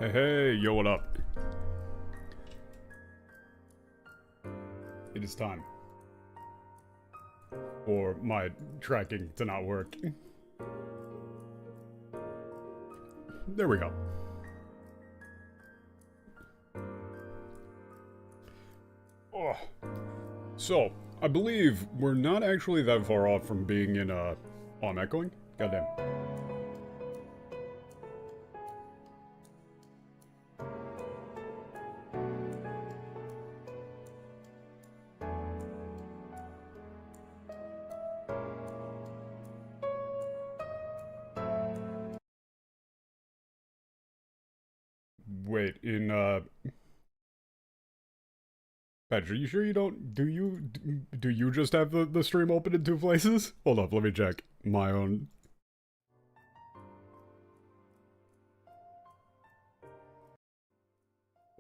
Hey, hey, yo, what up? It is time for my tracking to not work. There we go. Oh. So, I believe we're not actually that far off from being in, Oh, I'm echoing? Goddamn. Wait, Patrick, are you sure you don't, do you just have the stream open in two places? Hold up, let me check my own.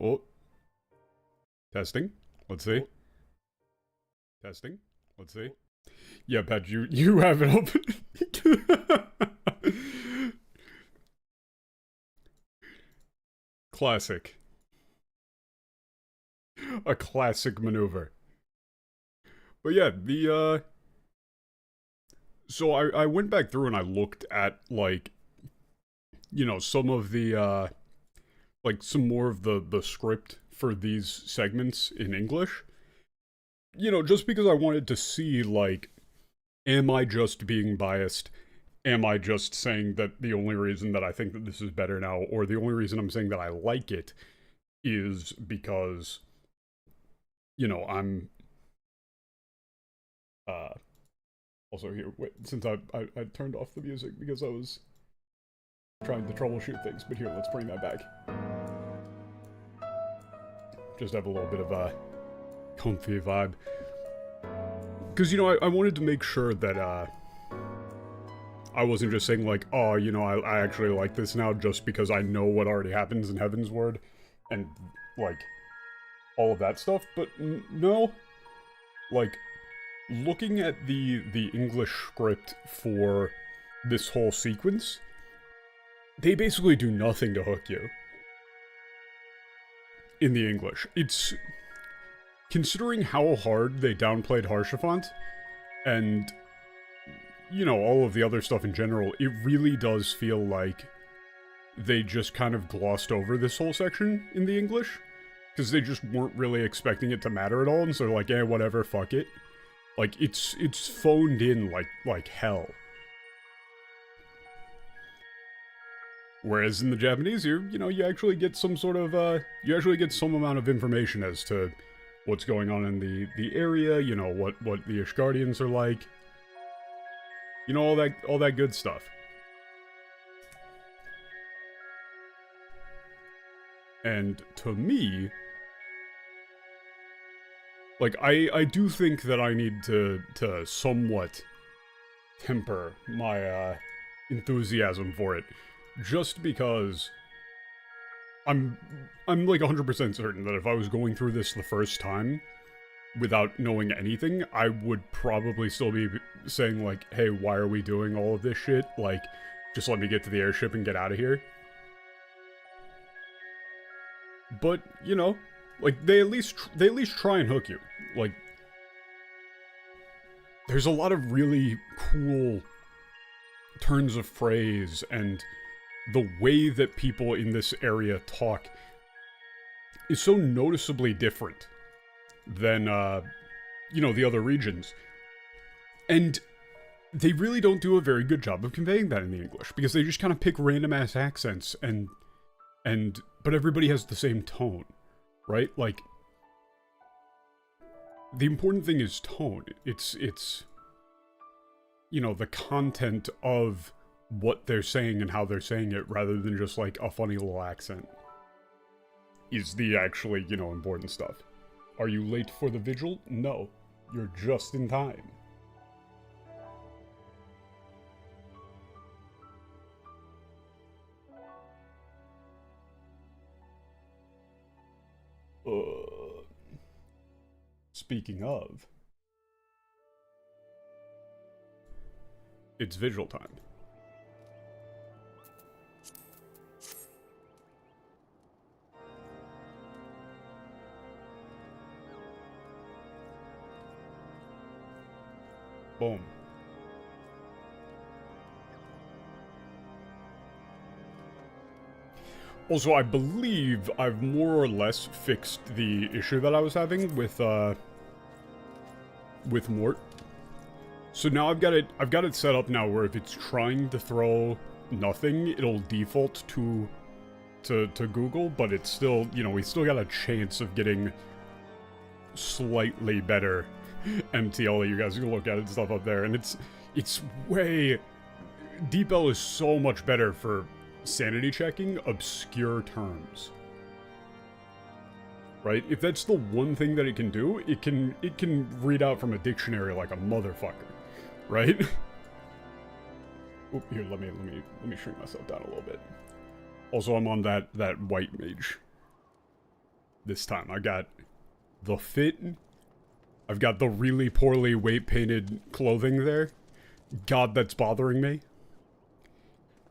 Oh. Testing. Let's see. Testing. Let's see. Yeah, Pat, you have it open. Classic. A classic maneuver. But yeah, so I went back through and I looked at, like, you know, some of the, like, some more of the script for these segments in English. You know, just because I wanted to see, like, am I just being biased? Am I just saying that the only reason that I think that this is better now, or the only reason I'm saying that I like it, is because, you know, I'm, also here, wait, since I turned off the music because I was trying to troubleshoot things, but here, let's bring that back. Just have a little bit of a comfy vibe. Because, you know, I wanted to make sure that, I wasn't just saying, like, oh, you know, I actually like this now just because I know what already happens in Heaven's Word, and, like, all of that stuff, but no. Like, looking at the English script for this whole sequence, they basically do nothing to hook you. In the English. It's... Considering how hard they downplayed Haurchefant, and, you know, all of the other stuff in general, it really does feel like they just kind of glossed over this whole section in the English, because they just weren't really expecting it to matter at all, and so they're like, eh, whatever, fuck it. Like, it's phoned in like hell. Whereas in the Japanese, you know, you actually get some sort of, you actually get some amount of information as to what's going on in the area, you know, what the Ishgardians are like. You know, all that good stuff. And to me, like, I do think that I need to somewhat temper my, enthusiasm for it. Just because I'm like 100% certain that if I was going through this the first time without knowing anything, I would probably still be saying, like, hey, why are we doing all of this shit? Like, just let me get to the airship and get out of here. But, you know, like, they at least try and hook you. Like, there's a lot of really cool turns of phrase, and the way that people in this area talk is so noticeably different than, you know, the other regions. And they really don't do a very good job of conveying that in the English, because they just kind of pick random-ass accents, but everybody has the same tone, right? Like, the important thing is tone. It's, you know, the content of what they're saying and how they're saying it, rather than just, like, a funny little accent, is the actually, you know, important stuff. Are you late for the vigil? No. You're just in time. Speaking of, it's vigil time. Boom. Also, I believe I've more or less fixed the issue that I was having with Mort. So now I've got it set up now where if it's trying to throw nothing, it'll default to Google, but it's still, you know, we still got a chance of getting slightly better MTL that you guys can look at and stuff up there, and it's way... DeepL is so much better for sanity checking obscure terms. Right? If that's the one thing that it can do, it can read out from a dictionary like a motherfucker. Right? Oop, here, let me shrink myself down a little bit. Also, I'm on that white mage. This time, I got the fit. I've got the really poorly weight-painted clothing there. God, that's bothering me.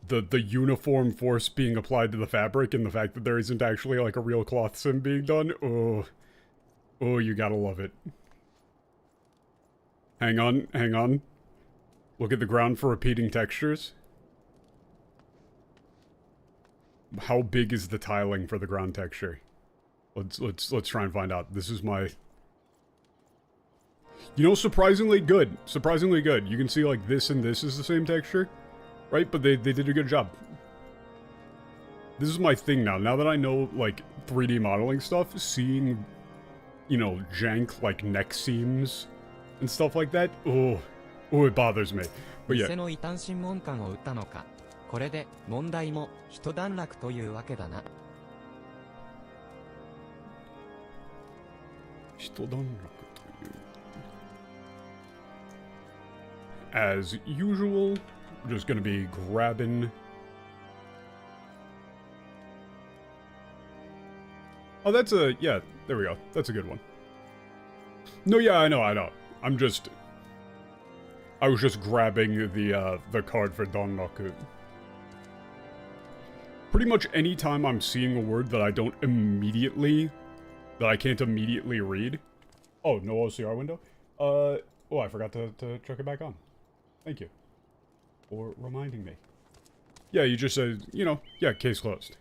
The uniform force being applied to the fabric and the fact that there isn't actually, like, a real cloth sim being done. Oh, you gotta love it. Hang on. Look at the ground for repeating textures. How big is the tiling for the ground texture? Let's try and find out. This is my... You know, surprisingly good. Surprisingly good. You can see, like, this and this is the same texture. Right? But they did a good job. This is my thing now. Now that I know, like, 3D modeling stuff, seeing, you know, jank, like, neck seams and stuff like that, oh, it bothers me. But yeah. これで問題も一段落というわけだな。一段落という。As usual, we're just gonna be grabbing. Oh, that's a, yeah, there we go. That's a good one. No, yeah, I know. I was just grabbing the card for Donraku. Pretty much any time I'm seeing a word that I can't immediately read. Oh, no OCR window? Oh, I forgot to chuck it back on. Thank you for reminding me. Yeah, you just said, you know, yeah, case closed.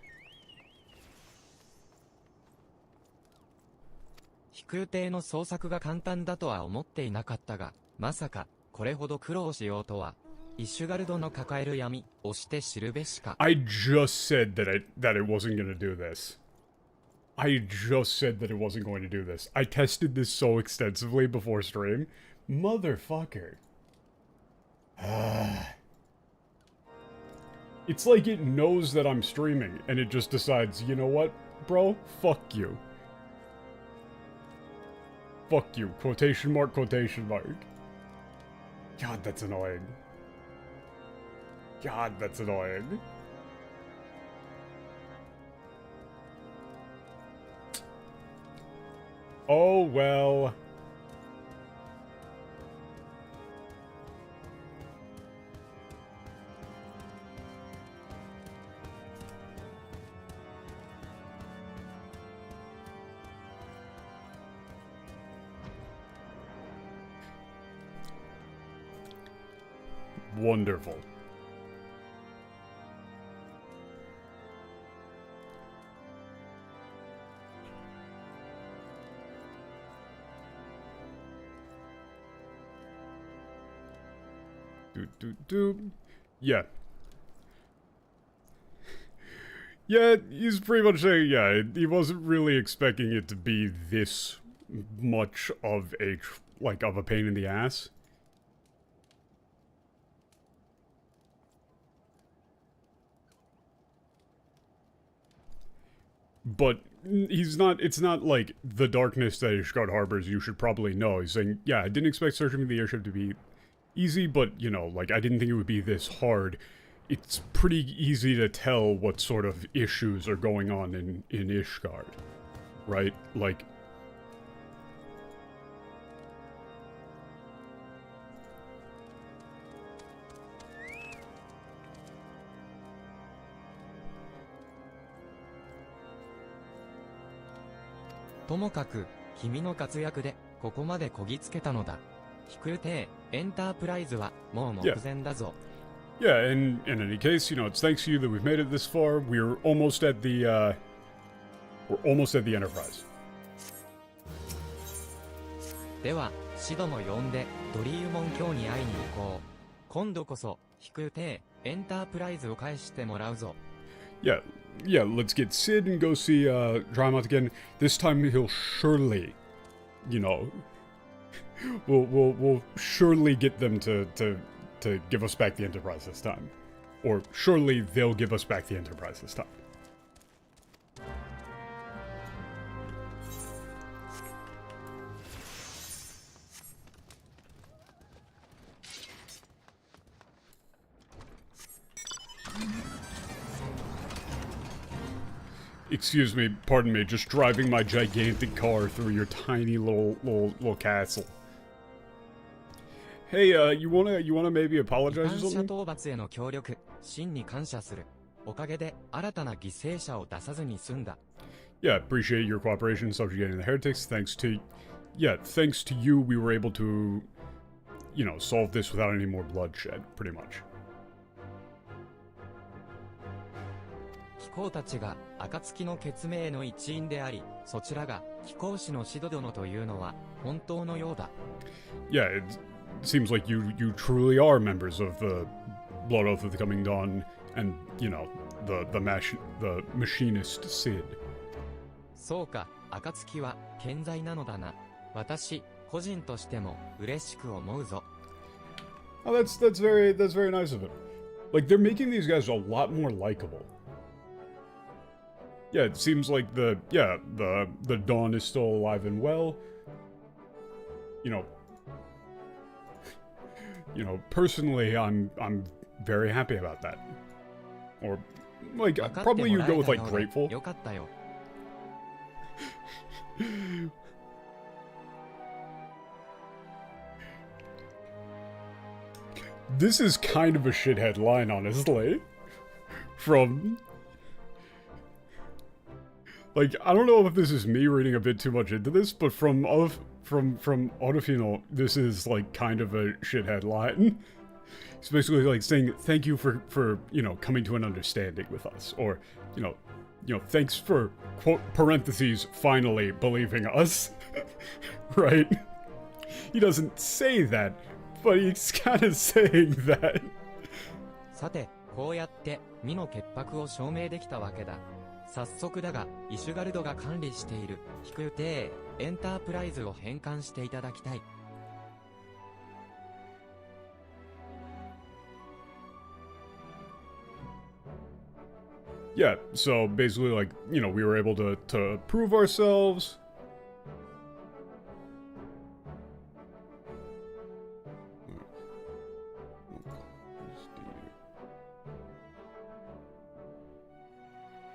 飛空艇の捜索が簡単だとは思っていなかったが、まさかこれほど苦労しようとは。イシュガルドの抱える闇をして知るべしか。I just said that it wasn't going to do this. I just said that it wasn't going to do this. I tested this so extensively before stream. Motherfucker. It's like it knows that I'm streaming, and it just decides, you know what, bro? Fuck you. Fuck you. Quotation mark, quotation mark. God, that's annoying. God, that's annoying. Oh, well. Wonderful. Yeah. Yeah, he's pretty much saying, yeah, he wasn't really expecting it to be this much of a, of a pain in the ass. But it's not like the darkness that Ishgard harbors you should probably know. He's saying, yeah, I didn't expect searching for the airship to be easy, but, you know, like, I didn't think it would be this hard. It's pretty easy to tell what sort of issues are going on in Ishgard, right? Like...ともかく、君の活躍で、ここまでこぎつけたのだ。飛空艇エンタープライズはもう目前だぞ。Yeah, in any case, it's thanks to you that we've made it this far. We're almost at the Enterprise. では、シドも呼んで、ドリーモン卿に会いに行こう。今度こそ、飛空艇エンタープライズを返してもらうぞ。Yeah, let's get Sid and go see Drymouth again. This time he'll surely, we'll surely get them to give us back the Enterprise this time. Or surely they'll give us back the Enterprise this time. Excuse me, pardon me, just driving my gigantic car through your tiny little castle. Hey, you wanna maybe apologize or 異端者 something? 討伐への協力、真に感謝する。おかげで新たな犠牲者を出さずに済んだ。Yeah, appreciate your cooperation subjugating the heretics. Thanks to you, we were able to, solve this without any more bloodshed, pretty much. 貴公たちが暁の血命への一員であり、そちらが貴公子のシド殿というのは本当のようだ。Yeah, it seems like you truly are members of the Blood Oath of the Coming Dawn, and the machinist Sid. そうか、暁は健在なのだな。私個人としても嬉しく思うぞ。Oh, that's very nice of it. Like, they're making these guys a lot more likable. Yeah, it seems like the Dawn is still alive and well. Personally, I'm very happy about that. Or, like, probably you go with, like, grateful. よかったよ。This is kind of a shithead line, honestly. From... Like, I don't know if this is me reading a bit too much into this, but from Alphinaud, this is, like, kind of a shithead line. It's basically, like, saying, thank you for coming to an understanding with us. Or, thanks for, quote, parentheses, finally believing us. Right? He doesn't say that, but he's kind of saying that. さて、こうやって身の潔白を証明できたわけだ。早速だが、イシュガルドが管理している飛空艇エンタープライズを返還していただきたい。Yeah, so basically, like, we were able to prove ourselves.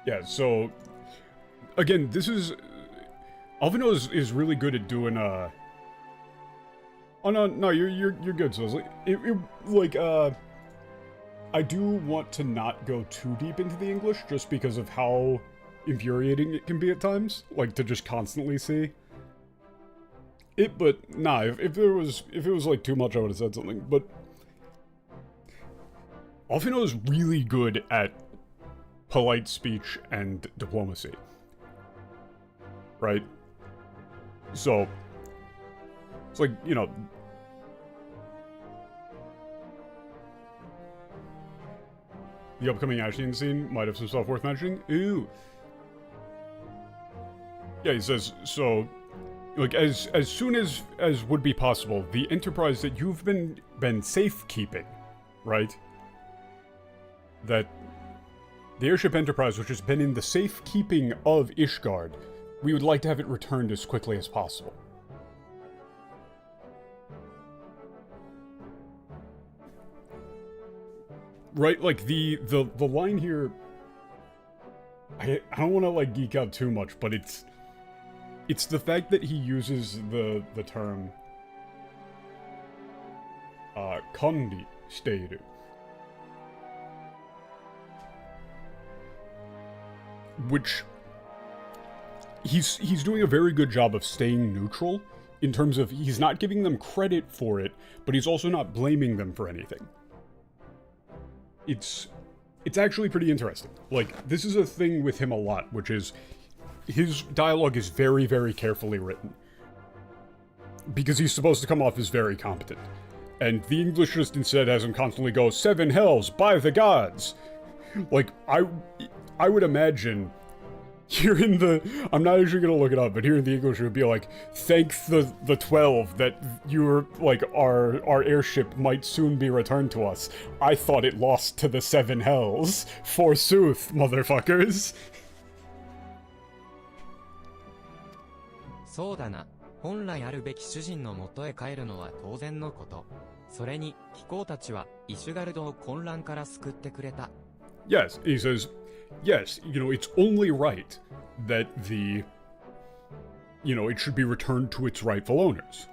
Yeah, so again, this is Alphinaud is really good at doing oh no, you're good. So I do want to not go too deep into the English just because of how infuriating it can be at times, like to just constantly see it. But nah, if it was like too much, I would have said something. But Alphinaud is really good at polite speech and diplomacy, right? So it's like, the upcoming action scene might have some stuff worth mentioning. Ooh. Yeah, he says, so, like, as soon as would be possible, the Enterprise that you've been safekeeping, right? That the airship Enterprise, which has been in the safekeeping of Ishgard, we would like to have it returned as quickly as possible. Right, like, the line here, I don't want to, like, geek out too much, but it's the fact that he uses the term, kondi steiru. Which, he's doing a very good job of staying neutral in terms of he's not giving them credit for it, but he's also not blaming them for anything. It's actually pretty interesting. Like, this is a thing with him a lot, which is his dialogue is very, very carefully written. Because he's supposed to come off as very competent. And the English just instead has him constantly go, 7 hells, by the gods! Like, I would imagine, here in the, I'm not actually gonna look it up, but here in the English it would be like, thank the 12 that you're, like, our airship might soon be returned to us. I thought it lost to the 7 hells. Forsooth, motherfuckers. そうだな。本来あるべき主人の元へ帰るのは当然のこと。それに、貴公たちは、イシュガルドを混乱から救ってくれた。Yes, he says, yes, it's only right that it should be returned to its rightful owners.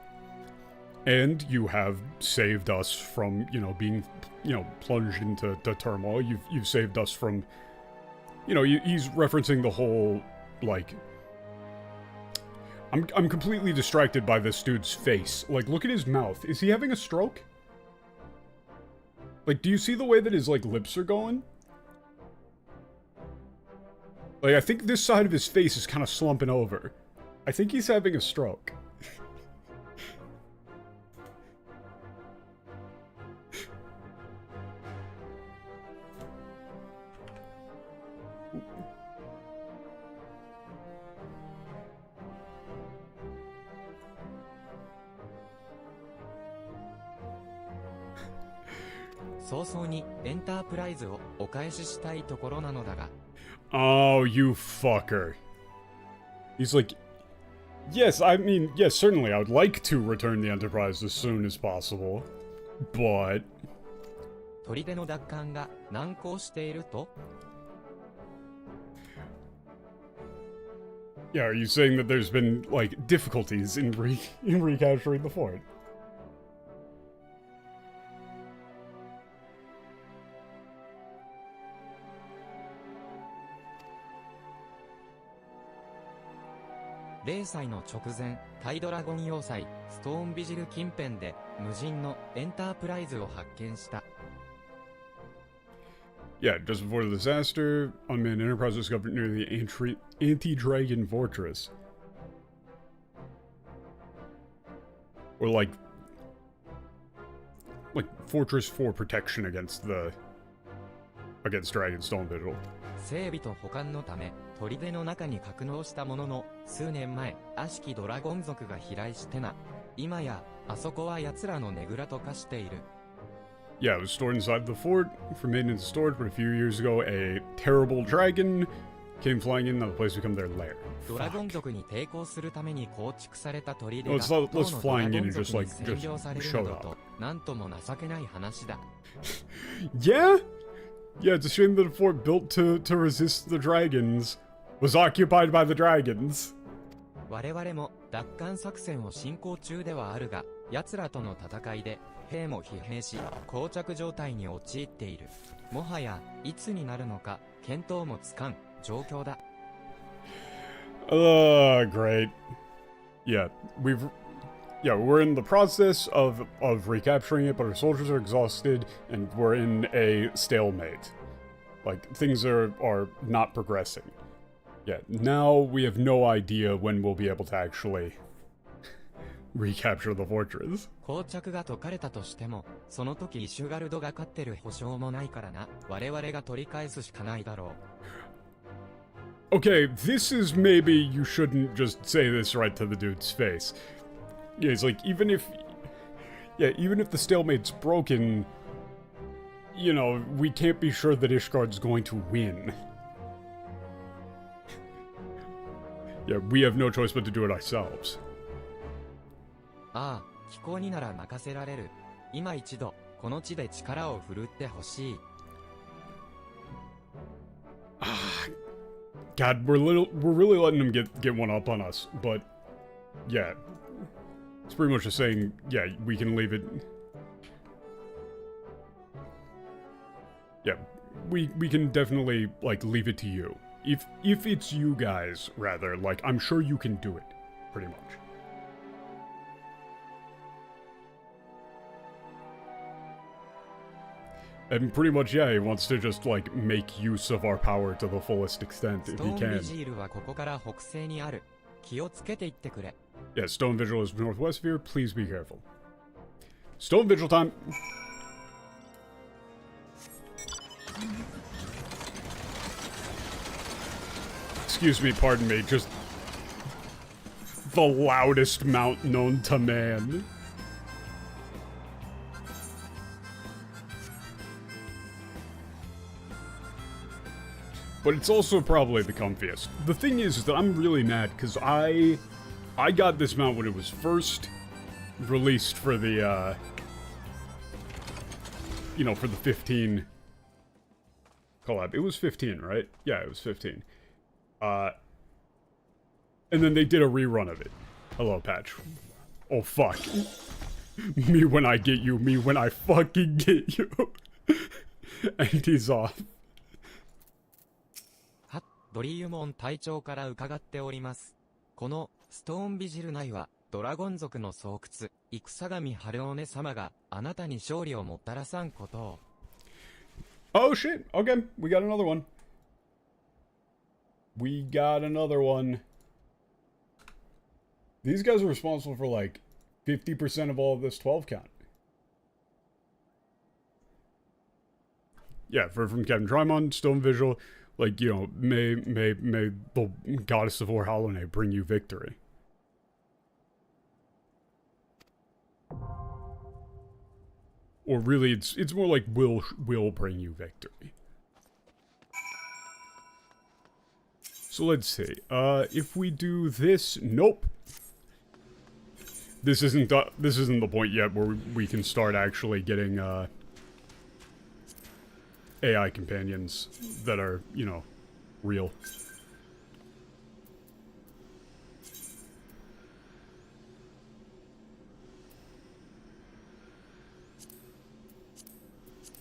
And you have saved us from, being, plunged into turmoil. You've saved us from, he's referencing the whole, like, I'm completely distracted by this dude's face. Like, look at his mouth. Is he having a stroke? Like, do you see the way that his, like, lips are going? Like, I think this side of his face is kind of slumping over. I think he's having a stroke. Oh, you fucker. He's like, yes, yes, certainly, I would like to return the Enterprise as soon as possible, but... Yeah, are you saying that there's been, like, difficulties in recapturing the fort? Yeah, just before the disaster, unmanned Enterprise was discovered near the anti-dragon fortress. Or like fortress for protection against Dragon Stone Vigil. 整備と保管のため、砦の中に格納したものの、数年前、悪しきドラゴン族が飛来してな。今や、あそこは奴らのねぐらと化している。Yeah, it was stored inside the fort for maintenance and storage, but a few years ago, a terrible dragon came flying in, and the place became their lair. ドラゴン族に抵抗するために構築された砦が、let's flying in and just show up. なんとも情けない話だ。Yeah? Yeah, it's a shame that a fort built to resist the dragons was occupied by the dragons. 我々も奪還作戦を進行中ではあるが、奴らとの戦いで兵も疲弊し、膠着状態に陥っている。もはやいつになるのか見当もつかん状況だ。Great. Yeah, we're in the process of recapturing it, but our soldiers are exhausted, and we're in a stalemate. Like, things are not progressing. Yeah, now we have no idea when we'll be able to actually recapture the fortress. 膠着が解かれたとしても、その時イシュガルドが勝ってる保証もないからな。我々が取り返すしかないだろう。Okay, this is maybe you shouldn't just say this right to the dude's face. Yeah, it's like, even if the stalemate's broken, we can't be sure that Ishgard's going to win. Yeah, we have no choice but to do it ourselves. ああ、気候になら任せられる。今一度、この地で力を振るってほしい。God, we're really letting him get one up on us, but yeah. It's pretty much just saying, yeah, we can leave it. Yeah, we can definitely, like, leave it to you. If it's you guys, rather, like, I'm sure you can do it, pretty much. And pretty much, yeah, he wants to just, like, make use of our power to the fullest extent if he can. Yeah, Stone Vigil is northwest of here. Please be careful. Stone Vigil time! Excuse me, pardon me, just... the loudest mount known to man. But it's also probably the comfiest. The thing is that I'm really mad, because I got this mount when it was first released for the, you know, for the 15 collab. It was 15, right? Yeah, it was 15. And then they did a rerun of it. Hello, patch. Oh, fuck. Me when I get you, me when I fucking get you. And he's off. ドリーモン隊長から伺っております。このストーンビジル内はドラゴン族の巣窟、戦神ハルオネ様があなたに勝利をもたらさんことを。Oh shit! Okay, we got another one. We got another one. These guys are responsible for like 50% of all of this 12 count. Yeah, from Captain Trymon, Stone Visual. Like, you know, may the goddess of war Hallownay bring you victory. Or really, it's more like will bring you victory. So let's see. If we do this, nope. This isn't the point yet where we can start actually getting AI companions that are, you know, real.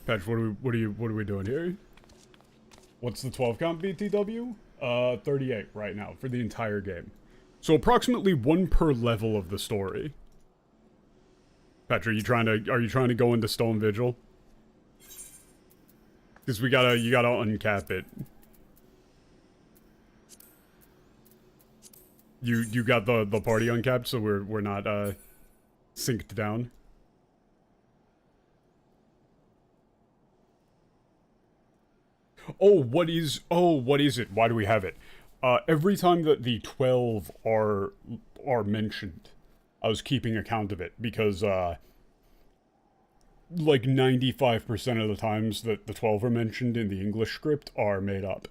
Patch, what are we doing here? What's the 12 count BTW? 38 right now for the entire game. So approximately 1 per level of the story. Patch, are you trying to go into Stone Vigil? Because you gotta uncap it. You got the party uncapped, so we're not synced down. Oh, what is it? Why do we have it? Every time that the 12 are mentioned, I was keeping account of it because like 95% of the times that the 12 are mentioned in the English script are made up.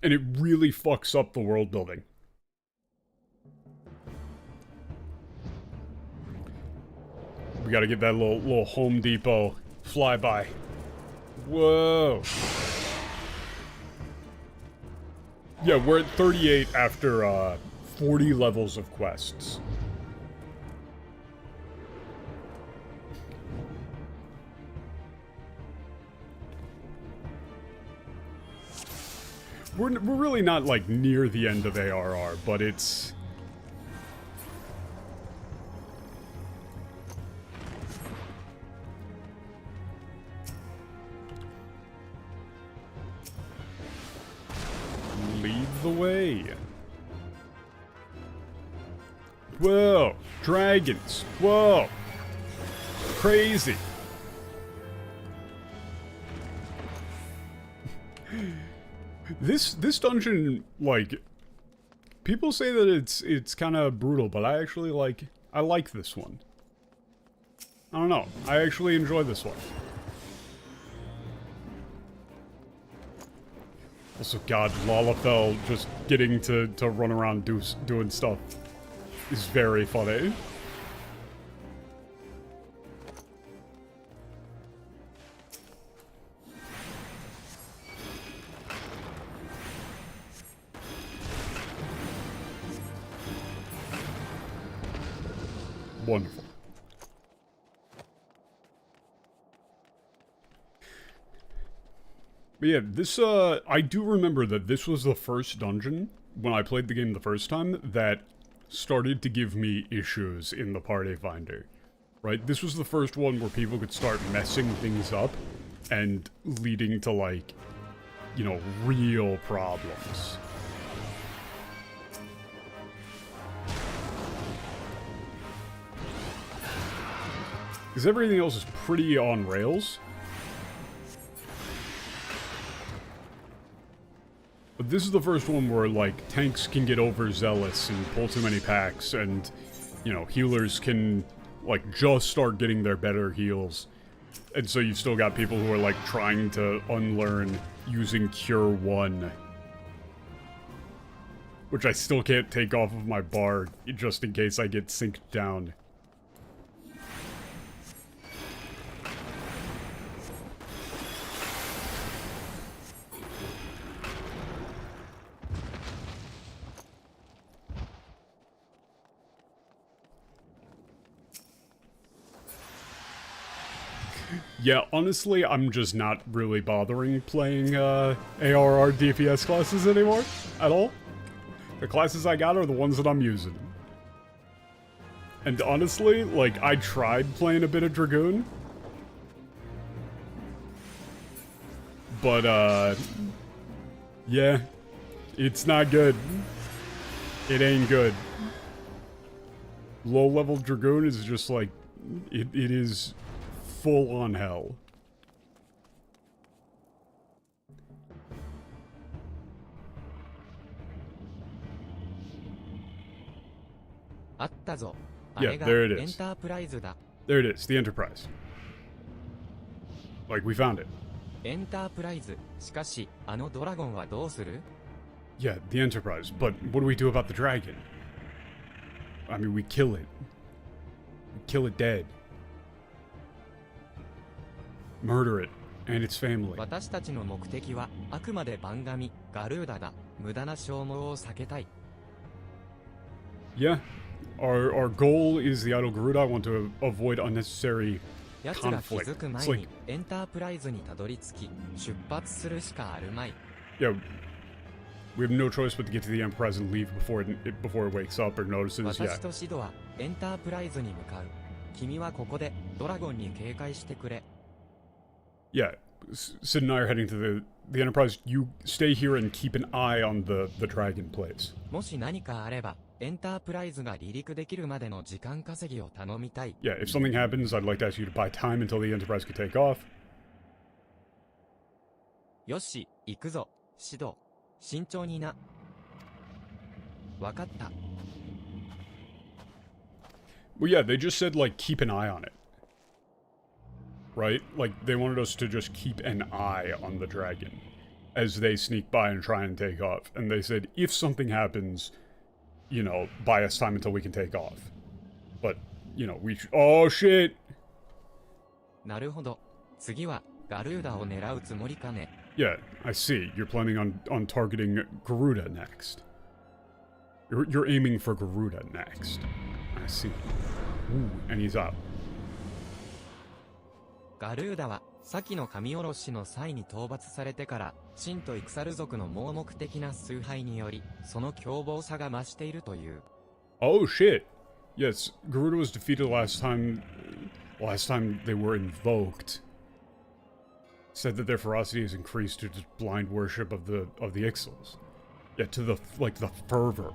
And it really fucks up the world building. We gotta get that little Home Depot flyby. Whoa. Yeah, we're at 38 after 40 levels of quests. We're really not, like, near the end of ARR, but it's... Lead the way. Whoa! Dragons! Whoa! Crazy! This dungeon, like, people say that it's kind of brutal, but I actually I like this one. I don't know. I actually enjoy this one. Also, God, Lalafell just getting to run around doing stuff is very funny. Wonderful. But yeah, this, I do remember that this was the first dungeon when I played the game the first time that started to give me issues in the party finder. Right? This was the first one where people could start messing things up and leading to, like, you know, real problems. Because everything else is pretty on rails. But this is the first one where, like, tanks can get overzealous and pull too many packs, and, you know, healers can, like, just start getting their better heals. And so you've still got people who are, like, trying to unlearn using Cure 1. Which I still can't take off of my bar, just in case I get synced down. Yeah, honestly, I'm just not really bothering playing ARR DPS classes anymore, at all. The classes I got are the ones that I'm using. And honestly, like, I tried playing a bit of Dragoon. But, yeah, it's not good. It ain't good. Low-level Dragoon is just like, it is full on hell. あったぞ。 Yeah, あれが there it エン is. タープライズだ。 There it is, the Enterprise. Like, we found it. エンタープライズ。しかし、あのドラゴンはどうする？ Yeah, the Enterprise. But what do we do about the dragon? I mean, we kill it. We kill it dead. Murder it. And its family. 私たちの目的は、あくまで番組、ガルーダだ。無駄な消耗を避けたい。 Yeah. Our goal is the idle Garuda. I want to avoid unnecessary 奴が気 conflict. づく It's 前 like, に、エンタープライズにたどり着き、出発するしかあるまい。 yeah, we have no choice but to get to the Enterprise and leave before it wakes up or notices. 私 Yeah. とシドは、エンタープライズに向かう。君はここで、ドラゴンに警戒してくれ。 Yeah. Sid and I are heading to the Enterprise. You stay here and keep an eye on the dragon place. もし何かあれば、エンタープライズが離陸できるまでの時間稼ぎを頼みたい。 Yeah, if something happens, I'd like to ask you to buy time until the Enterprise can take off. よし、行くぞ、シド。慎重にな。わかった。 Well, yeah, they just said, like, keep an eye on it. Right? Like, they wanted us to just keep an eye on the dragon as they sneak by and try and take off. And they said, if something happens, you know, buy us time until we can take off. But, you know, oh, shit! なるほど。次は、ガルーダを狙うつもりかね。 Yeah, I see. You're planning on targeting Garuda next. You're aiming for Garuda next. I see. Ooh, and he's out. ガルーダは、先の神下ろしの際に討伐されてから、シンとイクサル族の盲目的な崇拝により、その凶暴さが増しているという。 Oh, shit! Yes, Garuda was defeated last time they were invoked. Said that their ferocity has increased due to blind worship of the Ixals. Yeah, to the fervor.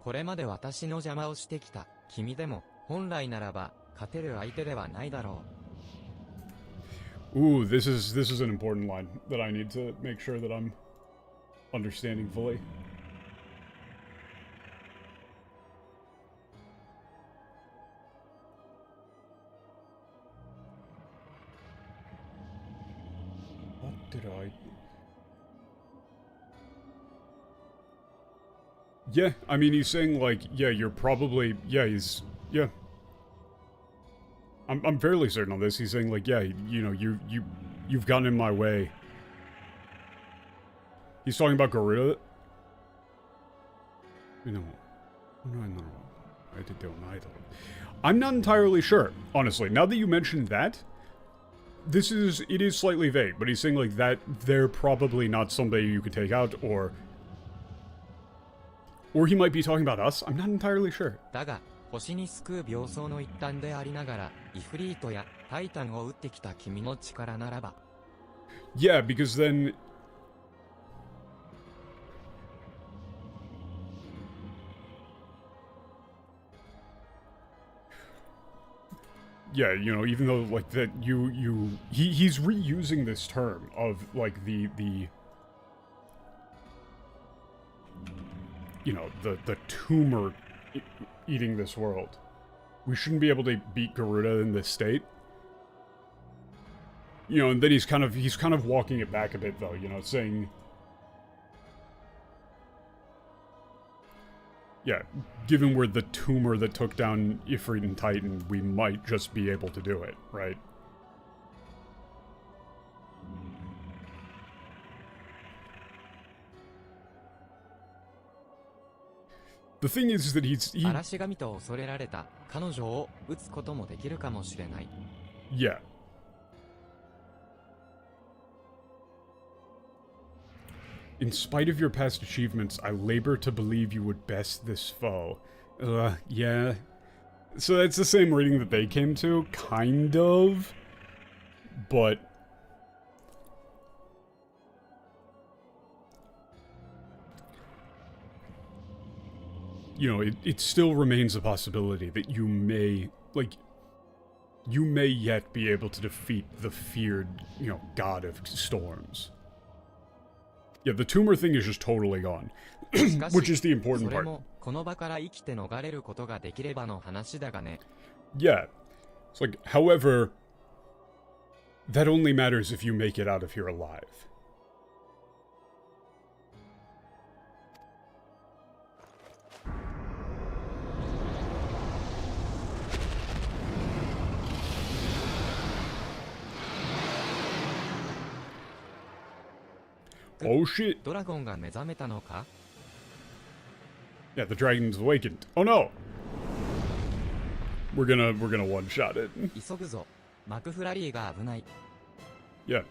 これまで私の邪魔をしてきた君でも本来ならば勝てる相手ではないだろう。 Ooh, this is an important line that I need to make sure that I'm understanding fully. What did I... Yeah, I mean, he's saying, like, yeah, you're probably... Yeah, he's... Yeah. I'm fairly certain on this. He's saying, like, yeah, you know, you've gotten in my way. He's talking about Garuda. You know, I'm not entirely sure, honestly. Now that you mentioned that, it is slightly vague, but he's saying, like, that they're probably not somebody you could take out, or Or he might be talking about us? I'm not entirely sure. だが、星に救う病巣の一端でありながら、イフリートやタイタンを撃ってきた君の力ならば。Yeah, because then... Yeah, you know, even though, like, that he's reusing this term of, like, the you know, the tumor eating this world. We shouldn't be able to beat Garuda in this state. You know, and then he's kind of walking it back a bit, though, you know, saying... Yeah, given we're the tumor that took down Ifrit and Titan, we might just be able to do it, right? The thing is that he... 嵐神と恐れられた彼女を撃つこともできるかもしれない。Yeah. In spite of your past achievements, I labor to believe you would best this foe. Yeah. So that's the same reading that they came to, kind of. But... You know, it still remains a possibility that you may, like... You may yet be able to defeat the feared, you know, god of storms. Yeah, the tumor thing is just totally gone. Which is the important part. Yeah. It's like, however, that only matters if you make it out of here alive. Oh shit. Yeah, the dragon's awakened. Oh no! We're gonna one-shot it. Yeah.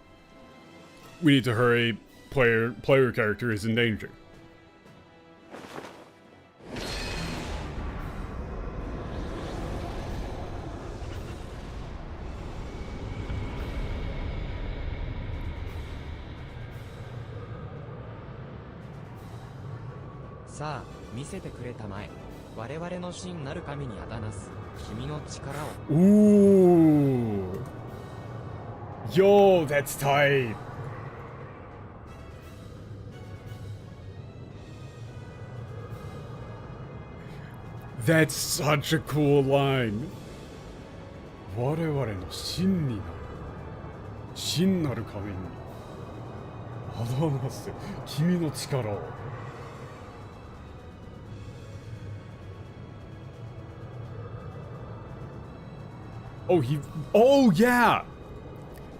We need to hurry. Player character is in danger. Ooh. Yo, that's tight. That's such a cool line. 我々の真になる。真なる神に表す君の力を。Oh, yeah!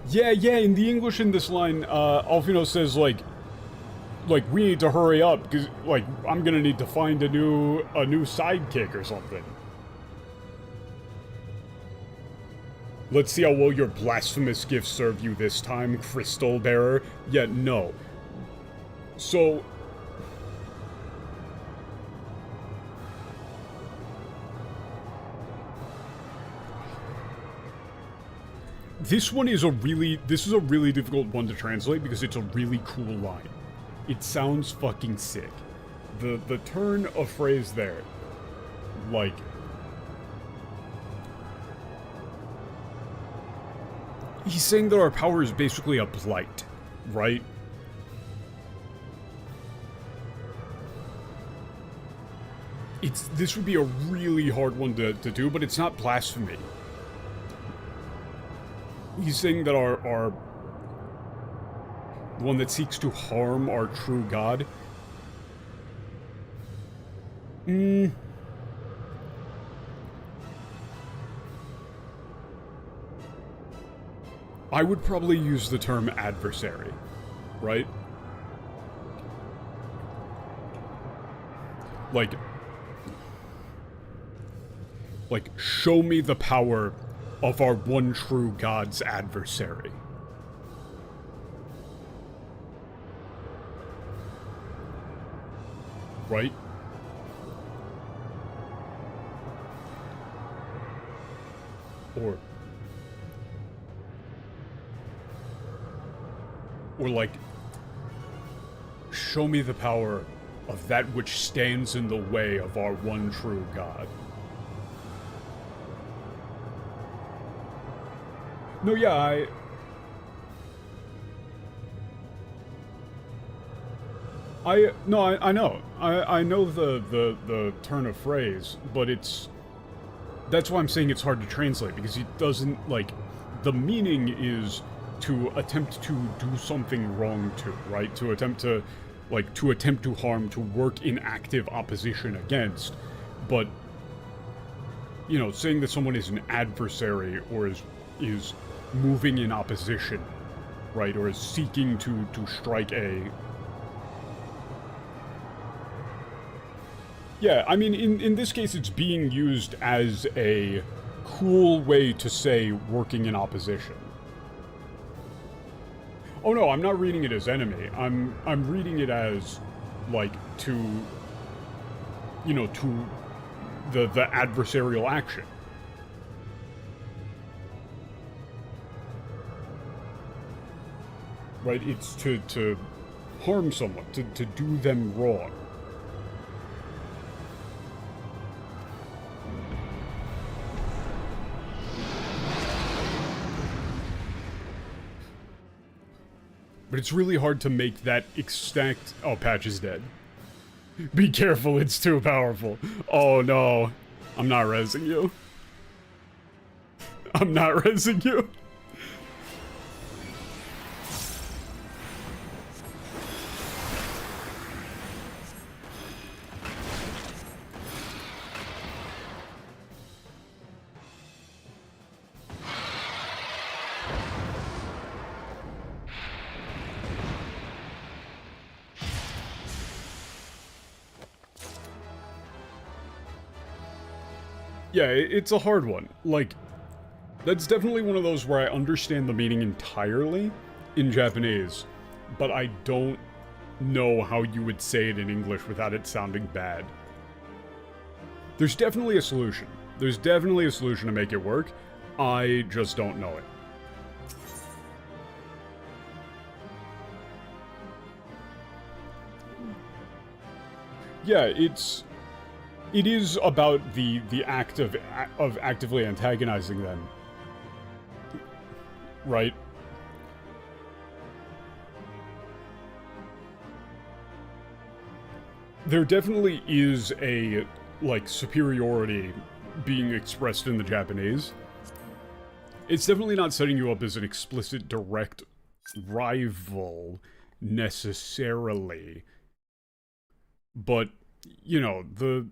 Yeah, in the English in this line, Alphinaud says, like, we need to hurry up, because, like, I'm gonna need to find a new sidekick or something. Let's see how well your blasphemous gifts serve you this time, Crystal Bearer. Yeah, no. So... This is a really difficult one to translate because it's a really cool line. It sounds fucking sick. The turn of phrase there, like... He's saying that our power is basically a blight, right? This would be a really hard one to do, but it's not blasphemy. He's saying that our the one that seeks to harm our true god. I would probably use the term adversary, right? Like, show me the power of our one true god's adversary. Right? Or like, show me the power of that which stands in the way of our one true God. No, yeah, I know. I know the turn of phrase, but that's why I'm saying it's hard to translate, because he doesn't, like, the meaning is to attempt to do something wrong to, right? To attempt to harm, to work in active opposition against, but, you know, saying that someone is an adversary, or is moving in opposition, right? Or is seeking to strike a... Yeah, I mean, in this case, it's being used as a cool way to say working in opposition. Oh no, I'm not reading it as enemy. I'm reading it as, like, to, you know, to the adversarial action. Right? It's to harm someone, to do them wrong. But it's really hard to make that exact... Oh, Patch is dead. Be careful, it's too powerful. Oh no. I'm not rezzing you. I'm not rezzing you. Yeah, it's a hard one. Like, that's definitely one of those where I understand the meaning entirely in Japanese, but I don't know how you would say it in English without it sounding bad. There's definitely a solution. There's definitely a solution to make it work. I just don't know it. Yeah, it is about the act of actively antagonizing them, right? There definitely is a, like, superiority being expressed in the Japanese. It's definitely not setting you up as an explicit direct rival necessarily, but you know, the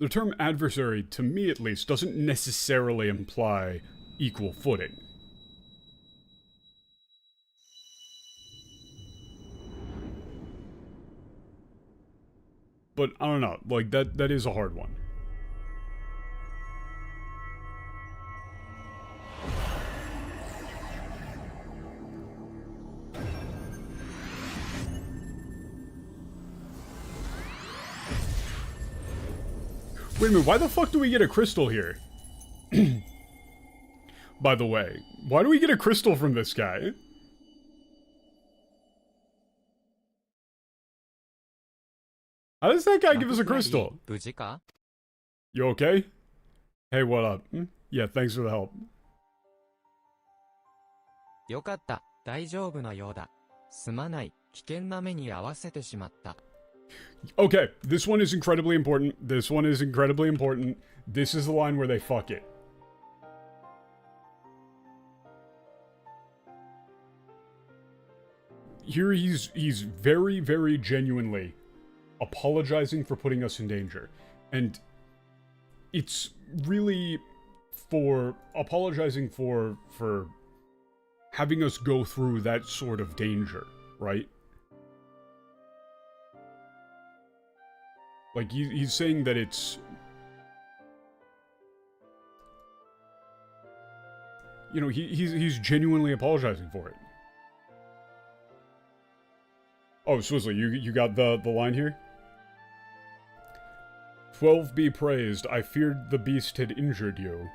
term adversary, to me at least, doesn't necessarily imply equal footing. But I don't know, like, that is a hard one. Wait a minute, why the fuck do we get a crystal here? By the way, why do we get a crystal from this guy? How does that guy give us a crystal? You okay? Hey, what up? Yeah, thanks for the help. よかった、大丈夫なようだ。すまない、危険な目に遭わせてしまった。 Okay, this one is incredibly important. This one is incredibly important. This is the line where they fuck it. Here he's very, very genuinely apologizing for putting us in danger. And it's really for apologizing for having us go through that sort of danger, right? Like, he's saying that it's... You know, he's genuinely apologizing for it. Oh, Swizzle, you got the line here? 12 be praised. I feared the beast had injured you.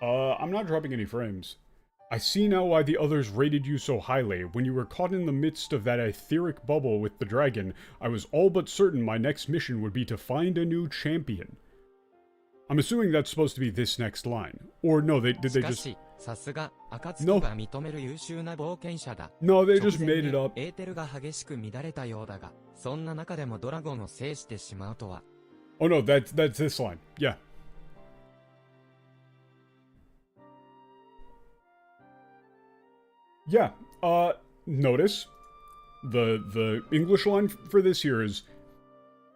I'm not dropping any frames. I see now why the others rated you so highly. When you were caught in the midst of that etheric bubble with the dragon, I was all but certain my next mission would be to find a new champion. I'm assuming that's supposed to be this next line. Or no, did they just... No. No, they just made it up. Oh no, that's this line. Yeah. Yeah, notice, the English line for this here is,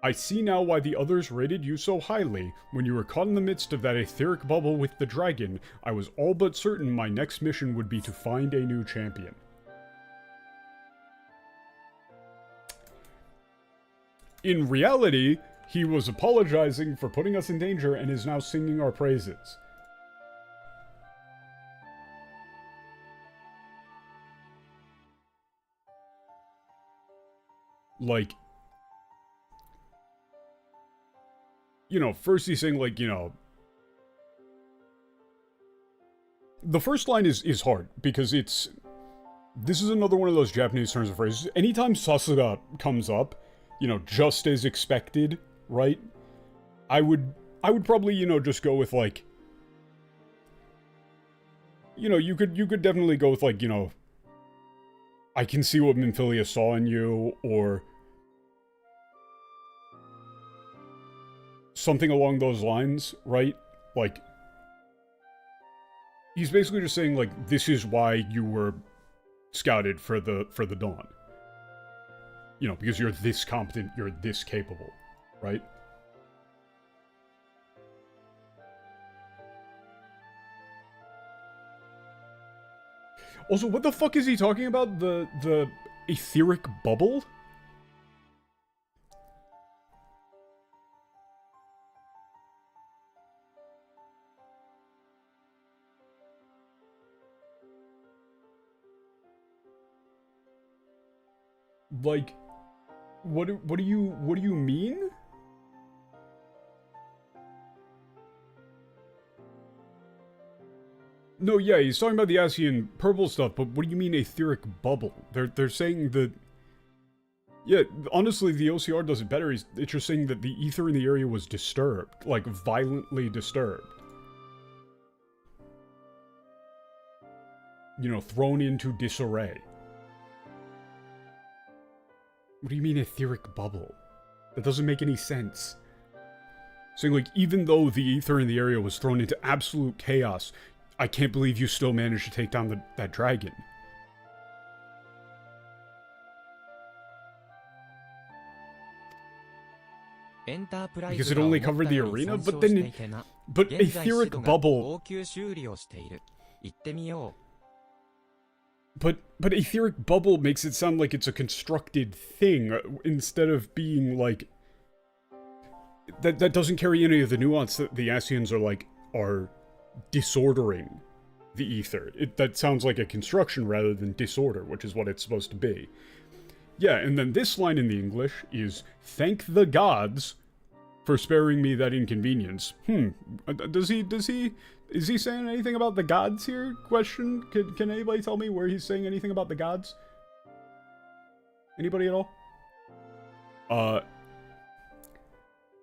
I see now why the others rated you so highly. When you were caught in the midst of that etheric bubble with the dragon, I was all but certain my next mission would be to find a new champion. In reality, he was apologizing for putting us in danger and is now singing our praises. Like, you know, first he's saying, like, you know, the first line is hard, because this is another one of those Japanese turns of phrases. Anytime Sasuga comes up, you know, just as expected, right? I would probably, you know, just go with, like, you know, you could definitely go with, like, you know, I can see what Minfilia saw in you, or something along those lines, right? Like, he's basically just saying, like, this is why you were scouted for the Dawn. You know, because you're this competent, you're this capable, right? Also, what the fuck is he talking about? The etheric bubble? Like, what do you mean? No, yeah, he's talking about the Asian purple stuff, but what do you mean etheric bubble? They're saying that... Yeah, honestly, the OCR does it better. It's just saying that the ether in the area was disturbed. Like, violently disturbed. You know, thrown into disarray. What do you mean etheric bubble? That doesn't make any sense. Saying, like, even though the ether in the area was thrown into absolute chaos, I can't believe you still managed to take down that dragon. Because it only covered the arena, but then but etheric bubble... But etheric bubble makes it sound like it's a constructed thing, instead of being, like... That doesn't carry any of the nuance that the Asians are disordering the ether. That sounds like a construction rather than disorder, which is what it's supposed to be. Yeah, and then this line in the English is, thank the gods for sparing me that inconvenience. Is he saying anything about the gods here? Question? Can anybody tell me where he's saying anything about the gods? Anybody at all?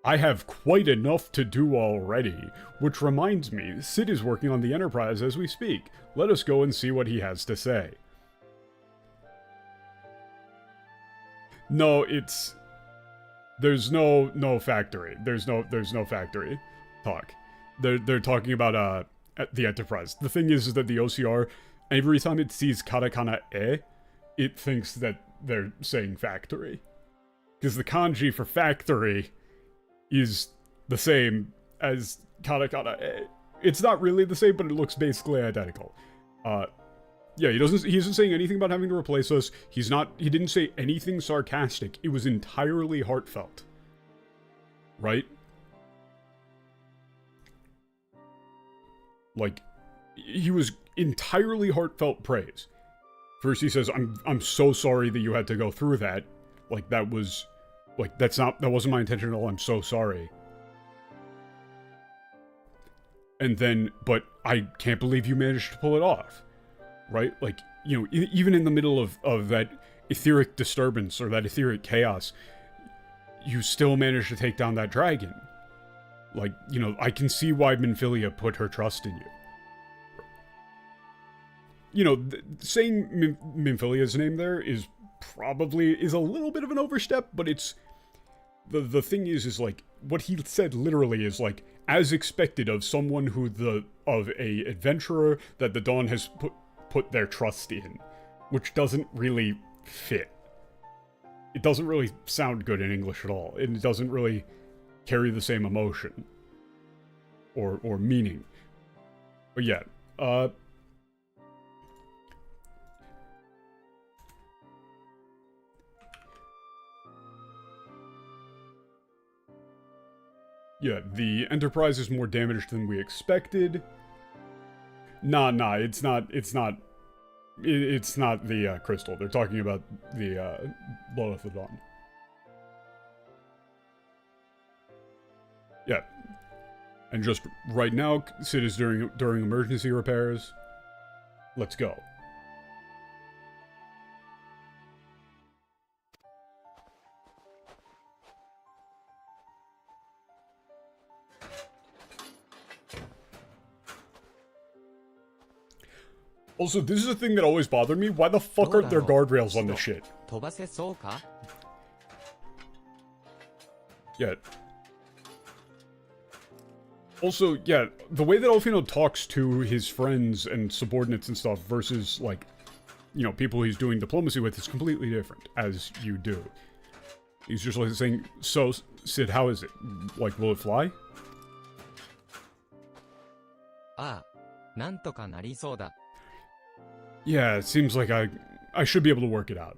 I have quite enough to do already, which reminds me, Sid is working on the Enterprise as we speak. Let us go and see what he has to say. No, there's no factory. There's no factory talk. They're talking about the Enterprise. The thing is that the OCR, every time it sees katakana e, it thinks that they're saying factory. Because the kanji for factory is the same as katakana e. It's not really the same, but it looks basically identical. Yeah, he isn't saying anything about having to replace us. He didn't say anything sarcastic. It was entirely heartfelt. Right? Like, he was entirely heartfelt praise. First he says, I'm so sorry that you had to go through that. Like, that was Like, that wasn't my intention at all, I'm so sorry. And then, but I can't believe you managed to pull it off. Right? Like, you know, even in the middle of that etheric disturbance or that etheric chaos, you still managed to take down that dragon. Like, you know, I can see why Minfilia put her trust in you. You know, saying Minfilia's name there is a little bit of an overstep, but it's... The thing is like, what he said literally is like, as expected of someone of a adventurer that the Dawn has put their trust in, which doesn't really fit. It doesn't really sound good in English at all. It doesn't really carry the same emotion or meaning. But yeah, yeah, the Enterprise is more damaged than we expected. Nah, it's not the crystal. They're talking about the Blood of the Dawn. Yeah. And just right now, Sid is during emergency repairs. Let's go. Also, this is a thing that always bothered me. Why the fuck aren't there guardrails on this shit? Yeah. Also, yeah, the way that Alphinaud talks to his friends and subordinates and stuff versus, like, you know, people he's doing diplomacy with is completely different, as you do. He's just like saying, so, Sid, how is it? Like, will it fly? Yeah, it seems like I should be able to work it out.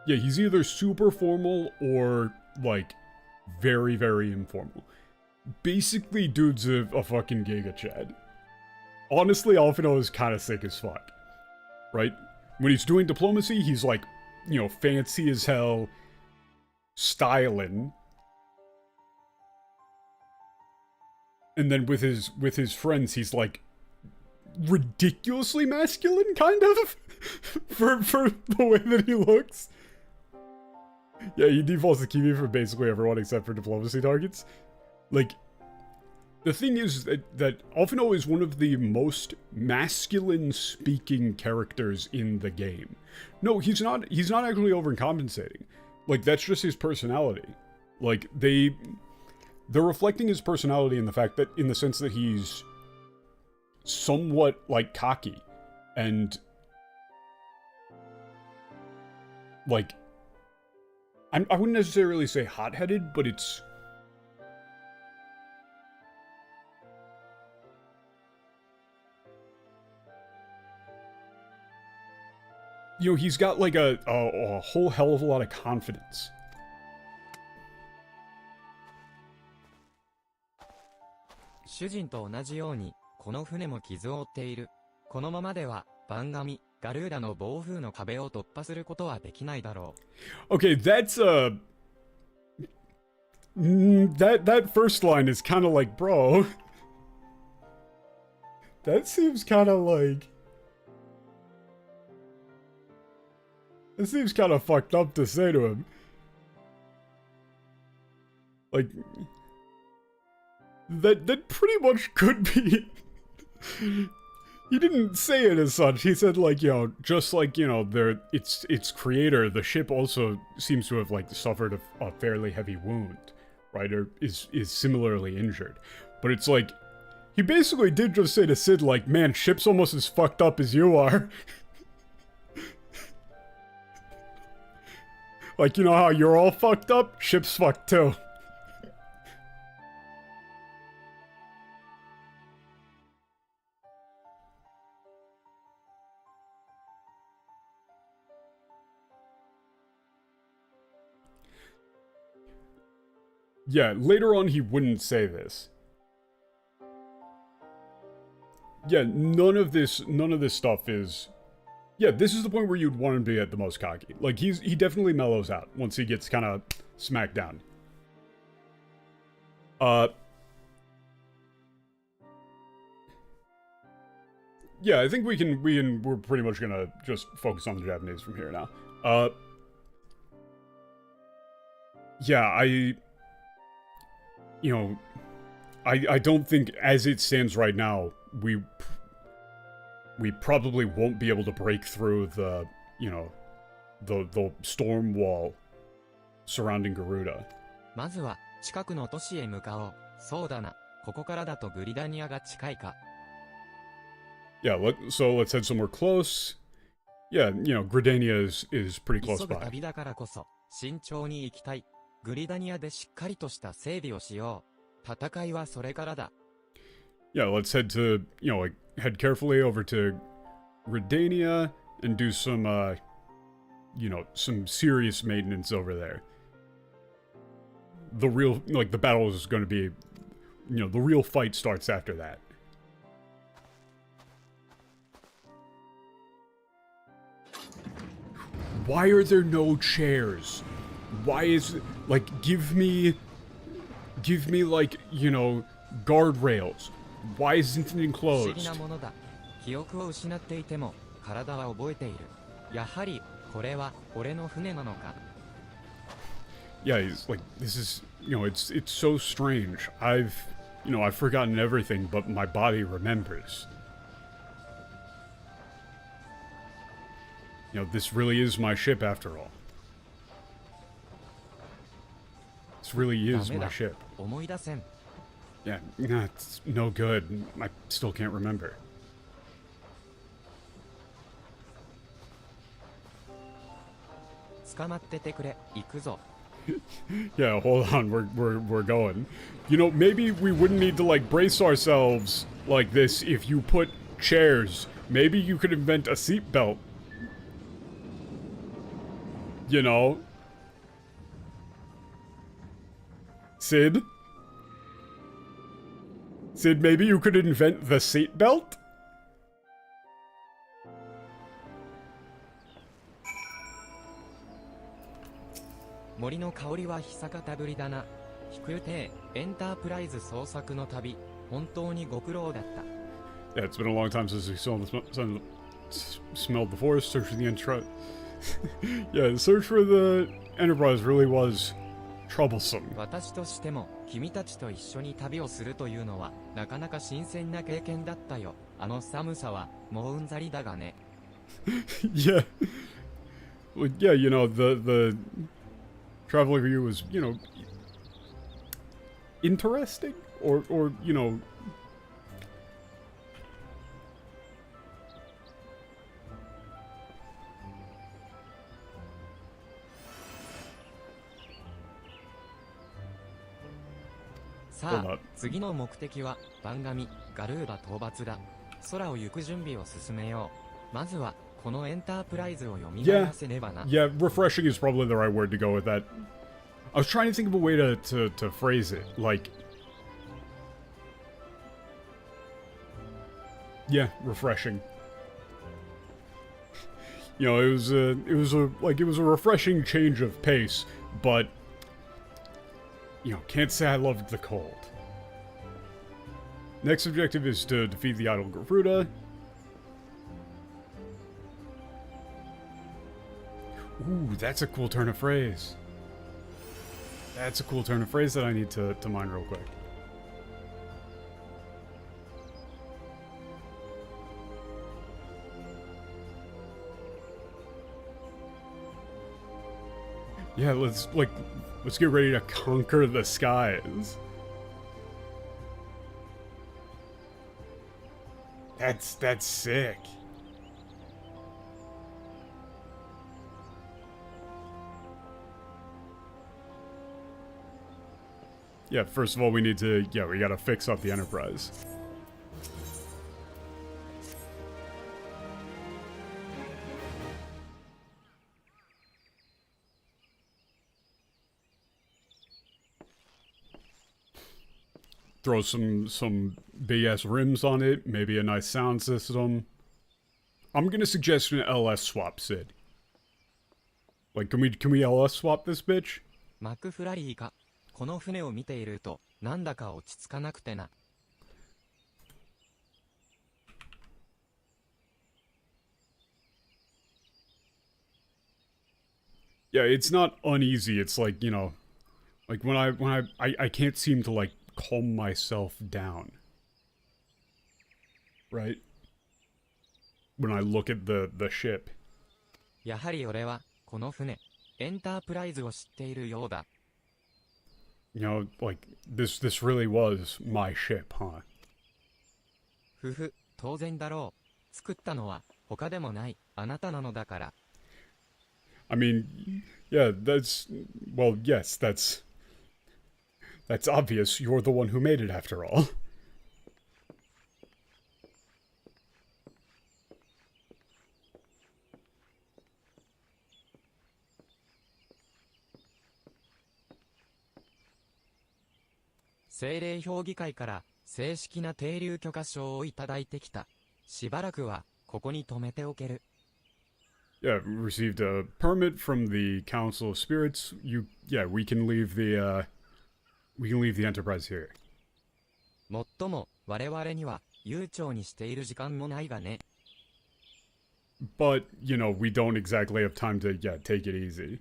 Yeah, he's either super formal or, like, very, very informal. Basically, dude's a fucking Giga Chad. Honestly, Alphinaud is kind of sick as fuck. Right? When he's doing diplomacy, he's like, you know, fancy as hell, styling. And then with his friends, he's like, ridiculously masculine, kind of, for the way that he looks. Yeah, he defaults to Kiwi for basically everyone except for diplomacy targets. Like, the thing is that Alphinaud is one of the most masculine-speaking characters in the game. No, he's not actually overcompensating. Like, that's just his personality. Like, they're reflecting his personality in the sense that he's somewhat, like, cocky, and, like, I wouldn't necessarily say hot-headed, but it's, you know, he's got, like, a whole hell of a lot of confidence. Okay, that's, that first line is kind of like, bro, that seems kind of like, it seems kind of fucked up to say to him. Like, that pretty much could be. He didn't say it as such. He said, like, you know, just like, you know, its creator, the ship also seems to have, like, suffered a fairly heavy wound, right? Or is similarly injured. But it's like, he basically did just say to Sid, like, man, ship's almost as fucked up as you are. Like, you know how you're all fucked up? Ship's fucked too. Yeah, later on he wouldn't say this. Yeah, none of this stuff is Yeah, this is the point where you'd want him to be at the most cocky. Like, he definitely mellows out once he gets kind of smacked down. Yeah, I think we're pretty much gonna just focus on the Japanese from here now. Yeah, I don't think, as it stands right now, we probably won't be able to break through the, the storm wall surrounding Garuda. まずは、近くの都市へ向かおう。そうだな。ここからだとグリダニアが近いか。Yeah, so let's head somewhere close. Yeah, Gridania is pretty close 急ぐ by. 旅だからこそ、慎重に行きたい。グリダニアでしっかりとした整備をしよう。戦いはそれからだ。Yeah, let's head to, head carefully over to Gridania and do some, some serious maintenance over there. The real, the battle is going to be, the real fight starts after that. Why are there no chairs? Why is, give me, guardrails. Why isn't it 不思議 enclosed? なものだ。記憶を失っていても、体は覚えている。やはり、これは、俺の船なのか。Yeah, he's like, this is, it's so strange. I've forgotten everything, but my body remembers. This really is my ship after all. This really is ダメ my だ。 ship. 思い出せん。Yeah, nah, it's no good. I still can't remember. 捕まっててくれ。行くぞ。Yeah, hold on, we're going. Maybe we wouldn't need to brace ourselves like this if you put chairs. Maybe you could invent a seatbelt. Sid? Sid, maybe you could invent the seatbelt?「森の香りは久方ぶりだな。低ゆてエンタープライズ創作の旅、本当にご苦労だった。Yeah, it's been a long time since we smelled the forest, search for the Enterprise. Yeah, the search for the Enterprise really was troublesome. 私としても君たちと一緒に旅をするというのはなかなか新鮮な経験だったよ。あの寒さはもううんざりだがね。Yeah. Well, yeah, the traveling view was, interesting? Or,さあ、次の目的は番組ガルーダ討伐だ。空を行く準備を進めよう。まずはこのエンタープライズを蘇らせねばな。Yeah, refreshing is probably the right word to go with that. I was trying to think of a way to phrase it, yeah, refreshing. It was a refreshing change of pace, but can't say I loved the cold. Next objective is to defeat the idol Garuda. Ooh, that's a cool turn of phrase. That's a cool turn of phrase that I need to mine real quick. Yeah, let's get ready to conquer the skies. That's sick. Yeah, first of all, we gotta fix up the Enterprise. Throw some big ass rims on it, maybe a nice sound system. I'm gonna suggest an LS swap, Sid. Like, can we LS swap this bitch? マクフラリーか。この船を見ていると、なんだか落ち着かなくてな。Yeah, it's not uneasy. It's like, you know, like when I can't seem to like calm myself down. Right? When I look at the ship. やはり俺は、この船、エンタープライズを知っているようだ。You know, like, this really was my ship, huh? ふふ、当然だろう。作ったのは、他でもない、あなたなのだから。I mean, yeah, well, yes, that's obvious. You're the one who made it after all. 政令評議会から正式な停留許可証をいただいてきた。しばらくはここに止めておける。Yeah, we received a permit from the Council of Spirits. We can leave the Enterprise here. もっとも我々には悠長にしている時間もないがね。But, you know, we don't exactly have time to, take it easy.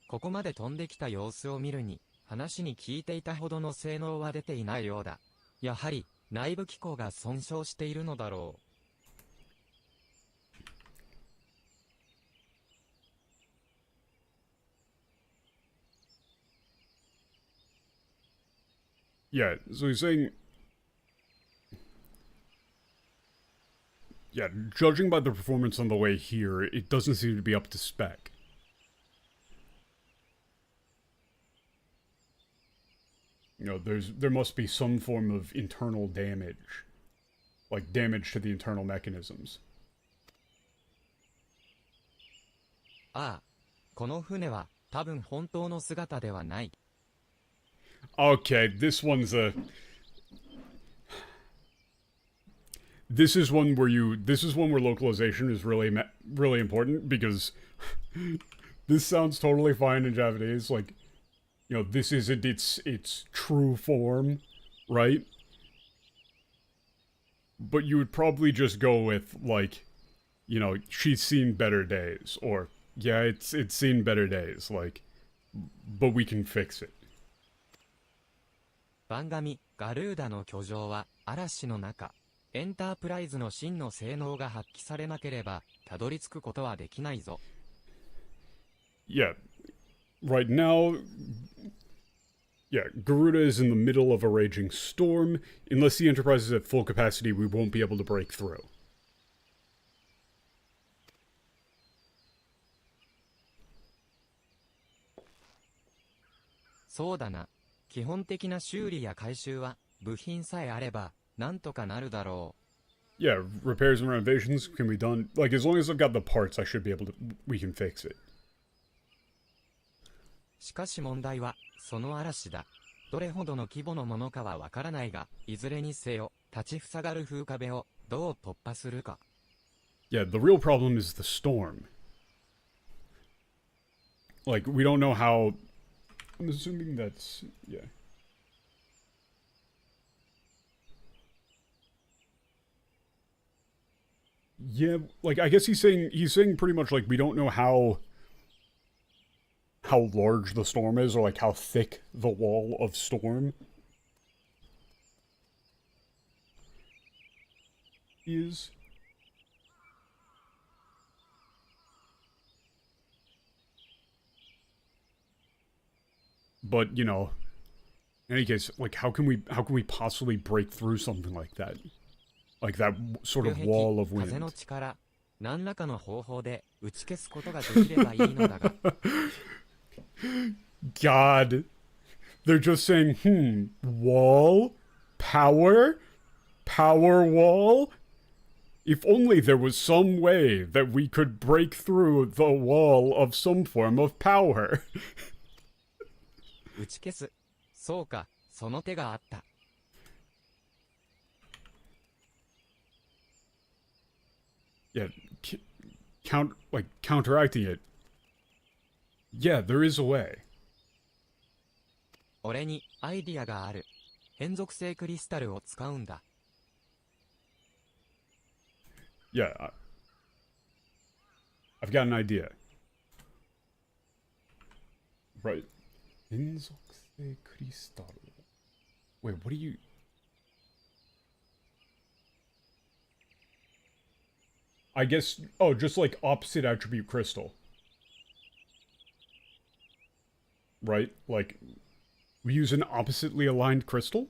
ここまで飛んできた様子を見るに、話に聞いていたほどの性能は出ていないようだ。やはり、内部機構が損傷しているのだろう。Yeah, so he's saying... Yeah, judging by the performance on the way here, it doesn't seem to be up to spec. You know, there must be some form of internal damage. Like, damage to the internal mechanisms. ああ、この船は多分本当の姿ではない。Okay, this is one where localization is really important, because this sounds totally fine in Japanese, like, you know, this isn't its true form, right? But you would probably just go with, like, you know, she's seen better days, or, yeah, it's seen better days, like, but we can fix it. 番組ガルーダの居城は嵐の中。エンタープライズの真の性能が発揮されなければたどり着くことはできないぞ。Yeah, right now, yeah, Garuda is in the middle of a raging storm. Unless the Enterprise is at full capacity, we won't be able to break through. そうだな。基本的な修理や改修は部品さえあればなんとかなるだろう。Yeah, repairs and renovations can be done. Like, as long as I've got the parts, I should be able to... We can fix it. しかし問題は、その嵐だ。どれほどの規模のものかはわからないが、いずれにせよ、立ちふさがる風壁をどう突破するか。Yeah, the real problem is the storm. Like, we don't know how... I'm assuming that's... yeah. Yeah, like, I guess he's saying pretty much, like, we don't know how large the storm is, or, like, how thick the wall of storm is. But, you know, in any case, like, how can we possibly break through something like that? Like that sort of wall of wind. 風の力、何らかの方法で打ち消すことができればいいのだが。God. They're just saying, wall? Power? Power wall? If only there was some way that we could break through the wall of some form of power. 打ち消す。そうか、その手があった。Yeah, counteracting it. Yeah, there is a way. 俺にアイディアがある。変属性クリスタルを使うんだ。Yeah, I've got an idea. Right. 変属性クリスタル. Wait, what do you... I guess... Oh, just like opposite attribute crystal. Right? Like, we use an oppositely aligned crystal?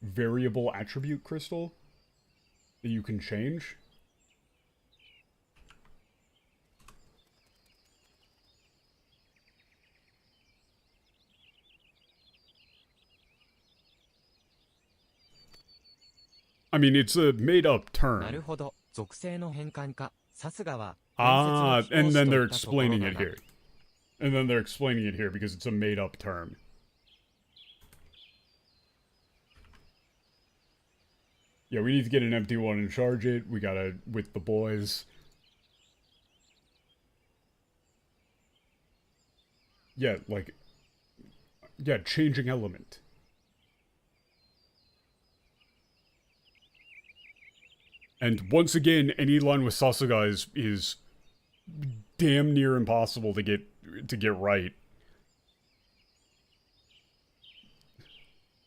Variable attribute crystal? That you can change? I mean, it's a made-up なる term. ほど、属性の変換か。さすがは、Ah, 伝 and 説 then の they're 飛行士といったところ explaining だ it な。here. And then they're explaining it here because it's a made-up term. Yeah, we need to get an empty one and charge it. We gotta, with the boys. Yeah, like... Yeah, changing element. And once again, any line with Sasuga is damn near impossible to get right.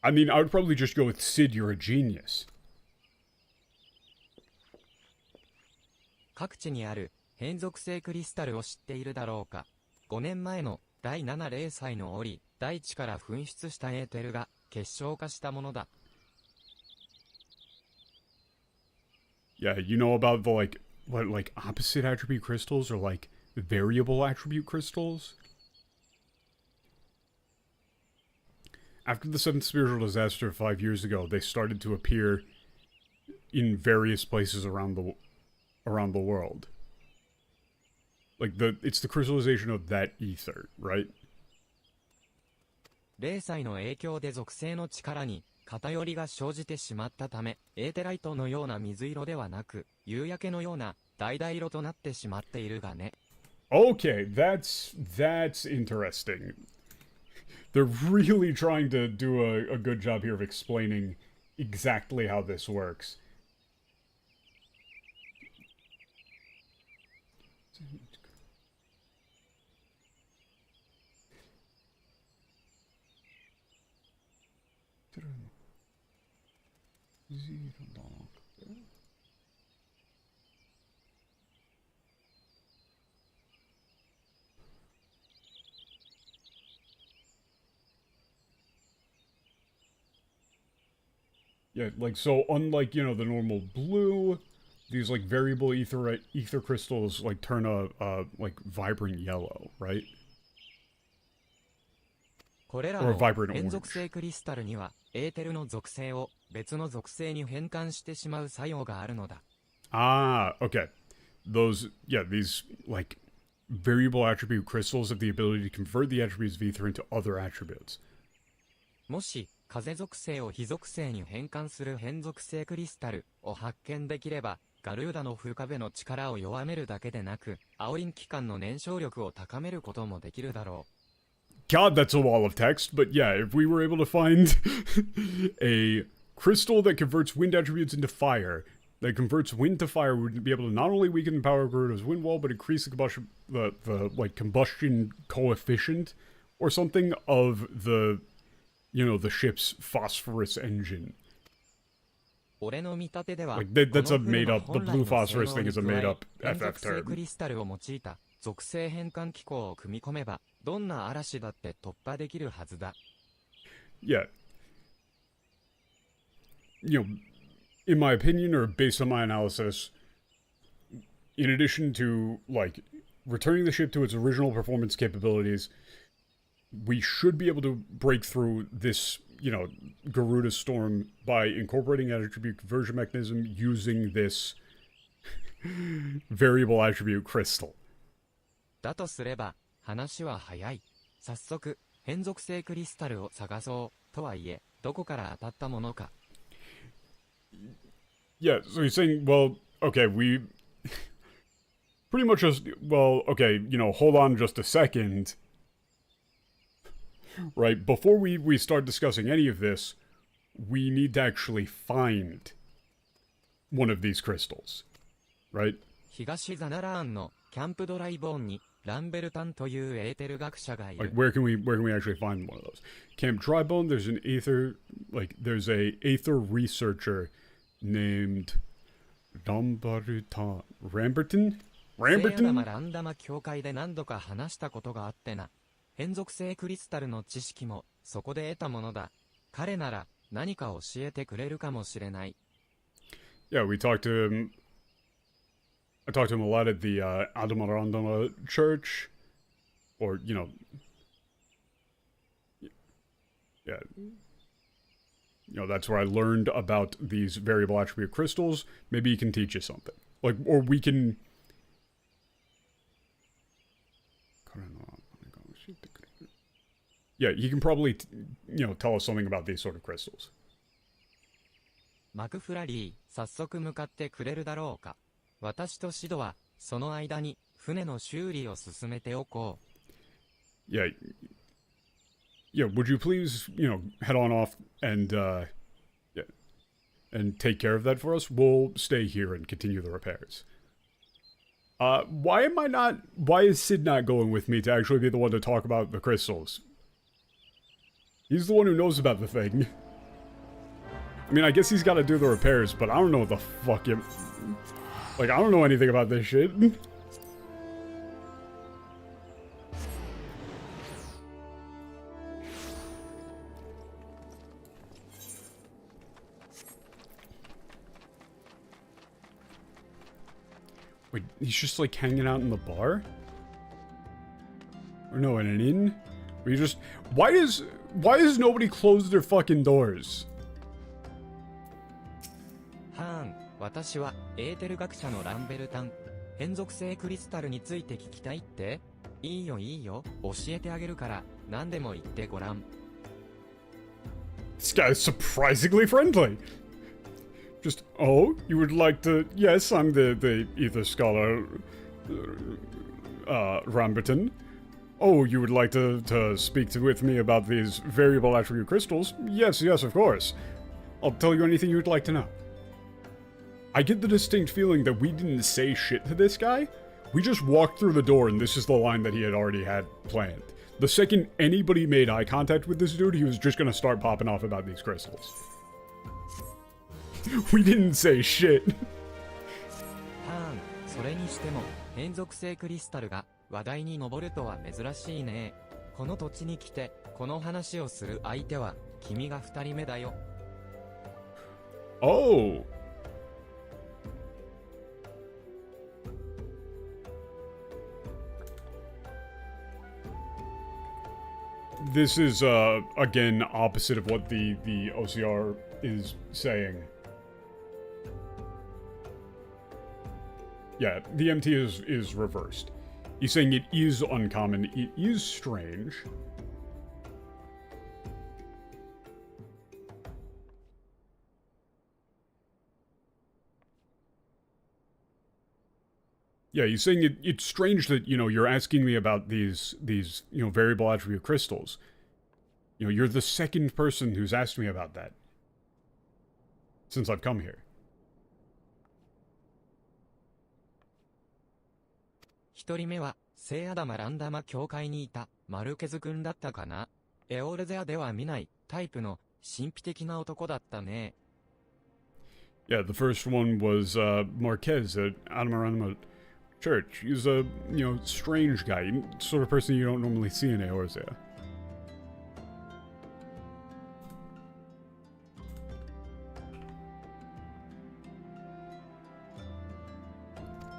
I mean, I would probably just go with Sid, you're a genius. 各地にある変属性クリスタルを知っているだろうか。5年前の第7零歳の折、大地から噴出したエーテルが結晶化したものだ。Yeah, you know about the, like, what, like, opposite attribute crystals or, like, variable attribute crystals? After the seventh spiritual disaster 5 years ago, they started to appear in various places around the world. Like, it's the crystallization of that ether, right? 0歳の影響で属性の力に偏りが生じてしまったため、エーテライトのような水色ではなく、夕焼けのような橙色となってしまっているがね。Okay, that's interesting. They're really trying to do a good job here of explaining exactly how this works. Yeah, like, so unlike, you know, the normal blue, these, like, variable ether crystals, like, turn like, vibrant yellow, right? これら Or a の vibrant 変 orange. 属性クリスタルには、エーテルの属性を別の属性に変換してしまう作用があるのだ。Ah, okay. Those, yeah, these, like, variable attribute crystals have the ability to convert the attributes of ether into other attributes. もし、風属性を火属性に変換する変属性クリスタルを発見できれば、ガルーダの風壁の力を弱めるだけでなく、アオリン機関の燃焼力を高めることもできるだろう。God, that's a wall of text, but yeah, if we were able to find a crystal that converts wind attributes into fire, that converts wind to fire, we'd be able to not only weaken the power of Garuda's wind wall, but increase the combustion, the like combustion coefficient or something of the, you know, the ship's phosphorus engine. 俺の見立てでは、 Like that's a この made 船 up. の The 本来 blue の phosphorus 性能 thing に is a 加え made up 変 FF 属性ク term. リスタルを用いた属性変換機構を組み込めば、どんな嵐だって突破できるはずだ。Yeah. You know, in my opinion, or based on my analysis, in addition to, like, returning the ship to its original performance capabilities, we should be able to break through this, you know, Garuda storm by incorporating an attribute conversion mechanism using this variable attribute crystal. だとすれば、話は早い。早速、変属性クリスタルを探そう。とはいえ、どこから当たったものか。Yeah, so he's saying, well, okay, we pretty much just, well, okay, hold on just a second. Right, before we start discussing any of this, we need to actually find one of these crystals. Right? 東ザナラーンのキャンプドライボーンにランベルタンというエーテル学者がいる。Like, where can we actually find one of those? Camp Drybone, there's an there's a aether researcher named Ramberton? 聖アダマランダマ教会で何度か話したことがあってな。変属性クリスタルの知識もそこで得たものだ。彼なら何か教えてくれるかもしれない。Yeah, we talked to him. I talked to him a lot at the Adamarandama church. Or, yeah. That's where I learned about these variable attribute crystals. Maybe he can teach us something. Like, or we can... Yeah, he can probably, tell us something about these sort of crystals. マクフラリー、早速向かってくれるだろうか。私とシドは、その間に、船の修理を進めておこう。Yeah, would you please, head on off and, and take care of that for us? We'll stay here and continue the repairs. Why is Sid not going with me to actually be the one to talk about the crystals? He's the one who knows about the thing. I mean, I guess he's got to do the repairs, but I don't know what the fuck him... Like, I don't know anything about this shit. Wait, he's just, like, hanging out in the bar? Or no, in an inn? Where you just... Why does nobody close their fucking doors? はーん、私はエーテル学者のランベルタン。変属性クリスタルについて聞きたいって？いいよ、教えてあげるから、何でも言ってごらん。This guy's surprisingly friendly. Just, oh, you would like to... Yes, I'm the Ether Scholar, Ramberton. Oh, you would like to speak with me about these variable attribute crystals? Yes, of course. I'll tell you anything you'd like to know. I get the distinct feeling that we didn't say shit to this guy. We just walked through the door and this is the line that he had already had planned. The second anybody made eye contact with this dude, he was just gonna start popping off about these crystals. We didn't say shit. はーん、それにしても、変属性クリスタルが話題に上るとは珍しいね。この土地に来て、この話をする相手は、君が二人目だよ。Oh. This is, again, opposite of what the OCR is saying. Yeah, the MT is reversed. He's saying it is uncommon, it is strange. Yeah, he's saying it's strange that, you're asking me about these, variable attribute crystals. You're the second person who's asked me about that since I've come here. 一人目は、聖アダマランダマ教会にいた、マルケズ君だったかな。エオールゼアでは見ない、タイプの、神秘的な男だったね。Yeah, the first one was, Marquez at Adamarandama Church. He's a, strange guy, sort of person you don't normally see in Eorzea.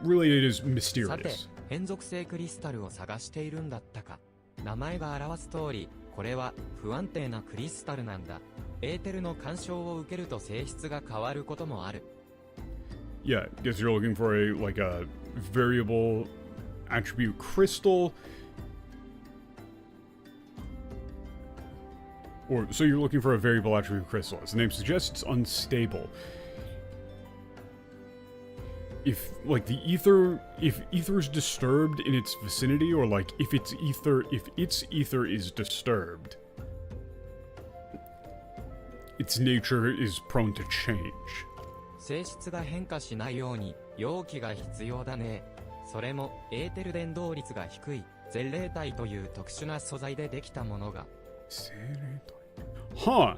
Really, it is mysterious. さて、変属性クリスタルを探しているんだったか。名前が表す通り、これは不安定なクリスタルなんだ。エーテルの干渉を受けると性質が変わることもある。Yeah, guess you're looking for a variable attribute crystal. Or, so you're looking for a variable attribute crystal. As the name suggests, it's unstable. If, like, if ether is disturbed in its vicinity, or, like, if its ether is disturbed, its nature is prone to change. 性質が変化しないように容器が必要だね。それもエーテル伝導率が低い前例体という特殊な素材でできたものが。Huh.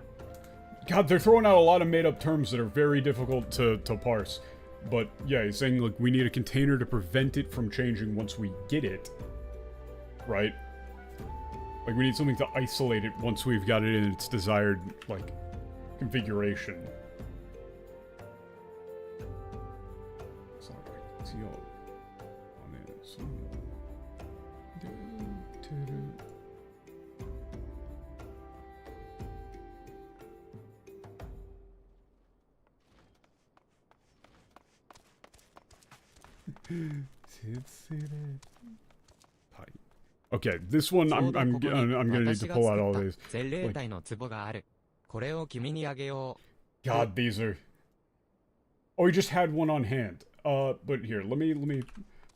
God, they're throwing out a lot of made-up terms that are very difficult to parse. But yeah, he's saying, like, we need a container to prevent it from changing once we get it. Right? Like, we need something to isolate it once we've got it in its desired, like, configuration. Okay, this one I'm gonna need to pull out all these. Like, God, these are. Oh, he just had one on hand. But here, let me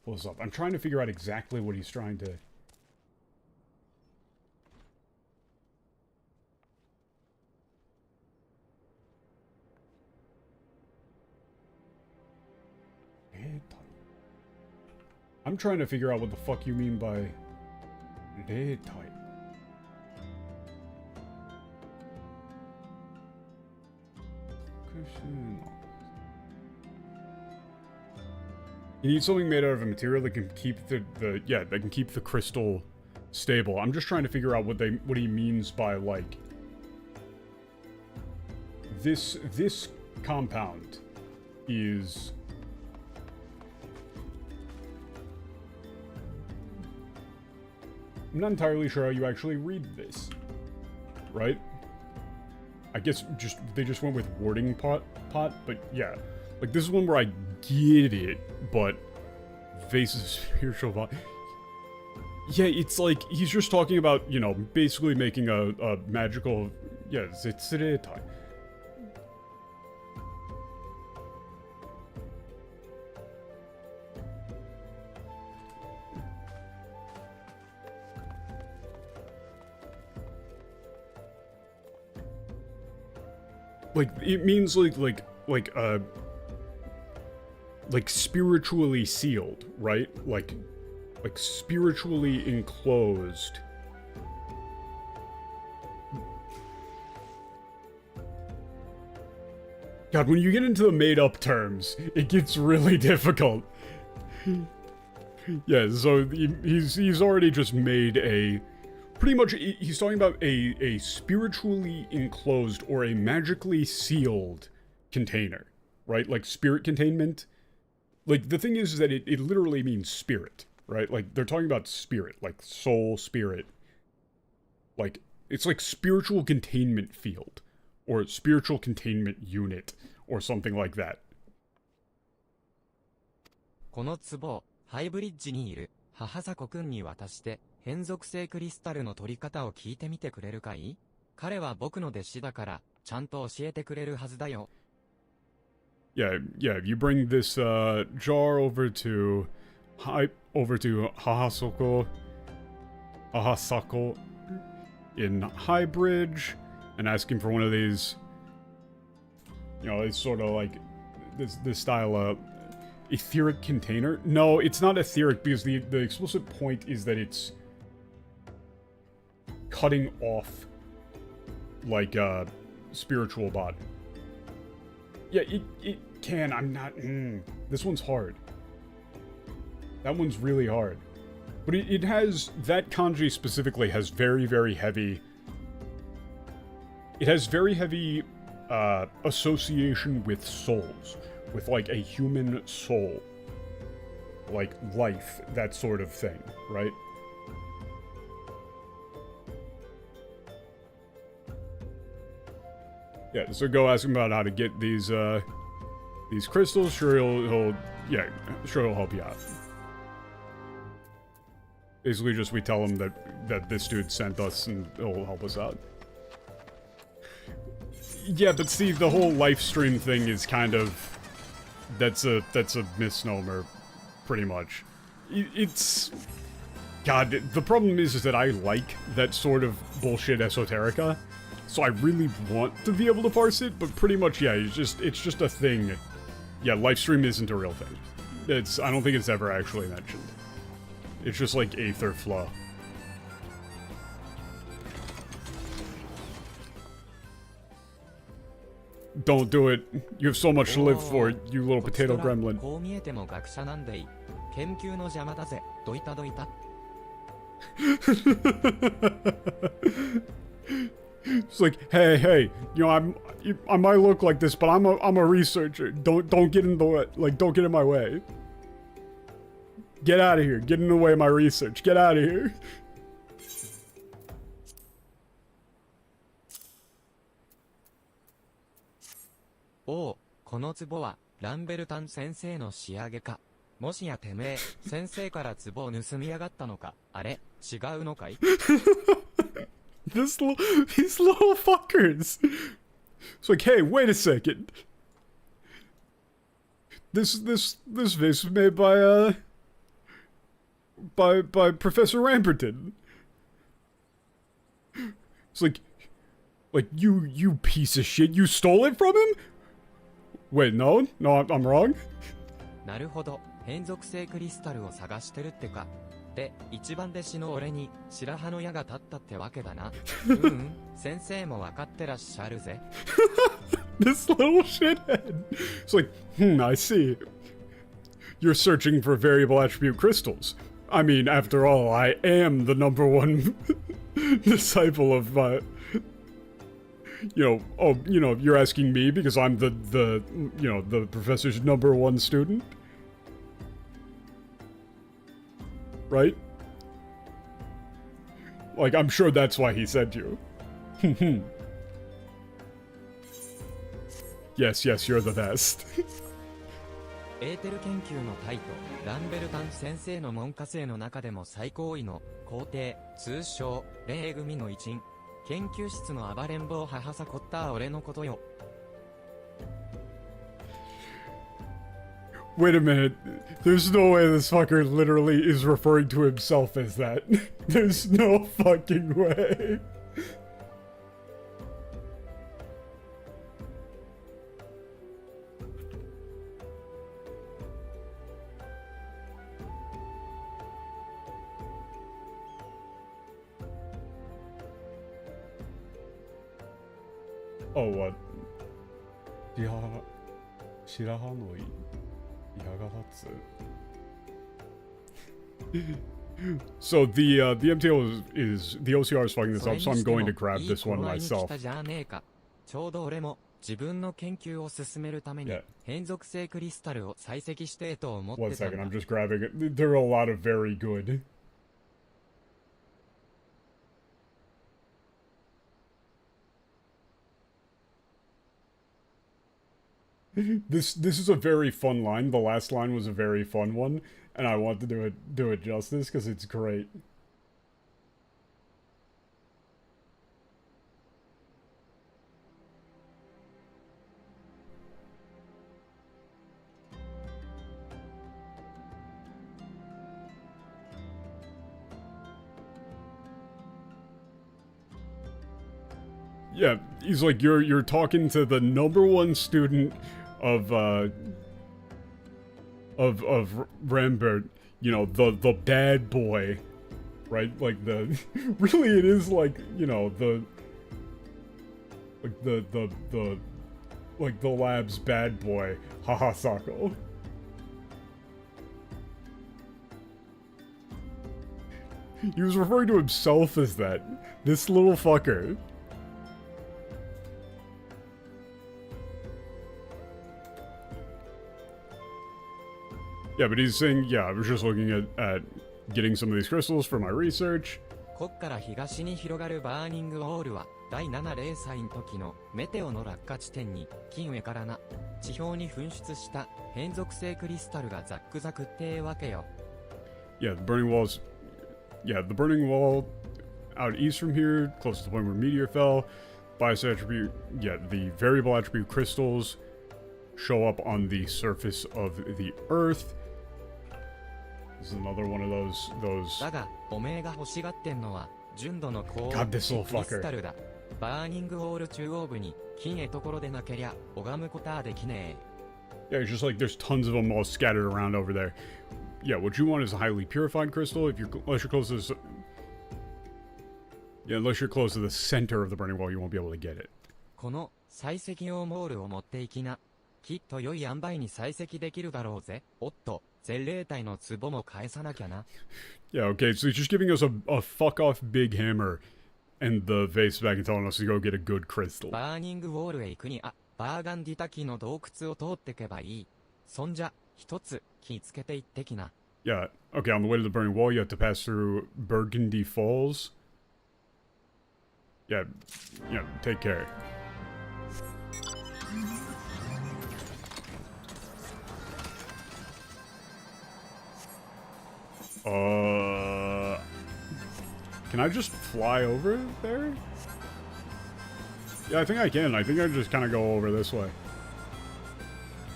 pull this up. I'm trying to figure out exactly what he's trying to. I'm trying to figure out what the fuck you mean by day type. You need something made out of a material that can keep that can keep the crystal stable. I'm just trying to figure out what he means by, like, this compound is. I'm not entirely sure how you actually read this, right? I guess they just went with wording pot, but yeah. Like, this is one where I get it, but faces spiritual body. Yeah, it's like, he's just talking about, you know, basically making a magical, yeah, zetsuretai. Like, it means like spiritually sealed, right? Like spiritually enclosed. God, when you get into the made-up terms, it gets really difficult. Yeah, so he's already just made a. Pretty much, he's talking about a spiritually enclosed or a magically sealed container, right? Like spirit containment. Like, the thing is that it literally means spirit, right? Like, they're talking about spirit, like soul, spirit. Like, it's like spiritual containment field, or spiritual containment unit, or something like that. この壺、ハイブリッジにいる母迫くんに渡して。変属性クリスタルの取り方を聞いてみてくれるかい？彼は僕の弟子だから、ちゃんと教えてくれるはずだよ。Yeah, you bring this jar over to Hahasako in High Bridge and ask him for one of these, you know, it's sort of like this style etheric container. No, it's not etheric because the explicit point is that it's cutting off, like, spiritual body. Yeah, it can. I'm not. This one's hard. That one's really hard. But it has. That kanji specifically has very, very heavy. It has very heavy association with souls. With, like, a human soul. Like, life. That sort of thing, right? Yeah, so go ask him about how to get these crystals. Sure he'll help you out. Basically, just we tell him that this dude sent us and he'll help us out. Yeah, but see, the whole live stream thing is kind of... That's a misnomer, pretty much. It's... God, the problem is that I like that sort of bullshit esoterica, so I really want to be able to parse it, but pretty much, yeah, it's just a thing. Yeah, live stream isn't a real thing. I don't think it's ever actually mentioned. It's just like aether flow. Don't do it. You have so much to live for, you little potato gremlin. It's like, hey, you know, I might look like this, but I'm a researcher. Don't get in the way. Like, don't get in my way. Get out of here. Get in the way of my research. Get out of here. Oh, この壺はランベルタン先生の仕上げか。もしやてめえ、先生から壺を盗みやがったのか。あれ、違うのかい? These little fuckers. It's like, hey, wait a second. This vase was made by Professor Ramberton. It's like you piece of shit, you stole it from him? Wait, no, I'm wrong? なるほど、変属性クリスタルを探してるってか。で、一番弟子の俺に白羽の矢が立ったってわけだな。先生も分かってらっしゃるぜ。This little shithead. It's like, I see. You're searching for variable attribute crystals. I mean, after all, I am the #1 disciple of, you're asking me because I'm the professor's #1 student? Right? Like, I'm sure that's why he sent you. Yes, you're the best. エーテル研究のタイとランベルタン先生の門下生の中でも最高位の皇帝、通称霊組の一員。研究室の暴れん坊母さこった俺のことよ。Wait a minute. There's no way this fucker literally is referring to himself as that. There's no fucking way. Oh, what? Shirahanoi. So the MTO is the OCR is fucking this up, so I'm going to grab this one myself. ちょうど俺も自分の研究を進めるために変属性クリスタルを採石してと思ってたんだ。One second, I'm just grabbing it. There are a lot of very good. This is a very fun line. The last line was a very fun one, and I want to do it justice because it's great. Yeah, he's like, you're talking to the #1 student of Rambert, you know, the bad boy, right? Like really it is like, you know, the lab's bad boy, haha Sako. He was referring to himself as that. This little fucker. Yeah, but he's saying, yeah, I was just looking at getting some of these crystals for my research. こっから東に広がるバーニングウォールは第7零歳の時のメテオの落下地点に近上からな地表に噴出した変属性クリスタルがザックザクってわけよ。Yeah, the burning wall out east from here, close to the point where meteor fell. bias attribute, yeah, the variable attribute crystals show up on the surface of the Earth. This is another one of those. だが、おめえが欲しがってんのは、純度の高 God, this little クリ fucker. スタルだ。バーニングホール中央部に、金へところでなけりゃ、拝むことはできねえ。Yeah, it's just like there's tons of them all scattered around over there. Yeah, what you want is a highly purified crystal. Unless you're close to this, yeah, unless you're close to the center of the burning wall, you won't be able to get it. この、採石用モールを持っていきな。きっと良い塩梅に採石できるだろうぜ。おっと、前霊体の壺も返さなきゃな。Yeah, okay, so he's just giving us a fuck off big hammer and the vase back and telling us to go get a good crystal. バーニングウォールへ行くに、バーガンディ滝の洞窟を通ってけばいい。そんじゃ、一つ、気ぃつけて行ってきな。Yeah, okay, on the way to the burning wall, you have to pass through Burgundy Falls. Yeah, take care. Can I just fly over there? Yeah, I think I can. I think I just kind of go over this way.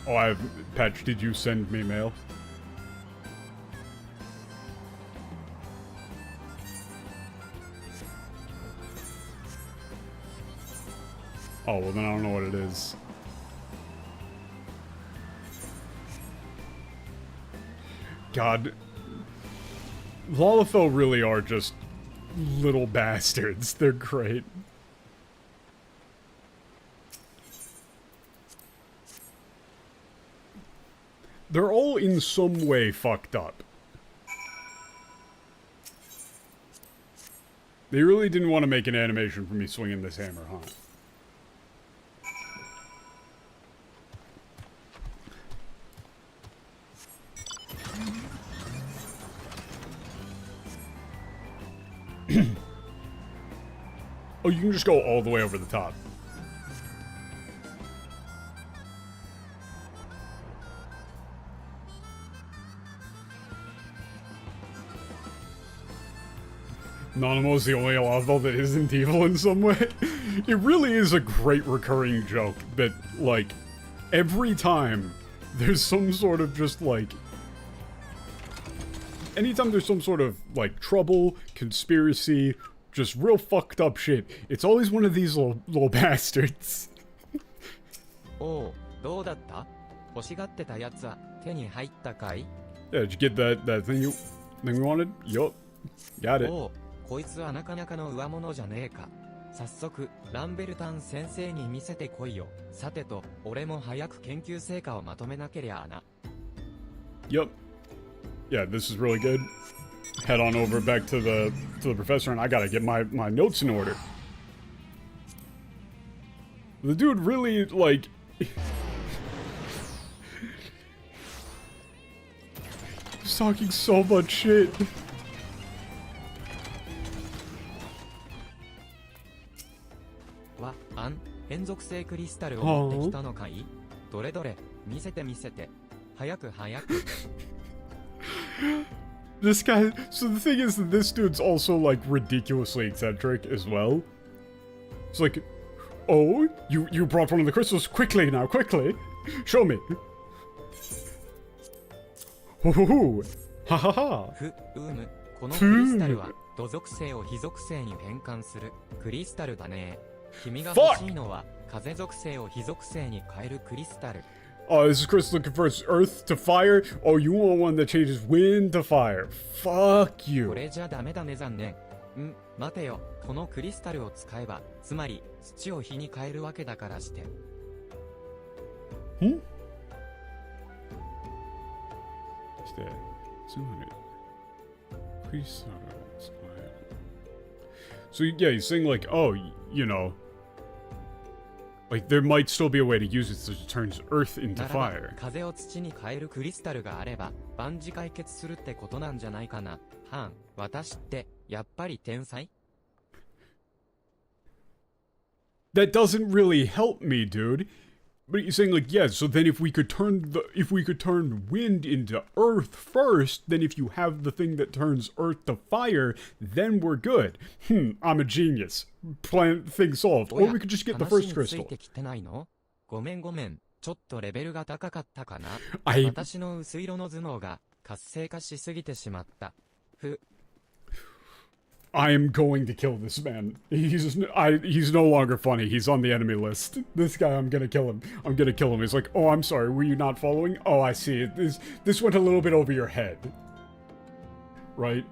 Oh, Patch, did you send me mail? Oh, well then I don't know what it is. God. Lalafell really are just little bastards. They're great. They're all in some way fucked up. They really didn't want to make an animation for me swinging this hammer, huh? Oh, you can just go all the way over the top. Nanimo's the only Alphinaud that isn't evil in some way. It really is a great recurring joke that, like, every time there's some sort of just, like... Anytime there's some sort of, like, trouble, conspiracy, just real fucked up shit, it's always one of these little bastards. おう、どうだった？欲しがってたやつは手に入ったかい？ Yeah, did you get that thing you wanted? Yup. Got it. おう、こいつはなかなかの上物じゃねえか。早速、ランベルタン先生に見せてこいよ。さてと、俺も早く研究成果をまとめなけりゃな。Yup. Yeah, this is really good. Head on over back to the professor, and I gotta get my notes in order. The dude really, like... He's talking so much shit. わ、変属性クリスタルを持ってきたのかい？どれどれ、見せて見せて。早く早く。This guy, so the thing is that this dude's also, like, ridiculously eccentric as well. It's like, oh, you brought one of the crystals, quickly now, quickly! Show me! Hoo-hoo-hoo! Ha-ha-ha! このクリスタルは、土属性を火属性に変換する、クリスタルだね。君が欲しいのは、風属性を火属性に変えるクリスタル。Oh, this is Chris looking for earth to fire? Oh, you want one that changes wind to fire. Fuck you. これじゃダメだね残念。待てよ。このクリスタルを使えば、つまり、土を火に変えるわけだからして。Stay. So yeah, he's saying like, oh, you know, like there might still be a way to use it so it turns earth into fire. 風を土に変えるクリスタルがあれば万事解決するってことなんじゃないかな。私ってやっぱり天才？ That doesn't really help me, dude. But he's saying like, yeah, so then if we could turn wind into earth first, then if you have the thing that turns earth to fire, then we're good. I'm a genius. Plan thing solved. Or we could just get the first crystal. ごめんごめん。ちょっとレベルが高かったかな。I 私の薄色の頭脳が活性化しすぎてしまった。I am going to kill this man. He's no longer funny. He's on the enemy list. This guy, I'm gonna kill him. I'm gonna kill him. He's like, oh, I'm sorry. Were you not following? Oh, I see. This went a little bit over your head. Right?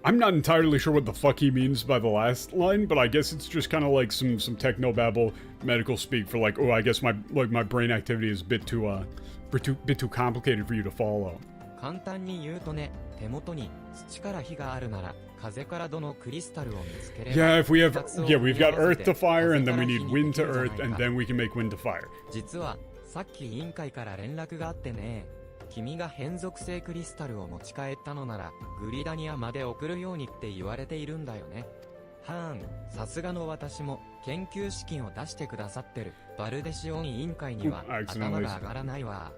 I'm not entirely sure what the fuck he means by the last line, but I guess it's just kind of like some technobabble medical speak for like, oh, I guess my brain activity is a bit too complicated for you to follow. 簡単に言うとね、手元に土から火があるなら風からどのクリスタルを見つければ Yeah, if we have we've got earth to fire and then we need wind to earth and then we can make wind to fire. 実はさっき委員会から連絡があってね。君が変属性クリスタルを持ち帰ったのならグリダニアまで送るようにって言われているんだよね。はーん、さすがの私も研究資金を出してくださってるバルデシオン委員会には頭が上がらないわ。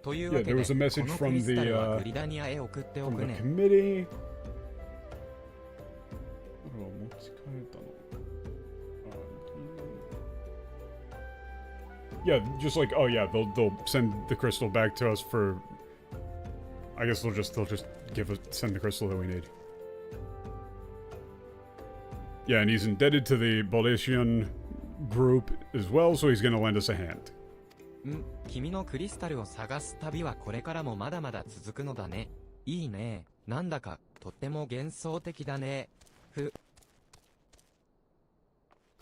というわけで、このクリスタルはグリダニアへ送っておくね。Yeah, just like, oh yeah, they'll send the crystal back to us for. I guess they'll just send the crystal that we need. Yeah, and he's indebted to the Baldatian group as well, so he's gonna lend us a hand. 君のクリスタルを探す旅はこれからもまだまだ続くのだね。いいね。なんだかとっても幻想的だね。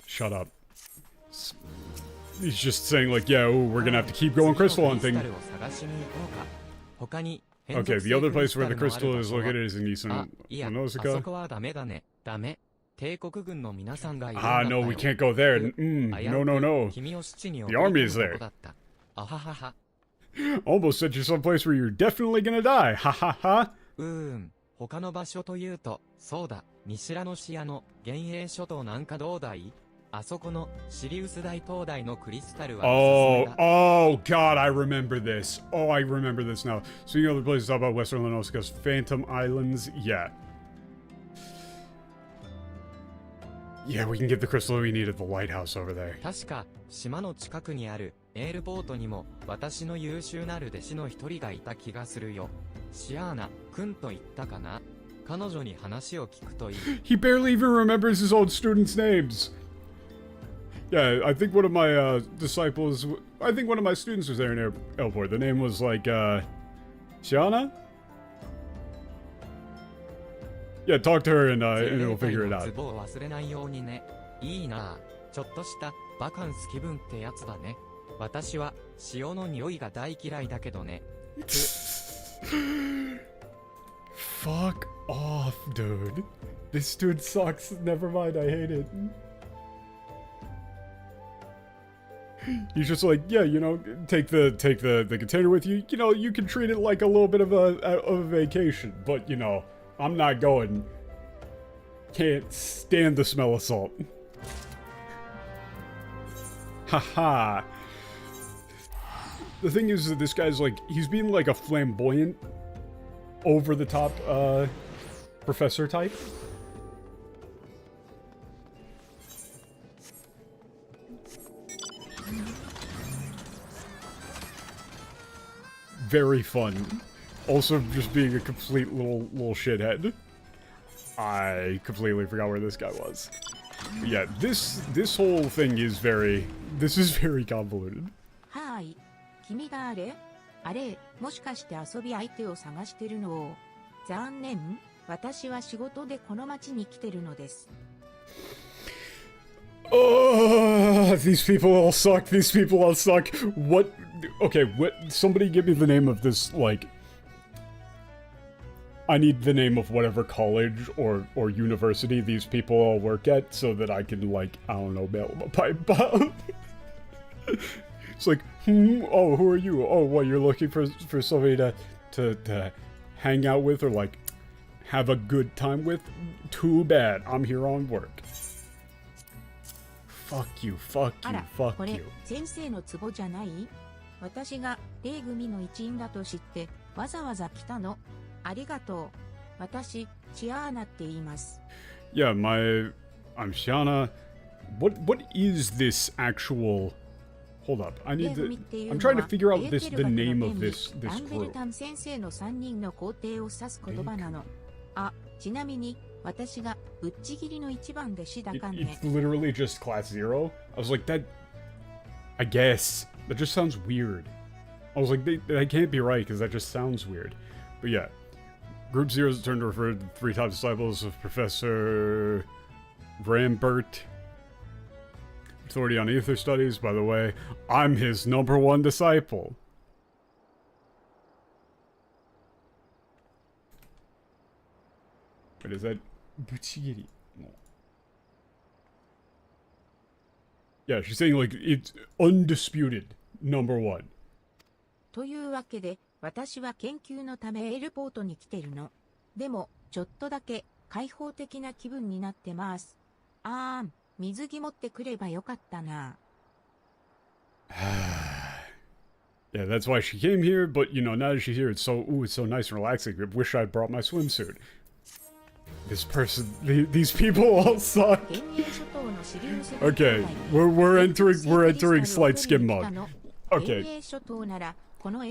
Shut up. He's just saying like, yeah, ooh, we're gonna have to keep going crystal hunting. Okay, the other place where the crystal is located is in Eastern Onosaka. Ah, no, we can't go there. No. The army is there. Almost sent you someplace where you're definitely gonna die. Ha ha ha. 他の場所というと、そうだ、見知らぬ視野の幻影諸島なんかどうだい？あそこのシリウス大灯台のクリスタルは Oh god, I remember this. Oh, I remember this now. So you know the place talk about Western Lonosika's Phantom Islands? Yeah. Yeah, we can get the crystal we need at the lighthouse over there. 確か、島の近くにあるエールポートにも私の優秀なる弟子の一人がいた気がするよ。シアーナ、君と言ったかな？彼女に話を聞くといい。He barely even remembers his own students' names. Yeah, I think one of my one of my students was there in airport. The name was like, Shiana? Yeah, talk to her and we'll figure it out. 忘れないようにね。いいな。ちょっとしたバカンス気分ってやつだね。私は塩の匂いが大嫌いだけどね。Fuck off, dude. This dude sucks. Never mind, I hate it. He's just like, yeah, you know, take the container with you. You know, you can treat it like a little bit of a vacation, but you know, I'm not going. Can't stand the smell of salt. Haha. The thing is that this guy's like, he's being like a flamboyant, over the top professor type. Very fun. Also just being a complete little shithead. I completely forgot where this guy was. But yeah, this whole thing is very convoluted. Hi. 君誰？あれ、もしかして遊び相手を探してるの？残念。私は仕事でこの町に来てるのです。Oh, these people all suck. These people all suck. What? Okay, what? Somebody give me the name of this, like... I need the name of whatever college or university these people all work at so that I can, like, I don't know, mail them a pipe bomb. It's like, oh, who are you? Oh, what, you're looking for somebody to hang out with or, like, have a good time with? Too bad, I'm here on work. Fuck you, fuck you, fuck これ you. 先生のツボじゃない？私が A 組の一員だと知ってわざわざ来たの？ありがとう。私、シアーナって言います。Yeah, I'm Shiana. What is this actual... Hold up, I need to... I'm trying to figure out the name of this ランベル group. タン先生の3人の皇帝を指す言葉なの。あ、ちなみに、私がぶっちぎりの一番でシだかんね。It's literally just class 0? I was like, that... I guess. That just sounds weird. I was like, that can't be right, because that just sounds weird. But yeah. Group 0 is a term to refer to 3 top disciples of Professor Rambert. Authority on ether studies, by the way. I'm his #1 disciple. Wait, is that... Buchigiri? No. Yeah, she's saying, like, it's undisputed #1. というわけで、私は研究のためエルポートに来てるの。でも、ちょっとだけ開放的な気分になってます。水着持ってくればよかったな。Yeah, that's why she came here, but, you know, now that she's here, it's so nice and relaxing. I wish I'd brought my swimsuit. This person, these people all suck. Okay, we're entering slight skim mode. Okay.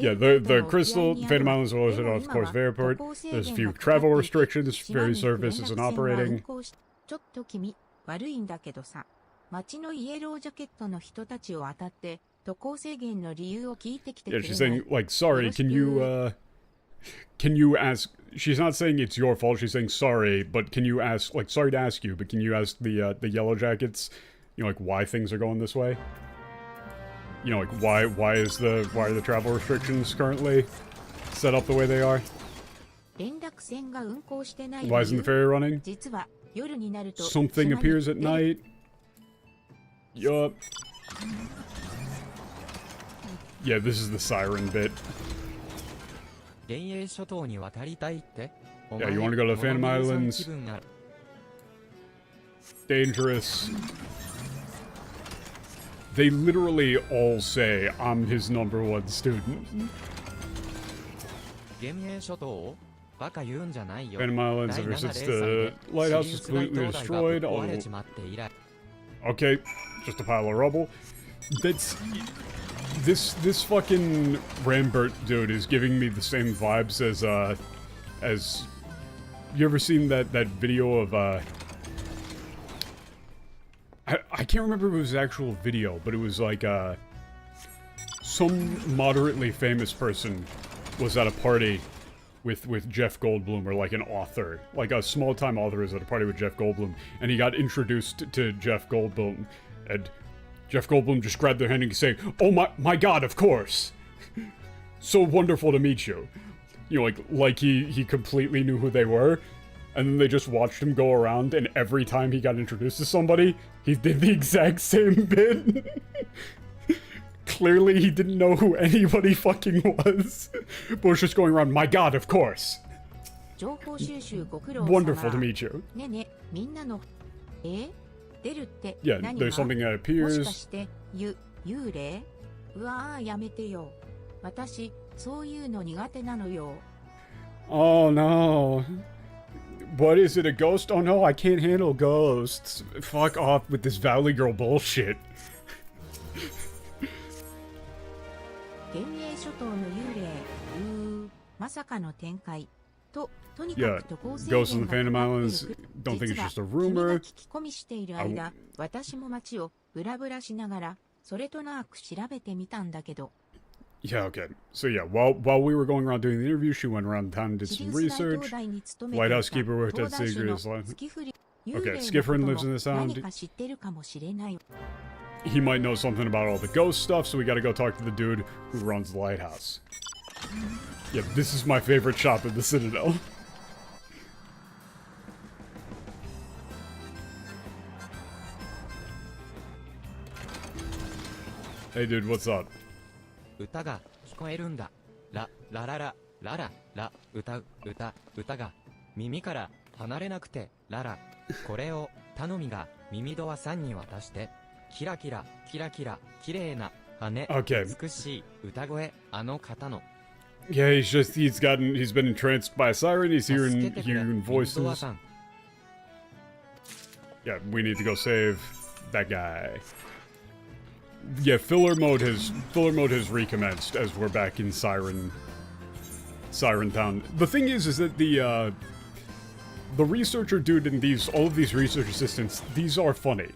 Yeah, the Crystal, Phantom Islands are located off the course of the airport. There's a few travel restrictions, ferry service isn't operating. ちょっと君、悪いんだけどさ、街のイエロージャケットの人たちを当たって、渡航制限の理由を聞いてきてくれない？ Yeah, she's saying, like, sorry, can you ask, she's not saying it's your fault, she's saying sorry, but can you ask, like, sorry to ask you, but can you ask the Yellow Jackets, you know, like, why things are going this way? You know, like, why are the travel restrictions currently set up the way they are? Why isn't the ferry running? Something appears at night. Yup. Yeah, this is the siren bit. Yeah, you want to go to the Phantom Islands? Dangerous. They literally all say, I'm his #1 student. Phantom Islands, ever since the lighthouse was completely destroyed, okay, just a pile of rubble. That's... This fucking Rambert dude is giving me the same vibes as... You ever seen that video of, I can't remember if it was an actual video, but it was like, some moderately famous person was at a party with Jeff Goldblum, or like an author, like a small-time author is at a party with Jeff Goldblum, and he got introduced to Jeff Goldblum, and Jeff Goldblum just grabbed their hand and saying, "Oh my god, of course! So wonderful to meet you." You know, like he completely knew who they were, and then they just watched him go around, and every time he got introduced to somebody, he did the exact same bit. Clearly he didn't know who anybody fucking was, but was just going around, "My god, of course! Wonderful to meet you." Yeah, there's something that appears. Oh no. What is it, a ghost? Oh no, I can't handle ghosts. Fuck off with this Valley Girl bullshit. Yeah, ghosts in the Phantom Islands, don't think it's just a rumor. Yeah, okay. So yeah, while we were going around doing the interview, she went around town and did some research. Lighthouse keeper worked at Sigrid's life. Okay, Skifrin lives in this town. He might know something about all the ghost stuff, so we gotta go talk to the dude who runs the lighthouse. Yeah, this is my favorite shop in the Citadel. Hey dude, what's up? 歌が聞こえるんだ。ラララララララ歌う歌が耳から離れなくてララ。これを頼みが耳ドアさんに渡して、キラキラキラキラ綺麗な羽、Okay. 美しい歌声、あの方の。 Yeah, he's been entranced by a siren, he's hearing 耳ドア voices. さん。 Yeah, we need to go save that guy. Yeah, filler mode has recommenced as we're back in Siren Town. The thing is that the researcher dude and all of these research assistants, these are funny.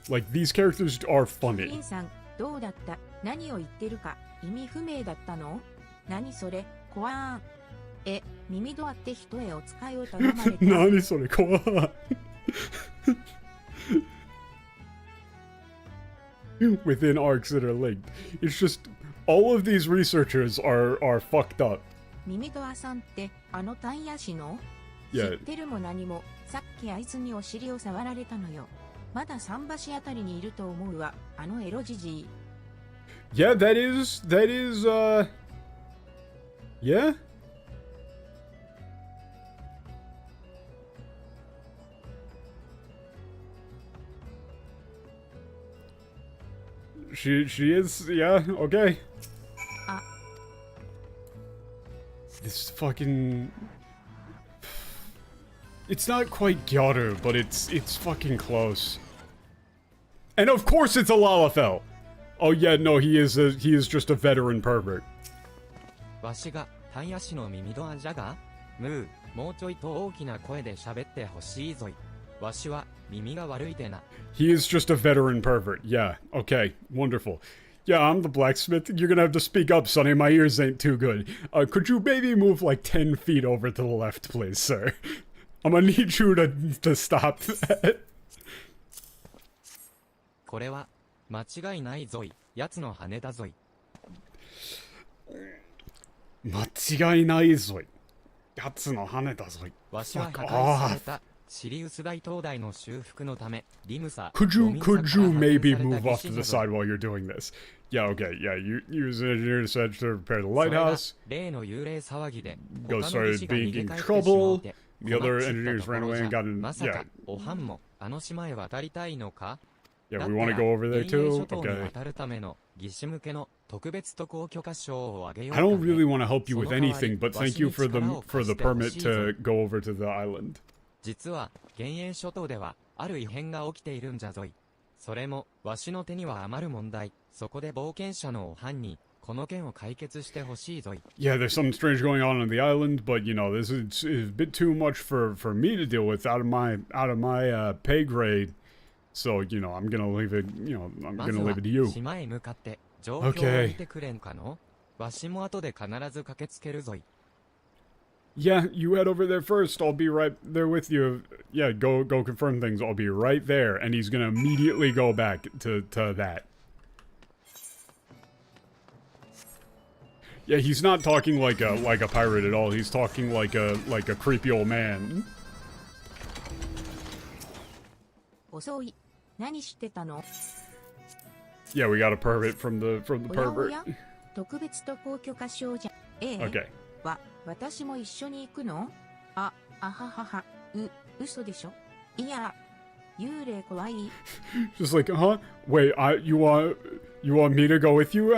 Like, these characters are リ funny. ンさん、どうだった？何を言ってるか意味不明だったの？何それ？コワーン。耳ドアって人へお使いを頼まれた。何それ怖い。Within arcs that are linked. It's just, all of these researchers are fucked up. 耳ドアさんってあのタイヤ氏の？ Yeah. 知ってるも何も、さっきあいつにお尻を触られたのよ。まだ桟橋あたりにいると思うわ、あのエロじじい。Yeah, that is, yeah? She is, yeah, okay. This fucking... It's not quite Gyaru, but it's fucking close. And of course it's a Lalafell! Oh yeah, no, he is just a veteran pervert. わしがタイヤ氏の耳ドアじゃが、ムー、もうちょいと大きな声で喋ってほしいぞい。わしは耳が悪いでな。 He is just a veteran pervert. Yeah, okay, wonderful. Yeah, I'm the blacksmith. You're gonna have to speak up, Sonny. My ears ain't too good. Could you maybe move like 10 feet over to the left, please, sir? I'm gonna need you to stop that. これは間違いないぞい。やつの羽だぞい。間違いないぞい。やつの羽だぞい。わしは破壊されたシリウス大灯台の修復のため、リムサ。 Could you maybe move off to the side while you're doing this? Yeah, okay, yeah, you use an engineer to repair the lighthouse. 例の幽霊騒ぎで、 Ghost 他の技 started 師が逃 being げ in 帰ってしまう trouble. て。 The other engineers ran away and got in. まさ Yeah, か、おはんも、あの島へ渡りたいのか？ yeah, we want to go over there だったら、 too. 諸島に Okay. 渡るための義士向けの特別渡航許可証をあげよう I かね。 don't really want to help you with その代わり、 anything, but thank you for the わしに力を貸してほ permit しいぞ。 to go over to the island. 実は、幻影諸島では、ある異変が起きているんじゃぞい。それも、わしの手には余る問題。そこで冒険者のおはんに、この件を解決してほしいぞい。 Yeah, there's something strange going on the island, but you know, this is a bit too much for me to deal with out of my pay grade. So, you know, I'm gonna leave it, I'm ま gonna ずは leave it to you. 島へ向かって状況を見てくれんかの？わしも後で必ず駆けつけるぞい。 Yeah, you head over there first. I'll be right there with you. Yeah, go confirm things. I'll be right there. And he's gonna immediately go back to that. Yeah, he's not talking like a pirate at all. He's talking like a creepy old man. 遅い。何してたの？ Yeah, we got a permit from the おやお pervert. や？特別渡航許可証じゃ。Okay. 私も一緒に行くの？あはは。嘘でしょ？いや、幽霊怖い。 Just like, huh? Wait, you want me to go with you?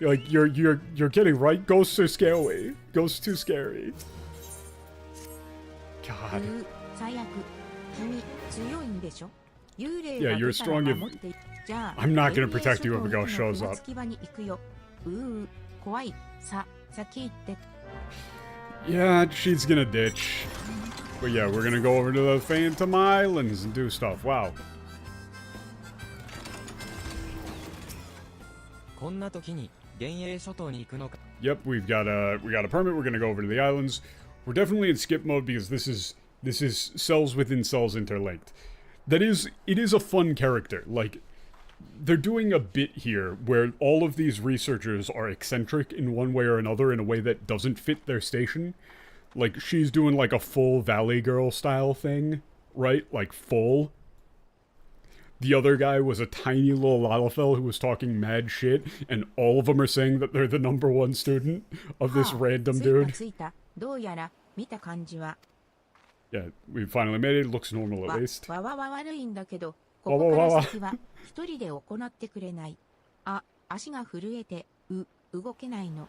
Like you're kidding, right? Ghosts are scary. Ghosts too scary. God. 最悪。君強いんでしょ？幽霊 Yeah, が you're 出たら strong if- 守ってじゃあ I'm not gonna 永遠 protect you if a 諸島 ghost shows の up. 船着き場に行くよ。怖い。先行って。 Yeah, she's gonna ditch. But yeah, we're gonna go over to the Phantom Islands and do stuff. Wow. こんな時に幻影諸島に行くのか。 Yep, we got a permit. We're gonna go over to the islands. We're definitely in skip mode because this is cells within cells interlinked. It is a fun character. Like, they're doing a bit here where all of these researchers are eccentric in one way or another in a way that doesn't fit their station. Like, she's doing like a full Valley Girl style thing, right? Like, full. the other guy was a tiny little Lalafell who was talking mad shit, and all of them are saying that they're the number one student of this random ついた dude. ついた。どうやら、見た感じは。Yeah, we finally made it. It looks normal at least. わわ悪いんだけど、ここから先は一人で行ってくれない。あ、足が震えて、動けないの。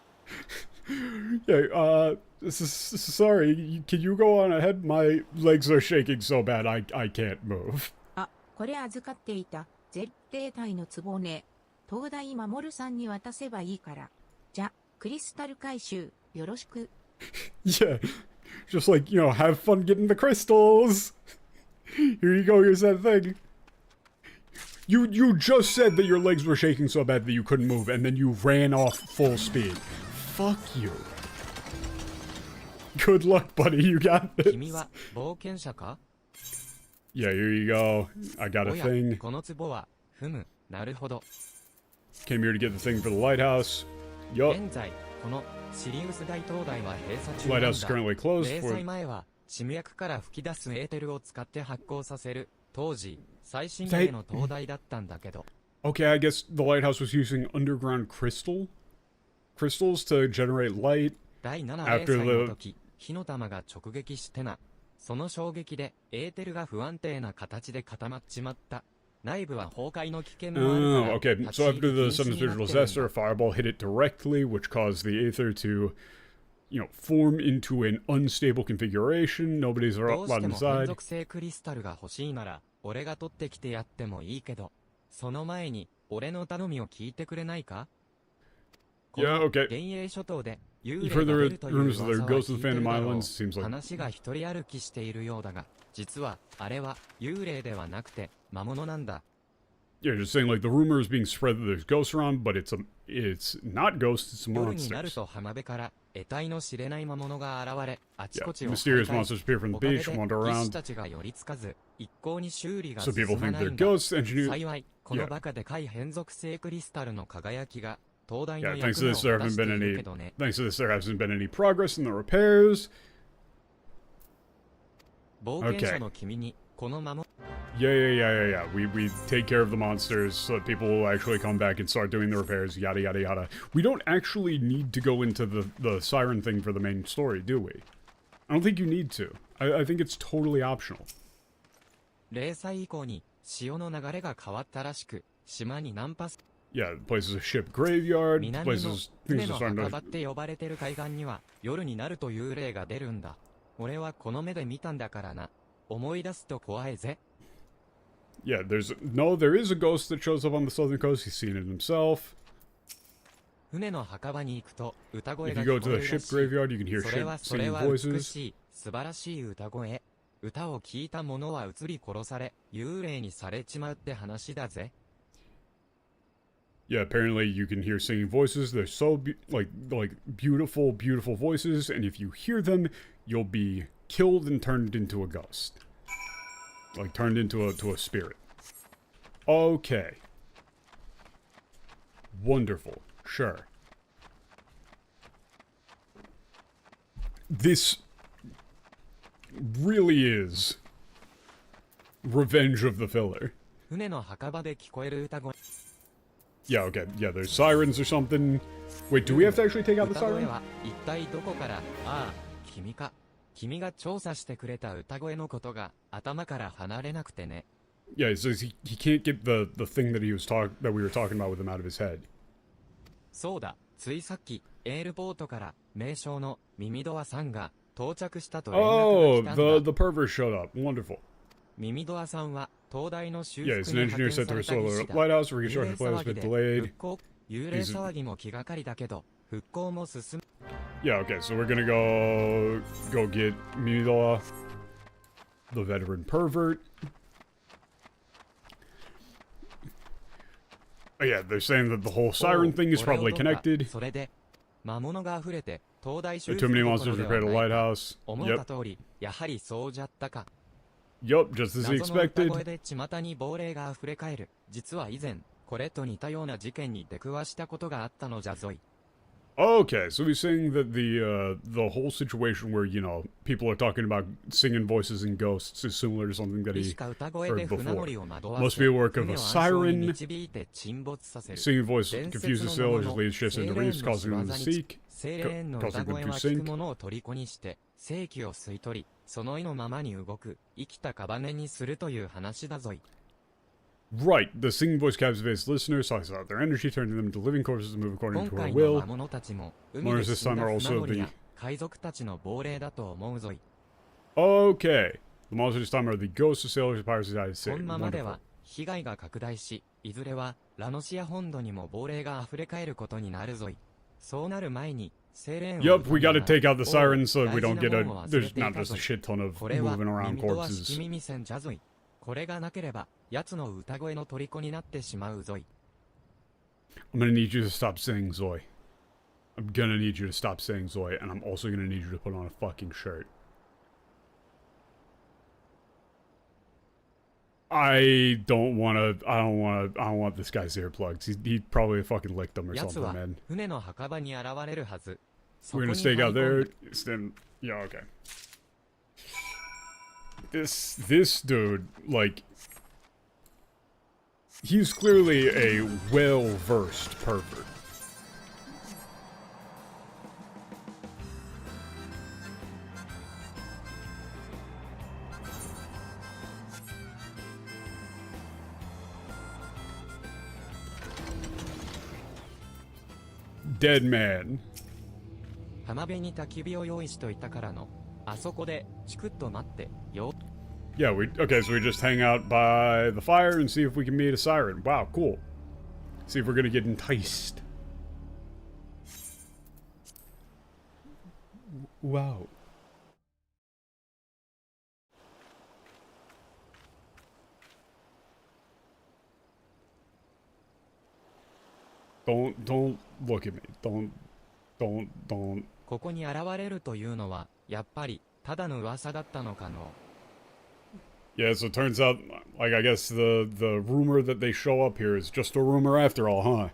Yeah, sorry, can you go on ahead? My legs are shaking so bad I can't move. あ、これ預かっていた、絶対体の壺ね。東大守さんに渡せばいいから。じゃ、クリスタル回収、よろしく。Yeah, just like, have fun getting the crystals. Here you go, here's that thing. You just said that your legs were shaking so bad that you couldn't move, and then you ran off full speed. Fuck you. Good luck, buddy, you got this. 君は冒険者か Yeah, here you go. I got a おや、 thing. この壺は、なるほど。 Came here to get the thing for the lighthouse. Yup. 現在、このシリウス大灯台は閉鎖中なん Lighthouse is だ。 currently closed 0 for... 歳前は、シム薬から吹き出すエーテルを使って発光させる、当時、最新鋭の灯台だったんだけど。Okay, I guess the lighthouse was using underground crystals to generate light. 第7 After 0歳の the- 時、火の玉が直撃してな。その衝撃で、エーテルが不安定な形で固まっちまった。内部は崩壊の危険もあ Oh, るから。 okay. So after the sun's visual disaster, a fireball hit it directly, which caused the aether to, form into an unstable configuration. Nobody's どうし allowed ても連 inside. 続性クリスタルが欲しいなら、俺が取ってきてやってもいいけど、その前に、俺の頼みを聞いてくれないか Yeah, こ okay. の幻影諸島で、幽 You've 霊 heard が the 出るという rumors 噂 that there は are 聞 ghosts い of て the る Phantom だろう。 Islands. Seems like... 話が一人歩きしているようだが、実は、あれは、幽霊ではなくて、魔物なんだ。Yeah, just saying, like, the rumor is being spread that there's ghosts around, but it's not ghosts, it's 夜になる monsters. と浜辺から、得体の知れない魔物が現れ、あち Yeah, こちを mysterious 徘徊 monsters appear from お the かげ beach, で、 wander 技師 around. たちが寄りつかず、一向に修理が So 進 people ま think ない they're んだ。 ghosts, engineers... 幸い、こ Yeah. のバカでかい変属性クリスタルの輝きが、東大の Yeah, 役 thanks 目 to を this, 果 there た haven't してい been る any... けどね。 Thanks to this, there hasn't been any progress in the repairs. 冒険者の君に、この魔物 Yeah. We take care of the monsters so that people will actually come back and start doing the repairs, yada yada yada. We don't actually need to go into the siren thing for the main story, do we? I don't think you need to. I think it's totally optional. 0歳以降に潮の流れが変わったらしく、島にナンパス Yeah, the place is a ship graveyard. The 南 place の is 船 things の are starting 墓場 to... って呼ばれてる海岸には夜になると幽霊が出るんだ。俺はこの目で見たんだからな。思い出すと怖いぜ。Yeah, there is a ghost that shows up on the southern coast. He's seen it himself. 船の墓場に行くと歌声 If が you go 聞こ to え the るら ship しい。 graveyard, you can hear それ ship はそれ singing は美 voices. しい、素晴らしい歌声。歌を聞いた者は移り殺され、幽霊にされちまうって話だぜ。Yeah, apparently you can hear singing voices. They're so like beautiful, beautiful voices, and if you hear them, you'll be killed and turned into a ghost, like turned into a spirit. Okay, wonderful. Sure. This really is Revenge of the Filler. 船の墓場で聞こえる歌声。Yeah, okay. Yeah, there's sirens or something. Wait, do we have to actually take out the 歌声 siren? は一体どこから、ああ、君か。君が調査してくれた歌声のことが頭から離れなくてね。Yeah, it says he can't get the thing that we were talking about with him out of his head. そうだ、ついさっき、エールポートから名称のミミドアさんが到着したと連 Oh, 絡が来たんだ。 the pervert showed up. Wonderful. ミミドアさんは東大の修 Yeah, 復 he's に an 派 engineer 遣 sent さ to れ restore た技 the 師だ。 lighthouse. 幽 Reconstruction 霊 plan has 騒ぎ been で delayed. 復興、幽霊騒ぎも気がかりだけど、復興も進む。Yeah, okay, so we're gonna go get Mila, the veteran pervert. Oh, yeah, they're saying that the whole siren thing is おう probably 俺をどうか connected. それで、魔物が溢れて、東大修 Too 復 many どこ monsters ろで repaired は a ないか。 lighthouse. 思った Yep. 通り、やはりそうじゃったか。 Yup, just as 謎の歌 expected. 声で巷に亡霊が溢れ返る。実は以前、これと似たような事件に出くわしたことがあったのじゃぞい。Okay, so he's saying that the whole situation where, you know, people are talking about singing voices and ghosts is similar to something that he heard before. Must be a work of a siren. Singing voice confuses sailors, leads ships into reefs, causing them to sink, causing them to sink. 正気を吸い取り、その意のままに動く、生きた屍にするという話だぞい。Right, the singing voice captivates listeners, sucks out their energy, turning them into living corpses to move according to her will. Learners this time are also the... Okay, the monsters this time are the ghosts of sailors, pirates, and pirates. Wonderful. 被害が拡大し、いずれはラノシア本土にも亡霊が溢れ返ることになるぞい。そうなる前に、Yup, we gotta take out the sirens so we don't get there's not just a shit ton of moving around corpses. これがなければ、奴の歌声の虜になってしまうぞい。I'm gonna need you to stop saying Zoe. I'm gonna need you to stop saying Zoe, and I'm also gonna need you to put on a fucking shirt. I don't want this guy's earplugs. He probably fucking licked them or something, man. We're gonna stake out there. Stand, yeah, okay. This dude, like, he's clearly a well-versed pervert. Dead man. 浜辺に焚き火を用意しといたからの。あそこでチクッと待ってよ。Yeah, okay, so we just hang out by the fire and see if we can meet a siren. Wow, cool. See if we're gonna get enticed. Wow. Don't look at me. Don't. ここに現れるというのはやっぱりただの噂だったのかの。Yeah, so it turns out, like, I guess the rumor that they show up here is just a rumor after all, huh?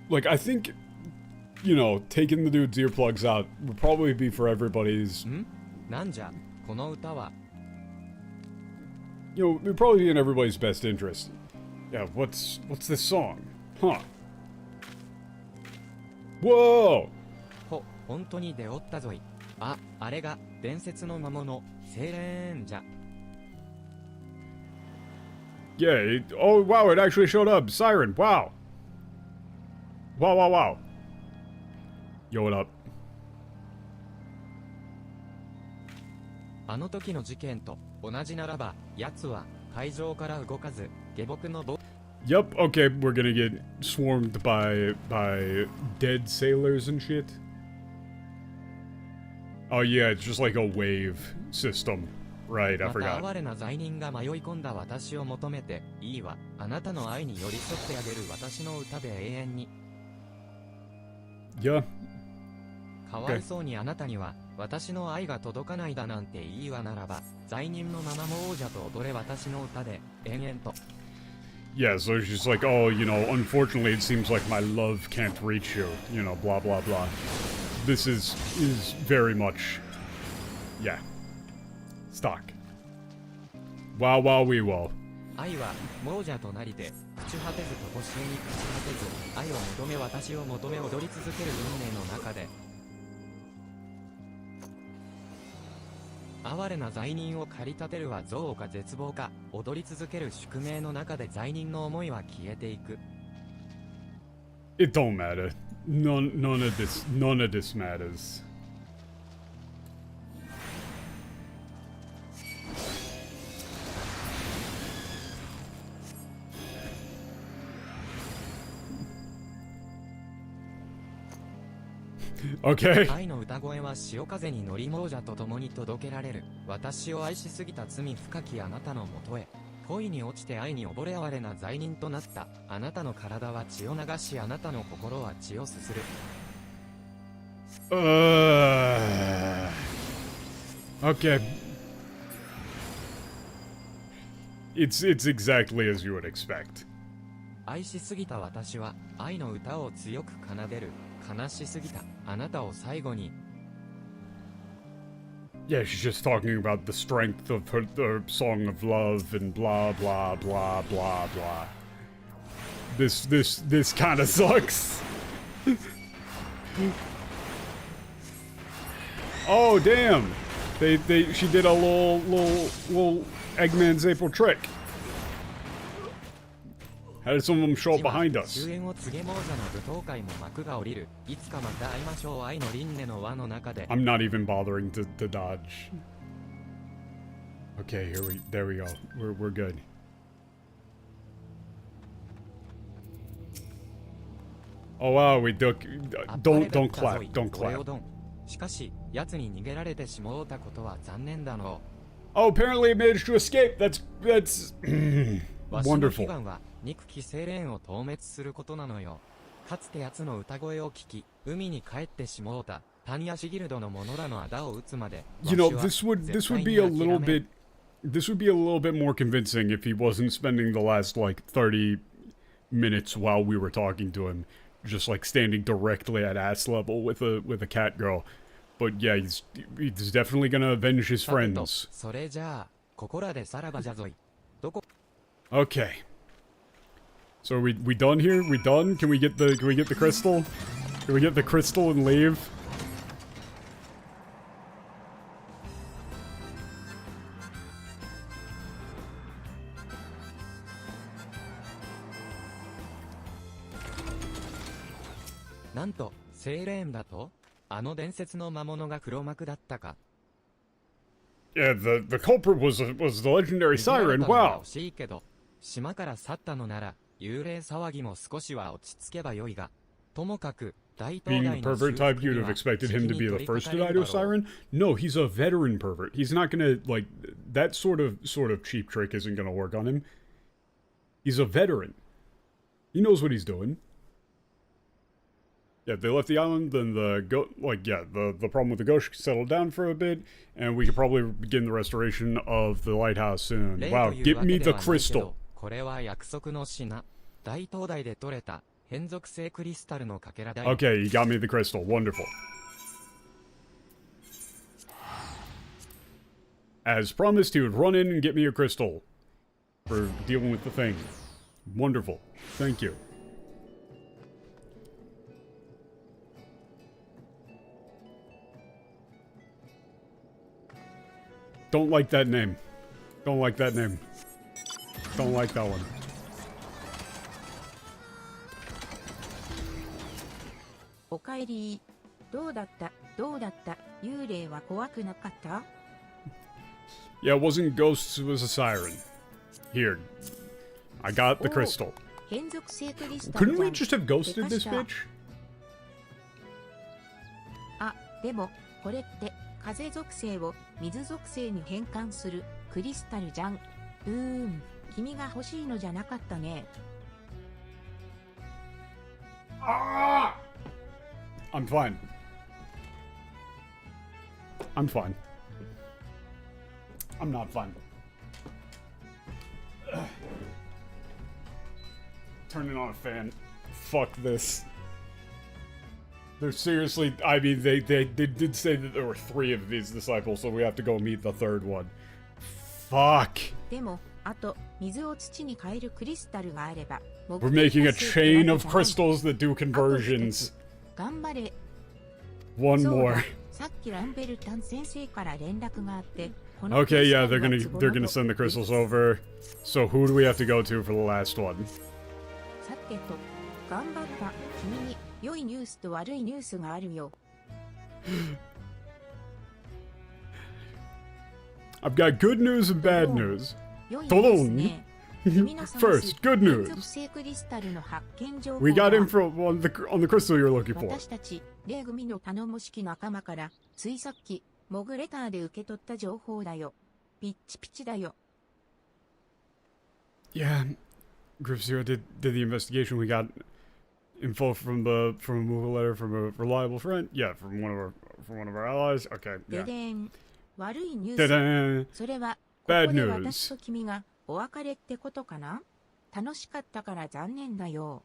Like, I think, you know, taking the dude's earplugs out would probably be for everybody's... なんじゃ、この歌は You know, it would probably be in everybody's best interest. Yeah, what's this song? Huh. Whoa! 本当に出おったぞい。あれが伝説の魔物、セレンじゃ。Yeah, oh wow, it actually showed up. Siren, wow. Wow. Yo, what up? あの時の事件と同じならば、奴は海上から動かず、下僕のYup, okay, we're gonna get swarmed by dead sailors and shit. Oh yeah, it's just like a wave system. Right, I また forgot. 哀れな罪人が迷い込んだ私を求めて、いいわ、あなたの愛に寄り添ってあげる私の歌で永遠に。Yeah. かわいそうにあなたには、私の愛が届かないだなんていいわならば、罪人のままも王者と踊れ私の歌で、延々と。Yeah, so she's like, oh, you know, unfortunately it seems like my love can't reach you, you know, blah blah blah. This is very much, yeah, stock. Wow, wee wow. 愛は亡者となりて朽ち果てずとこしえに朽ち果てず愛を求め私を求め踊り続ける運命の中で哀れな罪人を駆り立てるは憎悪か絶望か踊り続ける宿命の中で罪人の思いは消えていく。 It don't matter. None of this matters. Okay. 愛の歌声は潮風に乗り亡者と共に届けられる。私を愛しすぎた罪深きあなたのもとへ。恋に落ちて愛に溺れ哀れな罪人となった。あなたの体は血を流し、あなたの心は血をすする。Okay. It's exactly as you would expect. 愛しすぎた私は愛の歌を強く奏でる。悲しすぎたあなたを最後に。 Yeah, she's just talking about the strength of her song of love and blah blah blah blah blah. This kind of sucks. Oh damn! She did a little Eggman's April trick. How did some of them show up behind us? 終焉を告げ亡者の舞踏会も幕が降りる。いつかまた会いましょう愛の輪廻の輪の中で。 I'm not even bothering to dodge. Okay, there we go. We're good. Oh wow, we don't clap, don't clap. しかし、奴に逃げられてしもうたことは残念だの。 Oh, apparently it managed to escape. That's わしの悲 wonderful. 願は憎きセーレーンを討滅することなのよ。かつて奴の歌声を聞き、海に帰ってしもうた。タニヤシギルドの者らの仇を撃つまで。 You know, this would be a little bit more convincing if he wasn't spending the last like 30 minutes while we were talking to him, just like standing directly at ass level with a cat girl. But yeah, he's definitely gonna avenge his friends. それじゃあ、ここらでさらばじゃぞい。どこ Okay. So are we done here? We done? Can we get the crystal? Can we get the crystal and leave?「なんと、セーレーンだと？あの伝説の魔物が黒幕だったか。 Yeah, the culprit was the legendary siren. Wow. 惜しいけど、島から去ったのなら、幽霊騒ぎも少しは落ち着けばよいが、ともかく、大東 Being 大 a の pervert 修 type, 復 you'd に have は expected 時 him 期 to be に the 取り掛 first か to れ die る to だ a ろう。 siren. No, he's a veteran pervert. He's not gonna like that sort of cheap trick isn't gonna work on him. He's a veteran. He knows what he's doing. Yeah, they left the island, then the problem with the ghost settled down for a bit, and we could probably begin the restoration of the lighthouse soon. 例 Wow, という get わけ me で the はないけど crystal. これは約束の品。大東大で取れた変属性クリスタルのかけらだよ。 Okay, you got me the crystal. Wonderful. As promised, he would run in and get me a crystal for dealing with the thing. Wonderful. Thank you. Don't like that name. Don't like that name. Don't like that one. おかえり。どうだった幽霊は怖くなかった？ Yeah, it wasn't ghosts, it was a siren. Here. I got the crystal. 変属性クリスタル Couldn't じゃ we ん。 just have ghosted this でか bitch? したあ、でも、これって、風属性を水属性に変換するクリスタルじゃん。君が欲しいのじゃなかったね。I'm fine. I'm fine. I'm not fine. Ugh. Turning on a fan. Fuck this. They're seriously, I mean, they did say that there were 3 of these disciples, so we have to go meet the 3rd one. Fuck. でも、あと、水を土に変えるクリスタルがあれば、 We're making a chain of crystals that do conversions. 頑張れ。 One そうだ more. さっきランベルタン先生から連絡があって、この Okay, yeah, ク they're リスタ gonna ルが send the 都合 crystals の over. So who do we have to go to for the last one? さてと、頑張った君に良いニュースと悪いニュースがあるよ。I've got good news and bad news. 良いニュースね。君の探す First, good 変属 news. 性クリスタルの発見情報 We got だ info on the crystal you're looking for. 私たち、例組の頼もしき仲間から、ついさっき、モグレターで受け取った情報だよ。ピッチピチだよ。Yeah, Group Zero did the investigation. We got info from a movable letter from a reliable friend. Yeah, from one of our allies. Okay, で yeah. でん。悪いニュース。 Ta-da! それは、こ Bad こで news. 私と君がお別れってことかな？楽しかったから残念だよ。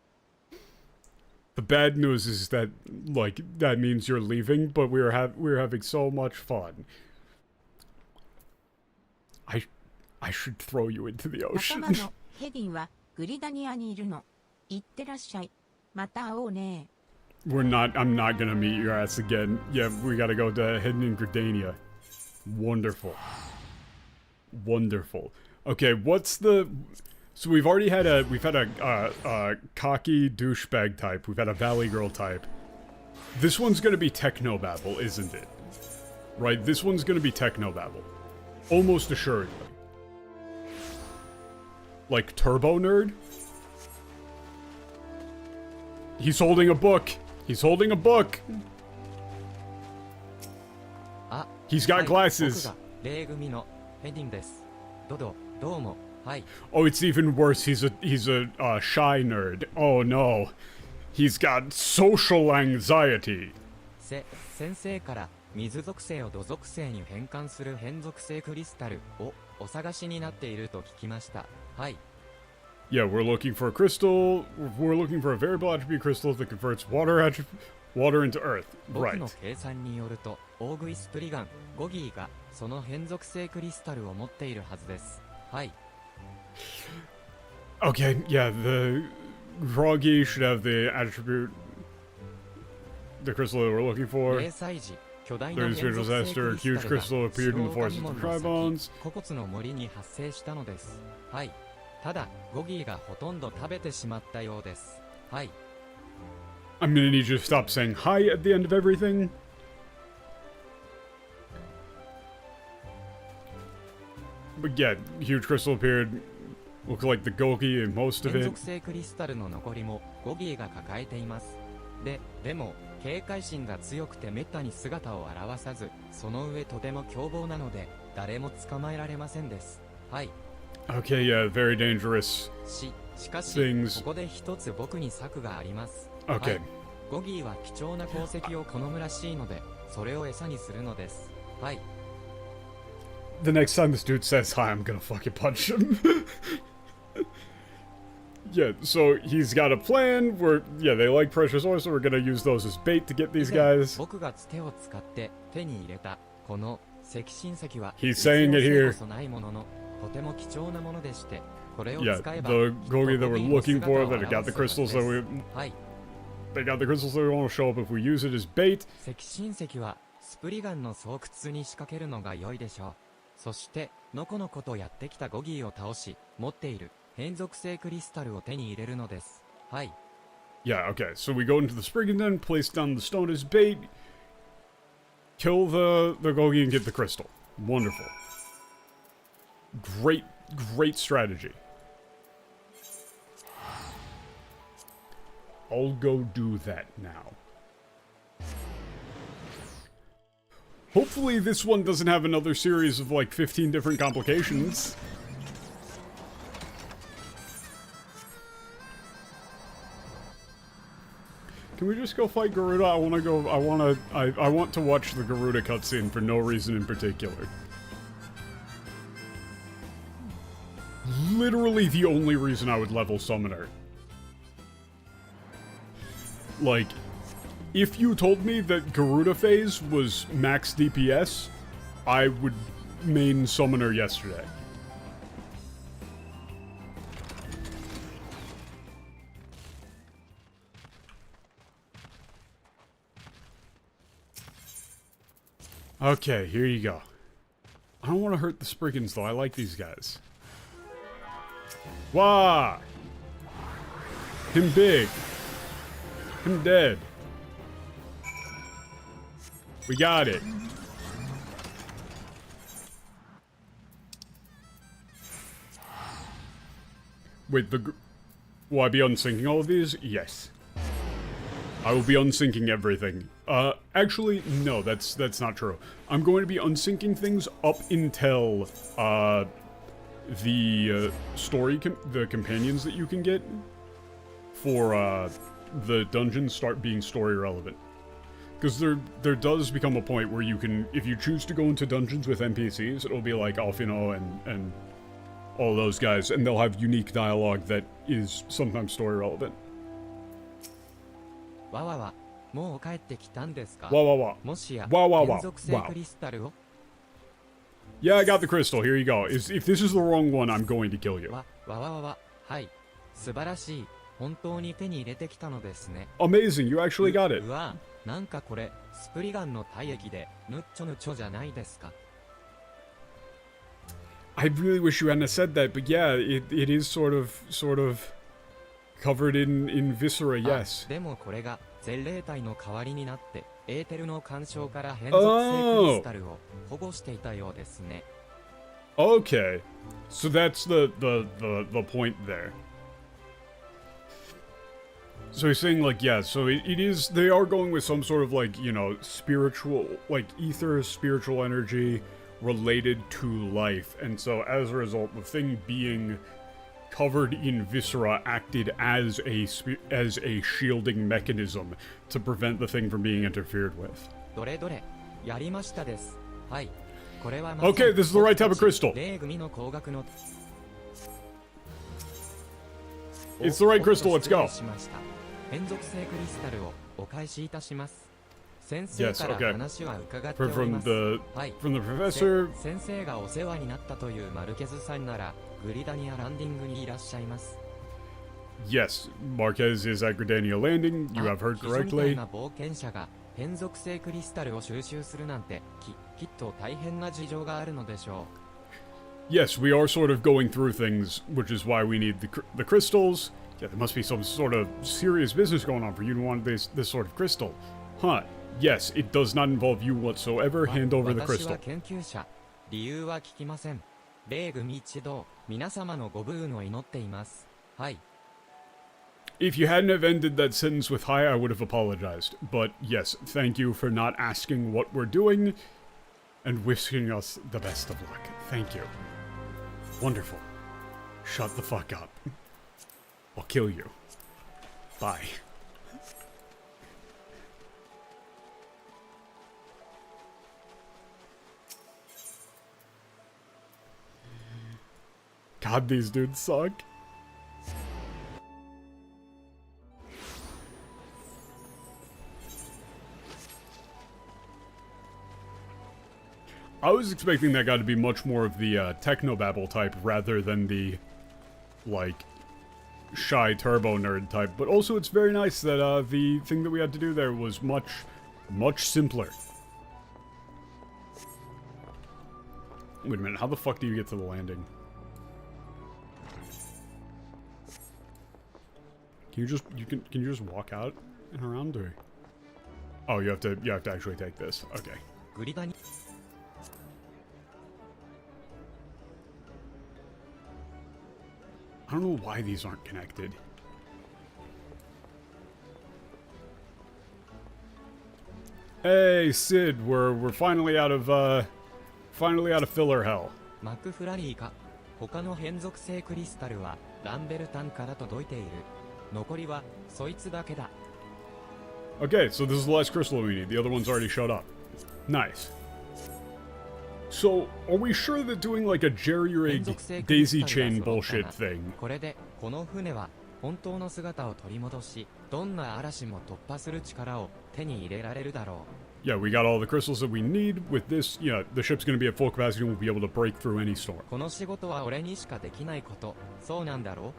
The bad news is that, like, that means you're leaving, but we're having so much fun. I should throw you into the 仲 ocean. 間のヘディンはグリダニアにいるの。行ってらっしゃい。また会おうね。I'm not gonna meet your ass again. Yeah, we gotta go to Hidden in Gridania. Wonderful. Wonderful. Okay, what's the... So we've had a cocky douchebag type. We've had a valley girl type. This one's gonna be technobabble, isn't it? Right, this one's gonna be technobabble. Almost assuredly. Like turbo nerd? He's holding a book. He's holding a book. He's got glasses. Oh, it's even worse. He's a shy nerd. Oh no. He's got social anxiety. 先生から水属性を土属性に変換する変属性クリスタルをお探しになっていると聞きました。はい。Yeah, we're looking for a crystal. We're looking for a variable attribute crystal that converts water into earth. 僕 Right. の計算によると、大食いスプリガン、ゴギーがその変属性クリスタルを持っているはずです。はい。Okay, yeah, the Groggy should have the attribute, the crystal that we're looking for. 0歳児、巨大な There's 変 visual 属性 disaster, クリ huge スタルが crystal appeared in the 四 forest 方 of 神 the 門の Tribons. 先、古骨の森に発生したのです。はい。ただ、ゴギーがほとんど食べてしまったようです。はい。I'm gonna need you to stop saying hi at the end of everything. But yeah, huge crystal appeared. Look like the Gogi in most of 変 it. 属性クリスタルの残りもゴギーが抱えています。でも、警戒心が強くてめったに姿を現さず、その上とても凶暴なので、誰も捕まえられませんです。はい。Okay, yeah, very dangerous しかし、 things. ここで一つ僕に策があります。Okay. はい。ゴギーは貴重な鉱石を好むらしいので、それを餌にするのです。はい。The next time this dude says hi, I'm gonna fucking punch him. Yeah, so he's got a plan. They like precious ore, so we're gonna use those as bait to get these 以前 guys. 僕がつてを使って手に入れたこの赤心石は He's saying it here. こそないもののとても貴重なものでして、これを Yeah, 使えば the きっと Gogi that we're ゴギーの looking 姿 for, を that got the 表すは crystals ず that です we... はい。 They got the crystals that won't show up if we use it as bait. 赤心石はスプリガンの巣窟に仕掛けるのが良いでしょう。そしてのこのことやってきたゴギーを倒し、持っている変属性クリスタルを手に入れるのです。はい。 Yeah, okay, so we go into the Spriggan den, place down the stone as bait, kill the Gogi and get the crystal. Wonderful. Great strategy. I'll go do that now. Hopefully this one doesn't have another series of like 15 different complications. Can we just go fight Garuda? I want to watch the Garuda cutscene for no reason in particular. Literally the only reason I would level Summoner. Like, if you told me that Garuda phase was max DPS, I would main Summoner yesterday. Okay, here you go. I don't want to hurt the Spriggans, though. I like these guys. Wah! Him big. Him dead. We got it. Wait, will I be unsyncing all of these? Yes. I will be unsyncing everything. Actually, no, that's not true. I'm going to be unsyncing things up until, the companions that you can get for, the dungeons start being story relevant. Because there does become a point where you can, if you choose to go into dungeons with NPCs, it'll be like Alphinaud and all those guys, and they'll have unique dialogue that is sometimes story relevant. わわわ、もう帰ってきたんですか？ Wah wah wah. もしや、わわわ金属製クリスタルを Yeah, I got the crystal. Here you go. If this is the wrong one, I'm going to kill you. わわわわ、はい。素晴らしい。本当に手に入れてきたのですね。Amazing, you actually got it. うわ、なんかこれ、スプリガンの体液で、ぬっちょぬちょじゃないですか。I really wish you hadn't have said that, but yeah, it is sort of covered in viscera, yes. でもこれが、前霊体の代わりになって、エーテルの干渉から変属性クリスタルを保護していたようですね。Okay. So that's the point there. So he's saying, like, yeah, so it is, they are going with some sort of, like, you know, spiritual, like, ether, spiritual energy related to life. And so, as a result, the thing being covered in viscera acted as a shielding mechanism to prevent the thing from being interfered with. どれどれ、やりましたです。はい。これは Okay, this is the right type of crystal. 霊組の工学の It's the right crystal, let's go. しました。変属性クリスタルをお返しいたします。先生 Yes, から okay. 話は伺っておりま From す。 the はい。 from the professor. 先生がお世話になったというマルケズさんならグリダニアランディングにいらっしゃいます。 Yes, Marquez is at Gridania Landing. You have heard 秘書みたい correctly. な冒険者が変属性クリスタルを収集するなんてきっと大変な事情があるのでしょう。 Yes, we are sort of going through things, which is why we need the crystals. Yeah, there must be some sort of serious business going on for you to want this sort of crystal. Huh. Yes, it does not involve you whatsoever. Hand over the 私 crystal. は研究者。理由は聞きません。霊組一同、皆様のご武運を祈っています。はい。 If you hadn't have ended that sentence with hi, I would have apologized. But yes, thank you for not asking what we're doing and wishing us the best of luck. Thank you. Wonderful. Shut the fuck up. I'll kill you. Bye. God, these dudes suck. I was expecting that guy to be much more of the technobabble type rather than the, like, shy turbo nerd type. But also it's very nice that the thing that we had to do there was much simpler. Wait a minute, how the fuck do you get to the landing? Can you just walk out and around, or? Oh, you have to actually take this. Okay. グリダニ I don't know why these aren't connected. Hey, Sid, we're finally out of filler hell. マクフラリーか。他の変属性クリスタルはランベルタンから届いている。残りはそいつだけだ。 Okay, so this is the last crystal we need. The other ones already showed up. Nice. So, are we sure that doing like a jerry-rigged daisy chain bullshit thing? これでこの船は本当の姿を取り戻し、どんな嵐も突破する力を手に入れられるだろう。 Yeah, we got all the crystals that we need. With this, yeah, the ship's gonna be at full capacity and we'll be able to break through any storm. この仕事は俺にしかできないこと、そうなんだろ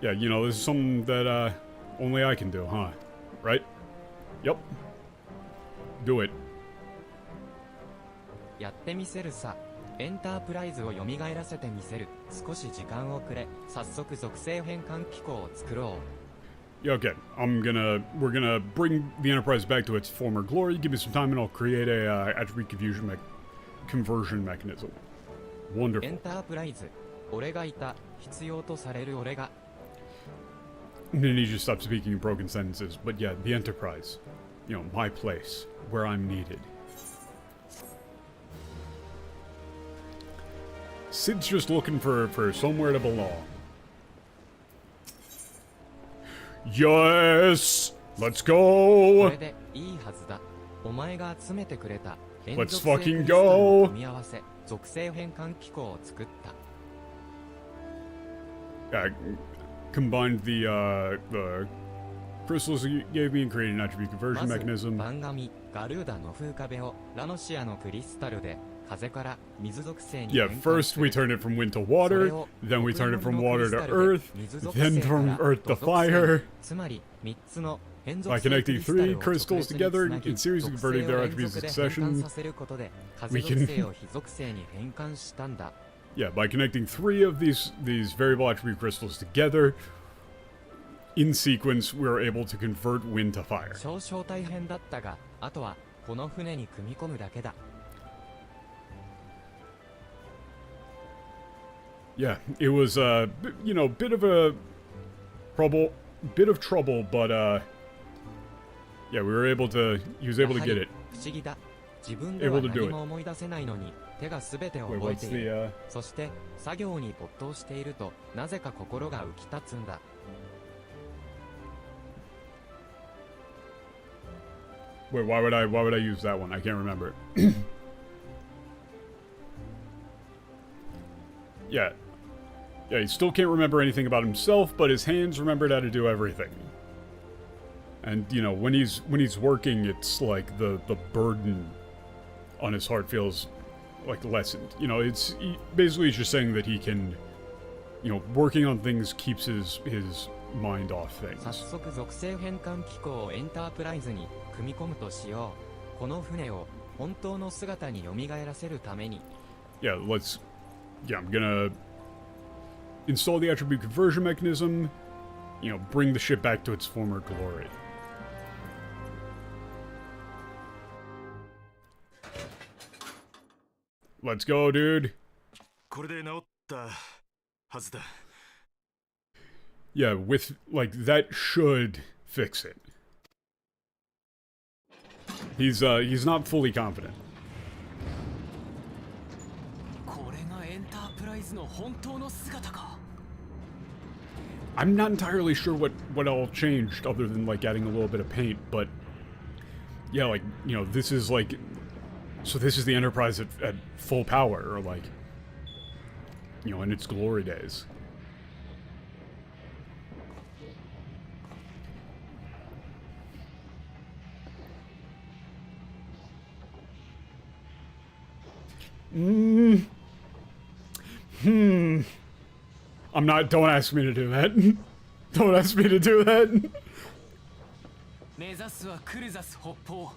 う。 Yeah, you know, this is something that only I can do, huh? Right? Yep. Do it. やってみせるさ。エンタープライズを蘇らせてみせる。少し時間をくれ。早速属性変換機構を作ろう。 Yeah, okay. We're gonna bring the Enterprise back to its former glory. Give me some time and I'll create a attribute conversion mechanism. エン Wonderful. タープライズ。俺がいた。必要とされる俺が。 And then he just stopped speaking in broken sentences. But yeah, the Enterprise. You know, my place. Where I'm needed. Sid's just looking for somewhere to belong. Yes! Let's こ go! れでいいはずだ。お前が集めてくれた変 Let's 属性クリ fucking スタルの go! 組み合わせ。属性変換機構を作った。Combined the crystals you gave me and created an attribute conversion まず mechanism. 番紙ガルーダの風壁をラノシアのクリスタルで風から水属性に Yeah, 変換 first す we る。 turned it from wind to water, それを then we turned it from 黒 water 色 to のクリ earth, スタルで水属 then 性 from から earth to 土属性 fire. つまり3つの変 By 属性ク connecting リスタル three を直 crystals 列に together つなぎ in series 属 and 性 converting を their 連 attributes 続 in で変換 succession. させることで風 We 属 can- 性を非属性に変換したんだ。 Yeah, by connecting three of these variable attribute crystals together in sequence, we are able to convert wind to fire. 少々大変だったが、あとはこの船に組み込むだけだ。 Yeah, it was you know, bit of trouble, but yeah, we were able to. He was able to get it. 不思議だ。自分では Able to do 何も思い出せないのに手が全てを Wait, 覚え what's てい the る。そして作業に没頭しているとなぜか心が浮き立つんだ。 Wait, why would I use that one? I can't remember. Yeah. Yeah, he still can't remember anything about himself, but his hands remembered how to do everything. And, you know, when he's working, it's like the burden on his heart feels like lessened. You know, basically he's just saying that he can, you know, working on things keeps his mind off 早 things. 速属性変換機構をエンタープライズに組み込むとしよう。この船を本当の姿に蘇らせるために。 Yeah, I'm gonna install the attribute conversion mechanism, you know, bring the ship back to its former glory. Let's go, dude. これで治ったはずだ。 Yeah, with, like, that should fix it. He's not fully confident. これがエンタープライズの本当の姿か。 I'm not entirely sure what all changed other than, like, adding a little bit of paint, but yeah, like, you know, this is, like, so this is the Enterprise at full power, or, like, you know, in its glory days. Don't ask me to do that. Don't ask me to do that. 目指すはクルザス北方。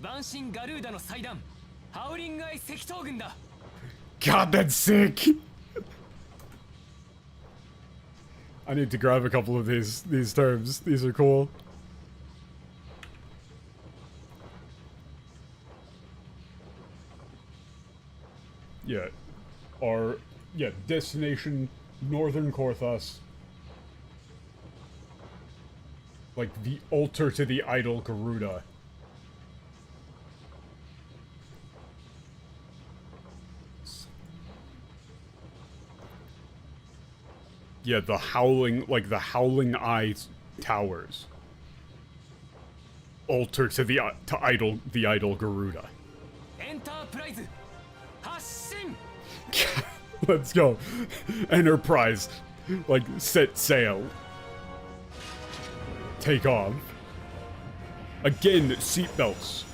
万神ガルーダの祭壇。ハウリングアイ赤頭軍だ。 God, that's sick. I need to grab a couple of these terms. These are cool. Yeah. Destination Northern Korthos. Like the altar to the idol Garuda. Yeah, the howling eye towers. Altar to the idol Garuda. エンタープライズ発進。 Let's go. Enterprise. Like, set sail. Take off. Again, seatbelts.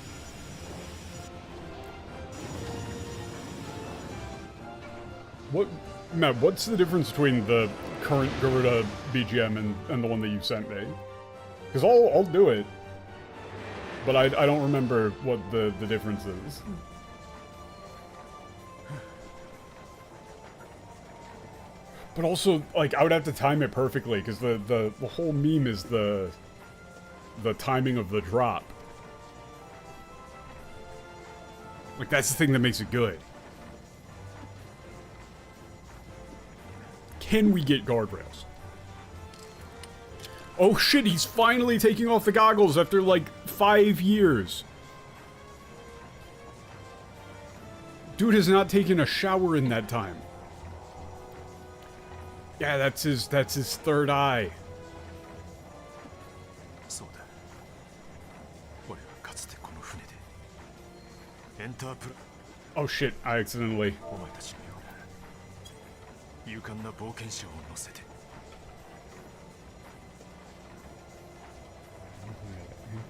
Matt, what's the difference between the current Garuda BGM and the one that you sent me? Because I'll do it. But I don't remember what the difference is. But also, like, I would have to time it perfectly, because the whole meme is the timing of the drop. Like, that's the thing that makes it good. Can we get guardrails? Oh shit, he's finally taking off the goggles after, like, 5 years. Dude has not taken a shower in that time. Yeah, that's his third eye. そうだ。俺はかつてこの船でエンタープラ Oh shit, I accidentally... お前たちのような勇敢な冒険者を乗せて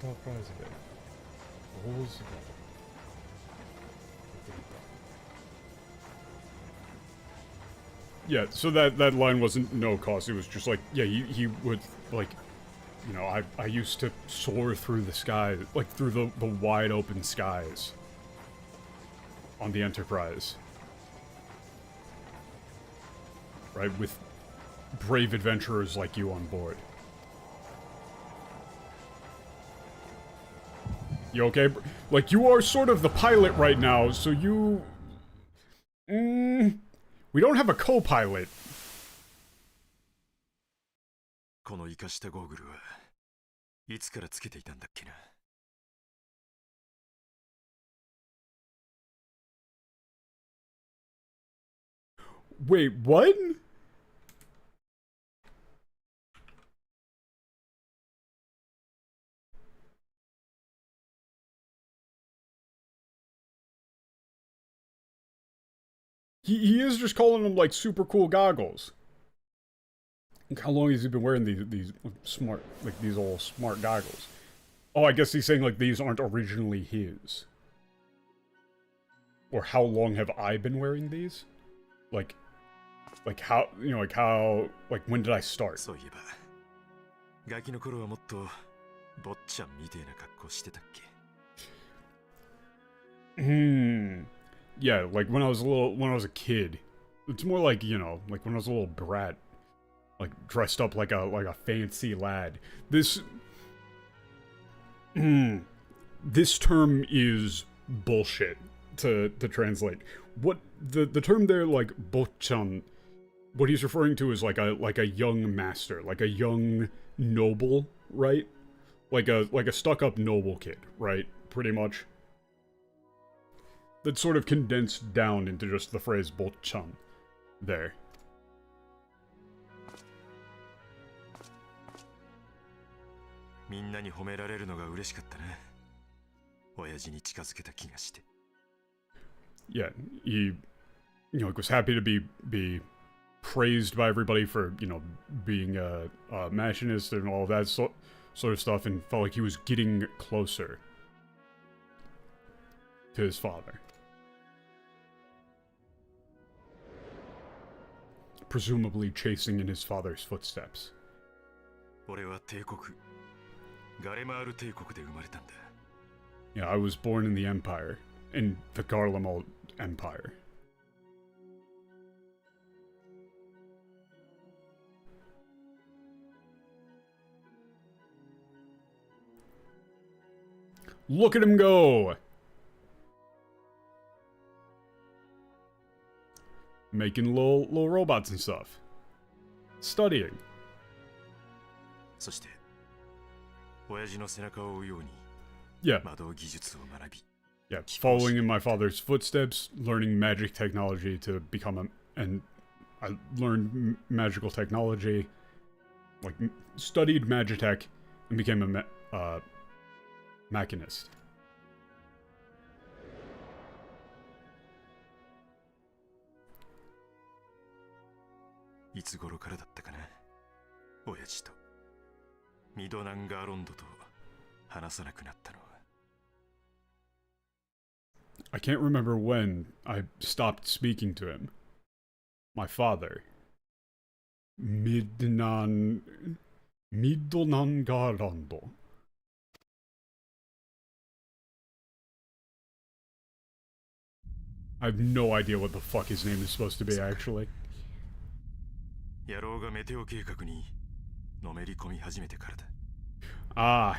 Enterprise Yeah, so that line wasn't no cost, it was just like, yeah, he would, like, you know, I used to soar through the sky, like, through the wide open skies on the Enterprise. Right, with brave adventurers like you on board. You okay? Like, you are sort of the pilot right now, so you... we don't have a co-pilot. この生かしたゴーグルはいつからつけていたんだっけな Wait, what? He is just calling them, like, super cool goggles. Like, how long has he been wearing these smart, like, these all smart goggles? Oh, I guess he's saying, like, these aren't originally his. Or how long have I been wearing these? Like how, you know, like, when did I start? そういえばガキの頃はもっと坊ちゃんみてえな格好してたっけ Yeah, like when I was a kid. It's more like, you know, like when I was a little brat. Like dressed up like a fancy lad. This this term is bullshit to translate. What the term there, like bochan, what he's referring to is like a young master, like a young noble, right? Like a stuck-up noble kid, right? Pretty much. That's sort of condensed down into just the phrase bochan there. みんなに褒められるのが嬉しかったな親父に近づけた気がして Yeah, he, you know, was happy to be praised by everybody for, you know, being a machinist and all that sort of stuff, and felt like he was getting closer to his father. Presumably chasing in his father's footsteps. 俺は帝国ガレマール帝国で生まれたんだ Yeah, I was born in the Empire, in the Garlemald Empire. Look at him go! Making little robots and stuff. Studying. そして親父の背中を追うように Yeah. 魔導技術を学び Yeah, following in my father's footsteps, learning magic technology to become and I learned magical technology, like studied magitech, and became a machinist. いつ頃からだったかな親父とミドナンガーロンドと話さなくなったのは I can't remember when I stopped speaking to him. My father. Midonangarondo. I have no idea what the fuck his name is supposed to be, actually. 野郎がメテオ計画にのめり込み始めてからだ Ah,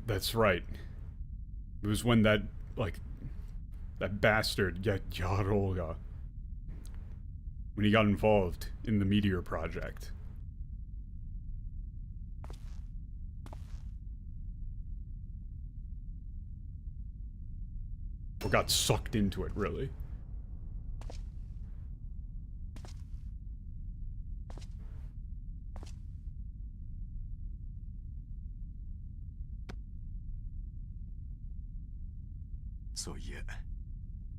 that's right. It was when that bastard, Yaroga, when he got involved in the Meteor Project. Or got sucked into it, really.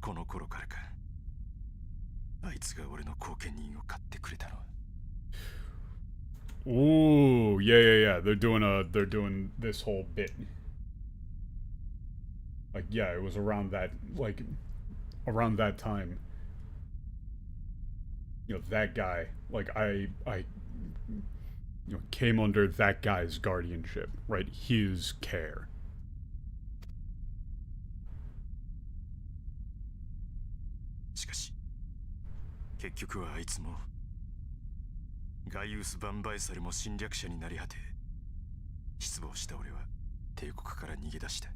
この頃からか。あいつが俺の後見人を買ってくれたのは。 Ooh, yeah. They're doing this whole bit. Like, yeah, it was around that time. You know, that guy, like, I came under that guy's guardianship, right? His care. しかし結局はあいつもガイウス・バンバイサルも侵略者になり果て、失望した俺は帝国から逃げ出した。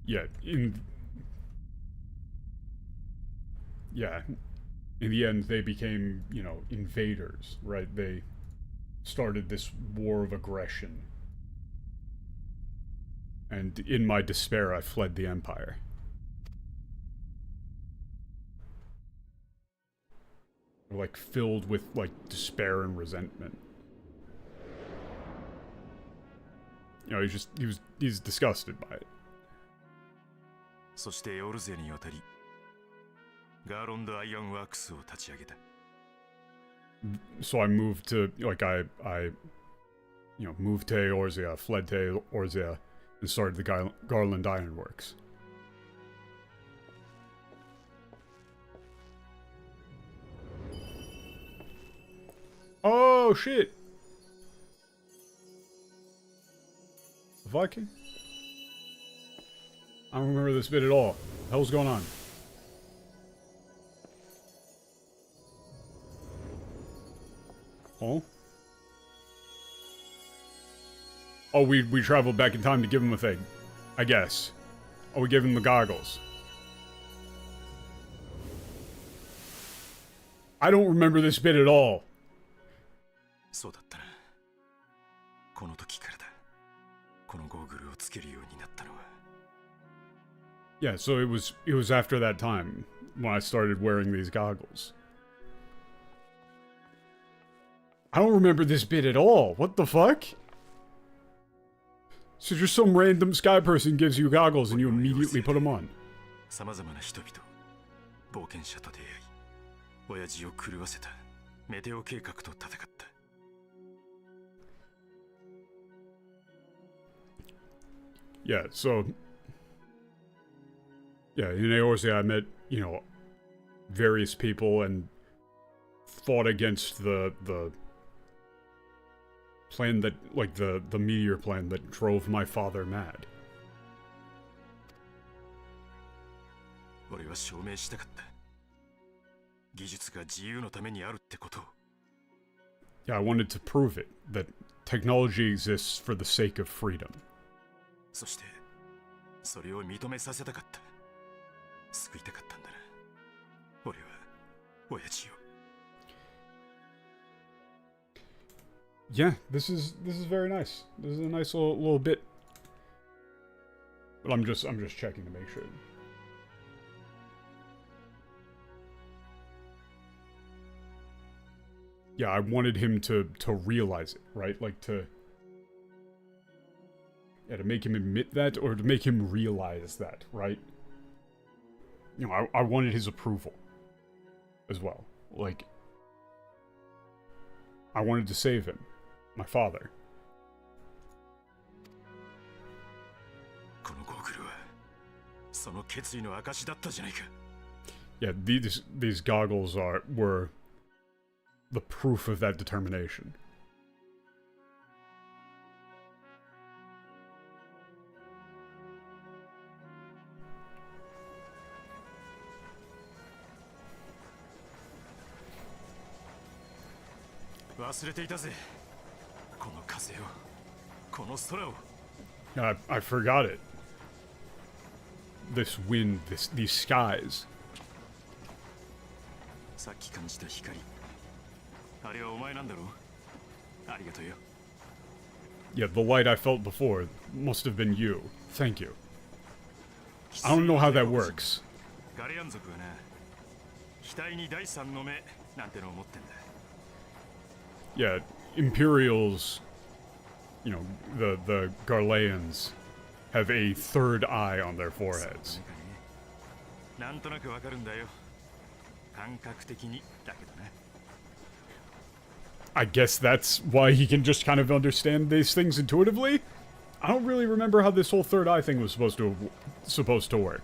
Yeah, in the end, they became, invaders, right? They started this war of aggression. And in my despair, I fled the Empire. Like, filled with, like, despair and resentment. You know, he's disgusted by it. そしてオルゼに渡り、ガーロンド・アイアンワークスを立ち上げた。 So I moved to, like, I moved to Eorzea, fled to Eorzea, and started the Garland Ironworks. Oh, shit! Viking? I don't remember this bit at all. What the hell's going on? Oh? Oh, we traveled back in time to give him a thing. I guess. Oh, we gave him the goggles. I don't remember this bit at all. そうだったな。この時からだ。このゴーグルをつけるようになったのは。 Yeah, so it was after that time when I started wearing these goggles. I don't remember this bit at all. What the fuck? So just some random sky person gives you goggles and you immediately put them on. さまざまな人々、冒険者と出会い、親父を狂わせたメテオ計画と戦った。 Yeah, so... Yeah, in Eorzea I met, various people and fought against the plan that, like, the meteor plan that drove my father mad. 俺は証明したかった。技術が自由のためにあるってことを。 Yeah, I wanted to prove it, that technology exists for the sake of freedom. そして、それを認めさせたかった。 救いたかったんだな。俺は親父を。 Yeah, this is very nice. This is a nice little bit. But I'm just checking to make sure. Yeah, I wanted him to realize it, right? Like to make him admit that, or to make him realize that, right? I wanted his approval as well. Like, I wanted to save him, my father. このゴーグルはその決意の証だったじゃないか。 Yeah, these goggles were the proof of that determination. I forgot it. This wind, these skies. さっき感じた光。あれはお前なんだろう。ありがとうよ。 Yeah, the light I felt before must have been you. Thank you. I don't know how that works. ガレアン族はな、額に第三の目なんてのを持ってんだ。 Yeah, Imperials, the Garleans have a third eye on their foreheads. なんとなくわかるんだよ。感覚的にだけどね。 I guess that's why he can just kind of understand these things intuitively. I don't really remember how this whole third eye thing was supposed to work.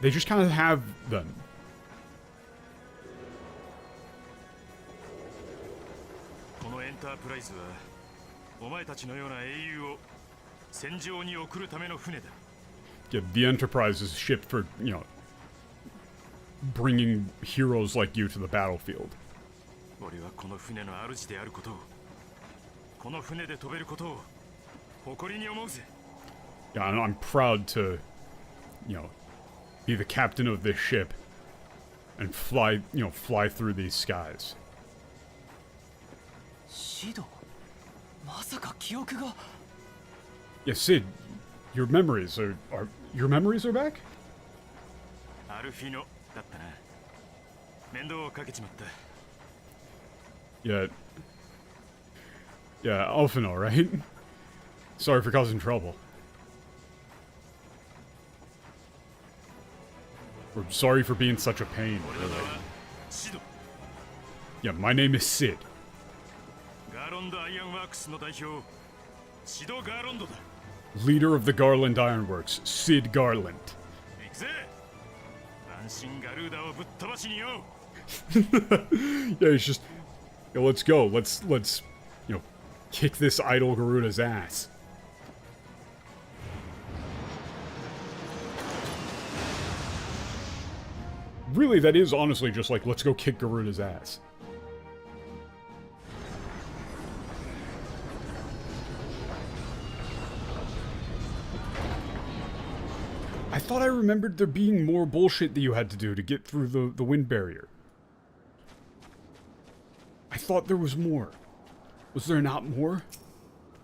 They just kind of have them. このエンタープライズはお前たちのような英雄を戦場に送るための船だ。 Yeah, the Enterprise is a ship for, you know, bringing heroes like you to the battlefield. 俺はこの船の主であることを、この船で飛べることを誇りに思うぜ。 Yeah, I'm proud to, you know, be the captain of this ship and fly through these skies. シド、まさか記憶が。 Yeah, Sid, your memories are back? アルフィノだったな。面倒をかけちまった。 Yeah, Alphinaud, right? Sorry for causing trouble. Or sorry for being such a pain. 俺の名はシド。 Yeah, my name is Sid. ガーロンド・アイアンワークスの代表、シド・ガーロンドだ。 Leader of the Garland Ironworks, Sid Garland. 行くぜ。万神ガルーダをぶっ飛ばしによ。 Yeah, he's just, yo, let's go. Let's, you know, kick this idle Garuda's ass. Really, that is honestly just like, let's go kick Garuda's ass. I thought I remembered there being more bullshit that you had to do to get through the wind barrier. I thought there was more. Was there not more?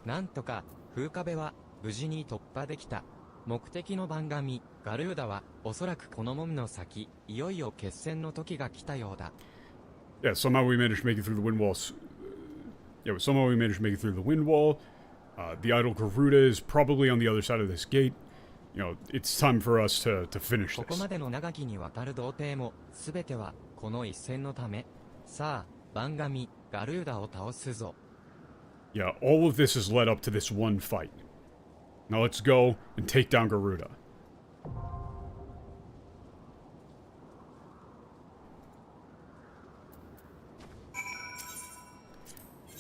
なんとか風壁は無事に突破できた。目的の番組ガルーダはおそらくこの門の先、いよいよ決戦の時が来たようだ。 Yeah, somehow we managed to make it through the wind walls. Yeah, somehow we managed to make it through the wind wall. The idle Garuda is probably on the other side of this gate. You know, it's time for us to finish ここ this. までの長きにわたる童貞も全てはこの一戦のため。さあ、番組ガルーダを倒すぞ。 Yeah, all of this has led up to this one fight. Now let's go and take down Garuda.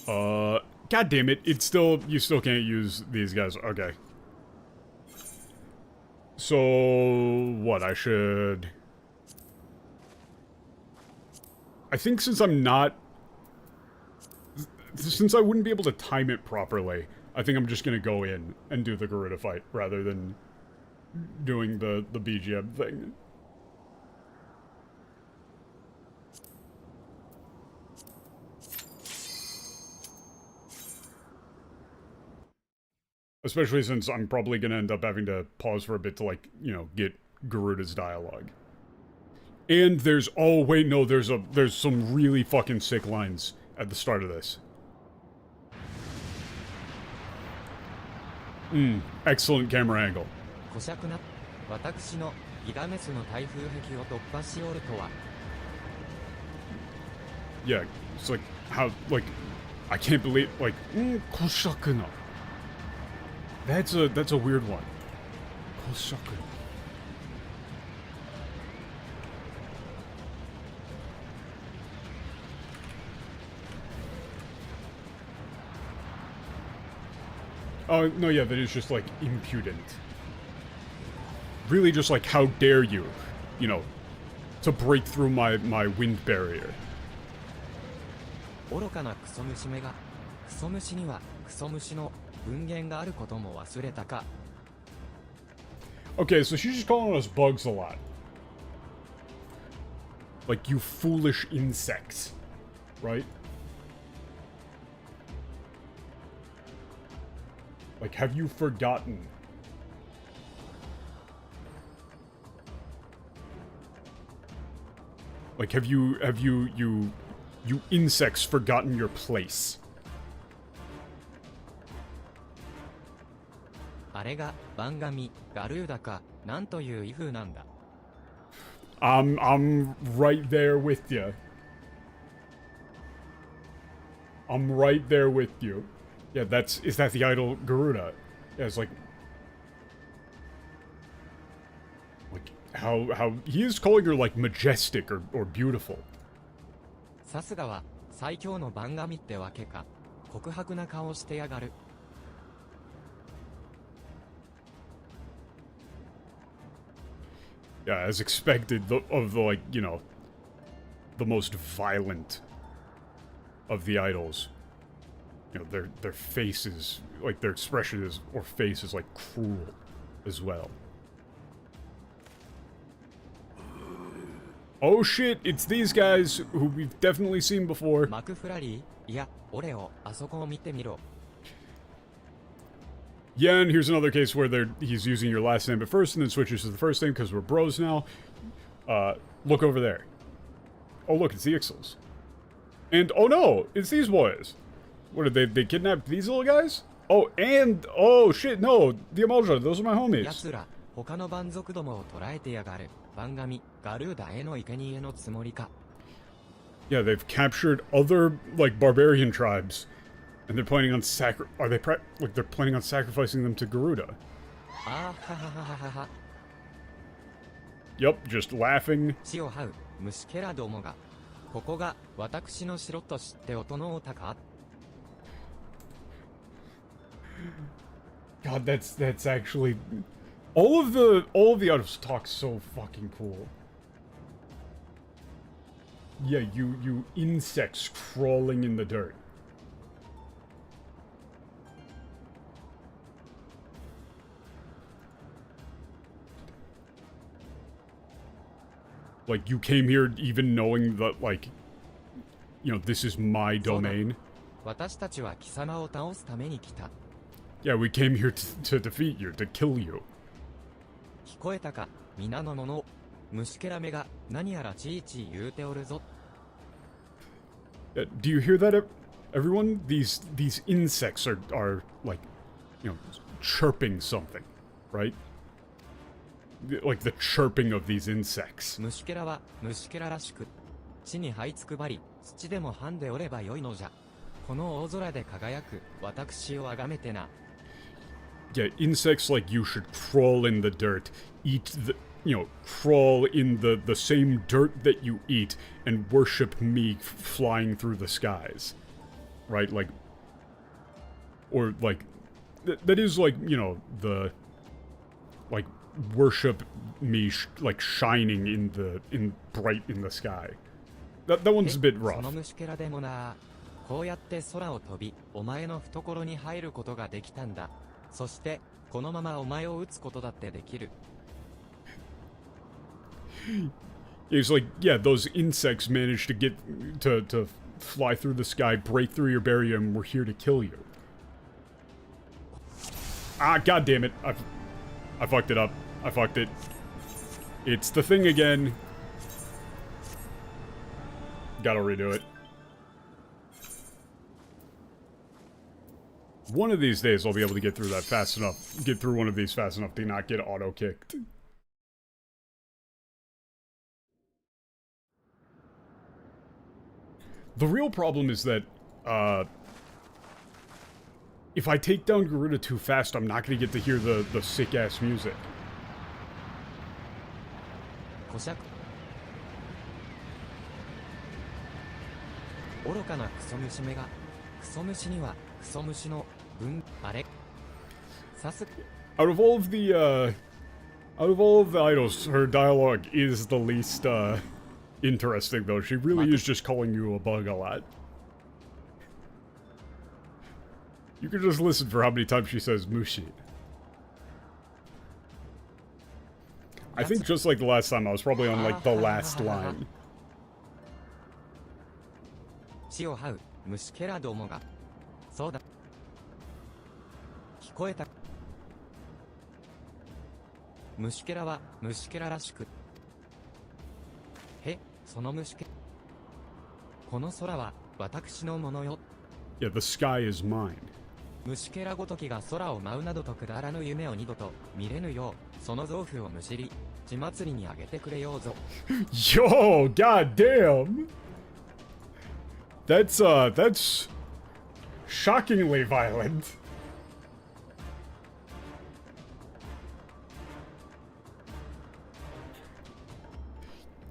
God damn it, you still can't use these guys. Okay. So, what, I think since I wouldn't be able to time it properly, I think I'm just gonna go in and do the Garuda fight rather than doing the BGM thing. Especially since I'm probably gonna end up having to pause for a bit to, like, you know, get Garuda's dialogue. And there's, oh wait, no, there's some really fucking sick lines at the start of this. Excellent camera angle. 小尺な、私のギガメスの台風壁を突破しおるとは。 Yeah, it's like, how, like, I can't believe, like, koshakuna. That's a weird one. Koshakuna. Oh, no, yeah, that is just, like, impudent. Really just like, how dare you, you know, to break through my wind barrier. 愚かなクソ虫めが、クソ虫にはクソ虫の分言があることも忘れたか。 Okay, so she's just calling us bugs a lot. Like, you foolish insects. Right? Like, have you forgotten? Like, have you insects forgotten your place? あれが番紙ガルーダかなんという威風なんだ。I'm right there with you. I'm right there with you. Yeah, is that the idol Garuda? Yeah, it's like how he is calling her like majestic or beautiful. さすがは最強の番紙ってわけか。告白な顔してやがる。Yeah, as expected, of the like, you know, the most violent of the idols. You know, their faces, like their expression is or face is like cruel as well. Oh shit, it's these guys who we've definitely seen before. マクフラリー、いや、オレオ、あそこを見てみろ。Yeah, and here's another case where he's using your last name at first and then switches to the first name because we're bros now. Look over there. Oh, look, it's the Ixels. And, oh no, it's these boys. What, did they kidnapped these little guys? Oh, and, oh shit, no, the Amalja, those are my homies. 奴ら、他の蛮族どもを捕らえてやがる。番紙、ガルーダへの生贄のつもりか。Yeah, they've captured other, like, barbarian tribes. And they're planning on they're planning on sacrificing them to Garuda. あーはははははは。Yup, just laughing. 血を這う、虫けらどもが。ここが、私の城と知って音のおたか。 God, that's actually... All of the idols talk so fucking cool. Yeah, you insects crawling in the dirt. Like, you came here even knowing that, like, you know, this is my domain. 私たちは貴様を倒すために来た。 Yeah, we came here to defeat you, to kill you. 聞こえたか、皆の者。虫けらめが何やらちいちい言うておるぞ。Do you hear that, everyone? These insects are like, you know, chirping something, right? Like the chirping of these insects. 虫けらは虫けららしく、地に這いつくばり、土でも這んでおればよいのじゃ。この大空で輝く私をあがめてな。Yeah, insects like you should crawl in the dirt, crawl in the same dirt that you eat, and worship me flying through the skies. Right? Like, or like, that is like, you know, like, worship me, like, shining bright in the sky. That one's a bit rough. その虫けらでもな、こうやって空を飛び、お前の懐に入ることができたんだ。そして、このままお前を撃つことだってできる。It's like, yeah, those insects managed to get to fly through the sky, break through your barrier, and we're here to kill you. Ah, god damn it. I fucked it up. I fucked it. It's the thing again. Gotta redo it. One of these days I'll be able to get through that fast enough. Get through one of these fast enough to not get auto-kicked. The real problem is that, if I take down Garuda too fast, I'm not gonna get to hear the sick-ass music. こしゃく。愚かなクソ虫めが、クソ虫には、クソ虫の、あれ。さす。Out of all of the idols, her dialogue is the least, interesting, though. She really is just calling you a bug a lot. You can just listen for how many times she says Mushi. I think just like the last time, I was probably on, like, the last line. 血を這う、虫けらどもが。そうだ。聞こえた。虫けらは虫けららしく。へ、その虫け。この空は私のものよ。Yeah, the sky is mine. 虫けらごときが空を舞うなどとくだらぬ夢を二度と見れぬよう、その臓腑をむしり、血祭りにあげてくれようぞ。Yo, goddamn! That's shockingly violent.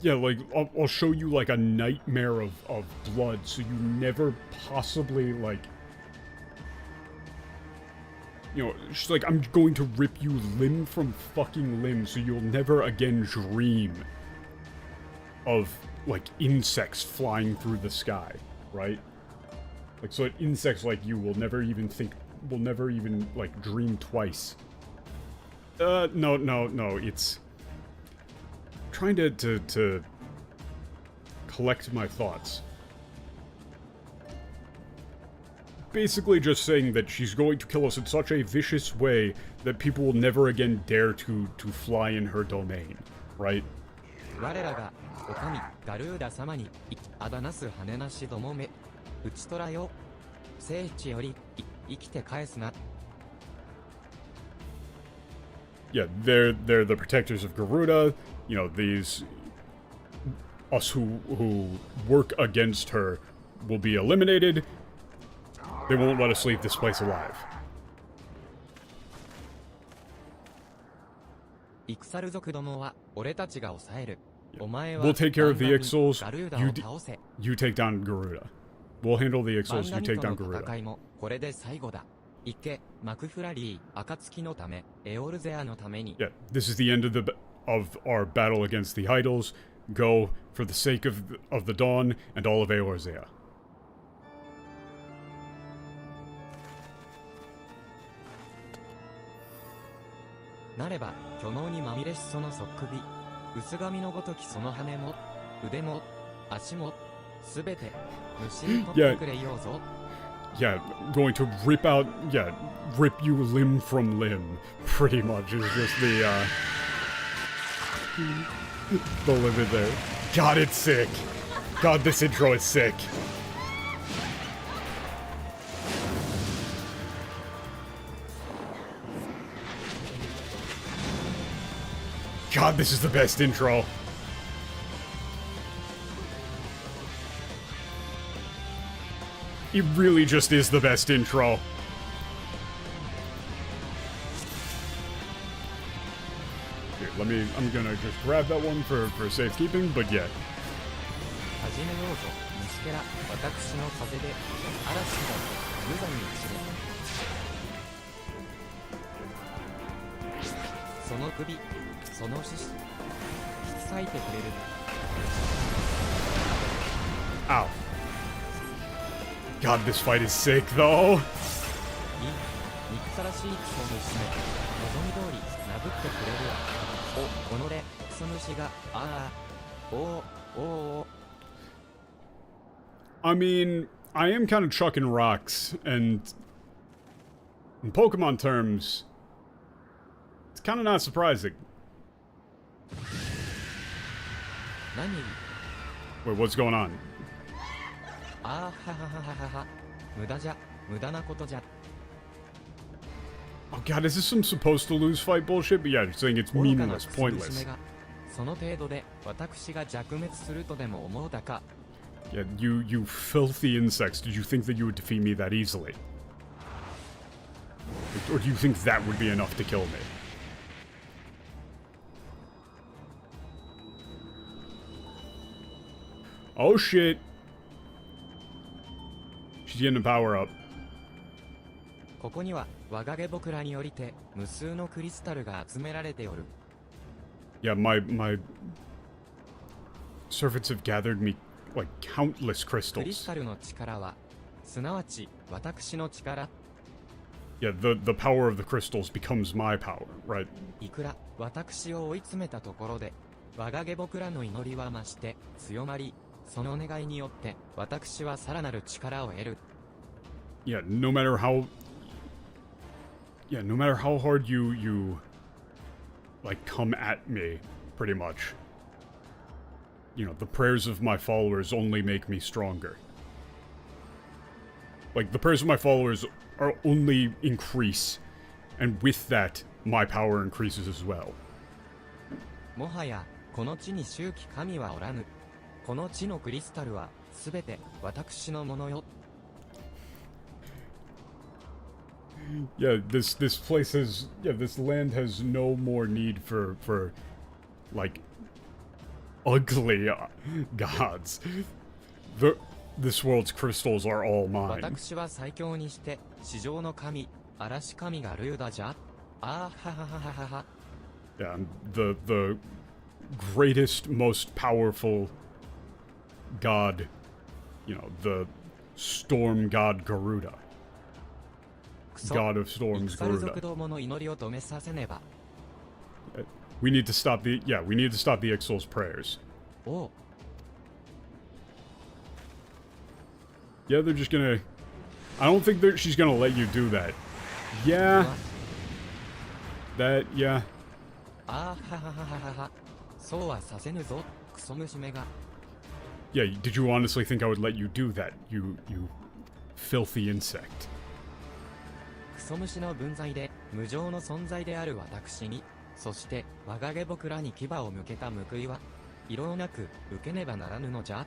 Yeah, like, I'll show you, like, a nightmare of blood, so you never possibly, like... You know, she's like, I'm going to rip you limb from fucking limb, so you'll never again dream of, like, insects flying through the sky, right? Like, so that insects like you will never even, like, dream twice. No, it's... trying to collect my thoughts. Basically just saying that she's going to kill us in such a vicious way that people will never again dare to fly in her domain, right? 我らが、お神、ガルーダ様に、あだなす羽なしどもめ、討ち取らよ。聖地より、生きて返すな。Yeah, they're the protectors of Garuda. You know, these us who work against her will be eliminated. They won't let us leave this place alive. 戦る族どもは俺たちが抑える。お前は We'll take care of the ガ Ixals. ルーダを倒せ。 You take down Garuda. We'll handle the Ixals. You take down バンダミとの戦 Garuda. いもこれで最後だ。行け、マクフラリー、暁のため、エオルゼアのために。Yeah, this is the end of our battle against the idols. Go for the sake of the dawn and all of Eorzea. なれば、巨能にまみれしその側首、薄髪のごときその羽も、腕も、足も、すべて、むしり取ってくれようぞ。Yeah, going to rip you limb from limb, pretty much, is just the limit there. God, it's sick. God, this intro is sick. God, this is the best intro. It really just is the best intro. Here, I'm gonna just grab that one for safekeeping, but yeah. 始めようぞ、虫けら、私の風で、嵐だ、無残に散れ。その首、その獅子、引き裂いてくれる。Ow. God, this fight is sick, though. 憎たらしいクソ虫め、望み通り、殴ってくれるわ。お、己、クソ虫が、ああ、お。 I mean, I am kind of chucking rocks, and in Pokemon terms, it's kind of not surprising. 何 Wait, what's going on? あーははははは。無駄じゃ、無駄なことじゃ。 Oh god, is this some supposed to lose fight bullshit? But yeah, you're saying it's 愚かな meaningless, クソ虫 pointless. めが、その程度で私が弱滅するとでも思うたか。 Yeah, you filthy insects. Did you think that you would defeat me that easily? Or do you think that would be enough to kill me? Oh shit. She's getting a power up. ここには我がげ僕らによりて無数のクリスタルが集められておる。 Yeah, my servants have gathered me like countless クリス crystals. タルの力は、すなわち私の力。 Yeah, the power of the crystals becomes my power, right? いくら私を追い詰めたところで、我がげ僕らの祈りは増して強まり、その願いによって私はさらなる力を得る。 Yeah, no matter how hard you like come at me, pretty much. You know, the prayers of my followers only make me stronger. Like, the prayers of my followers are only increase, and with that, my power increases as well. もはやこの地に周期神はおらぬ。この地のクリスタルはすべて私のものよ。Yeah, this place has, this land has no more need for like, ugly gods. This world's crystals are all mine. 私は最強にして地上の神、嵐神がルーダじゃ。あーはははははは。Yeah, I'm the greatest, most powerful god, you know, the storm god Garuda. クソ God of Storms イクサル Garuda. 族どもの祈りを止めさせねば。We need to stop the Ixal's prayers. おう。 Yeah, they're just gonna... I don't think she's gonna let you do that. Yeah. That, yeah. あーはははははは。そうはさせぬぞ、クソ娘が。Yeah, did you honestly think I would let you do that, you filthy insect? クソ虫の分際で、無情の存在である私に、そして、我がげ僕らに牙を向けた報いは、色なく、受けねばならぬのじゃ。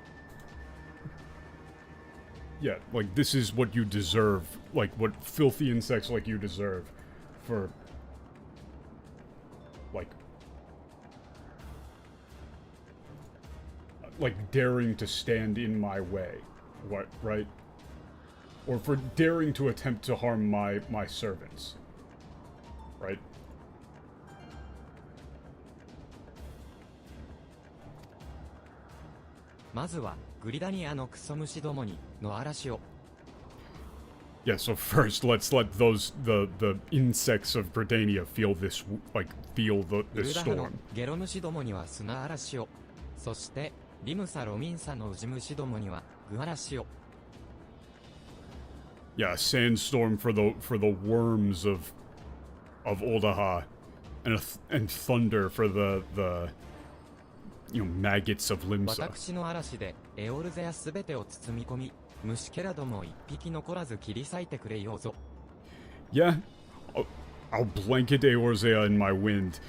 Yeah, like, this is what you deserve. Like, what filthy insects like you deserve. For... Like, daring to stand in my way. What, right? Or for daring to attempt to harm my servants. Right? まずは、グリダニアのクソ虫どもに、の嵐を。Yeah, so first, let's let the insects of Gridania feel this, like, feel this ウルダハの storm. ゲロ虫どもには砂嵐を。そして、リムサ・ロミンサのウジ虫どもには、グ嵐を。Yeah, a sandstorm for the worms of Oldaha, and thunder for the maggots of Limsa. 私の嵐で、エオルゼアすべてを包み込み、虫けらども一匹残らず切り裂いてくれようぞ。Yeah, I'll blanket Eorzea in my wind,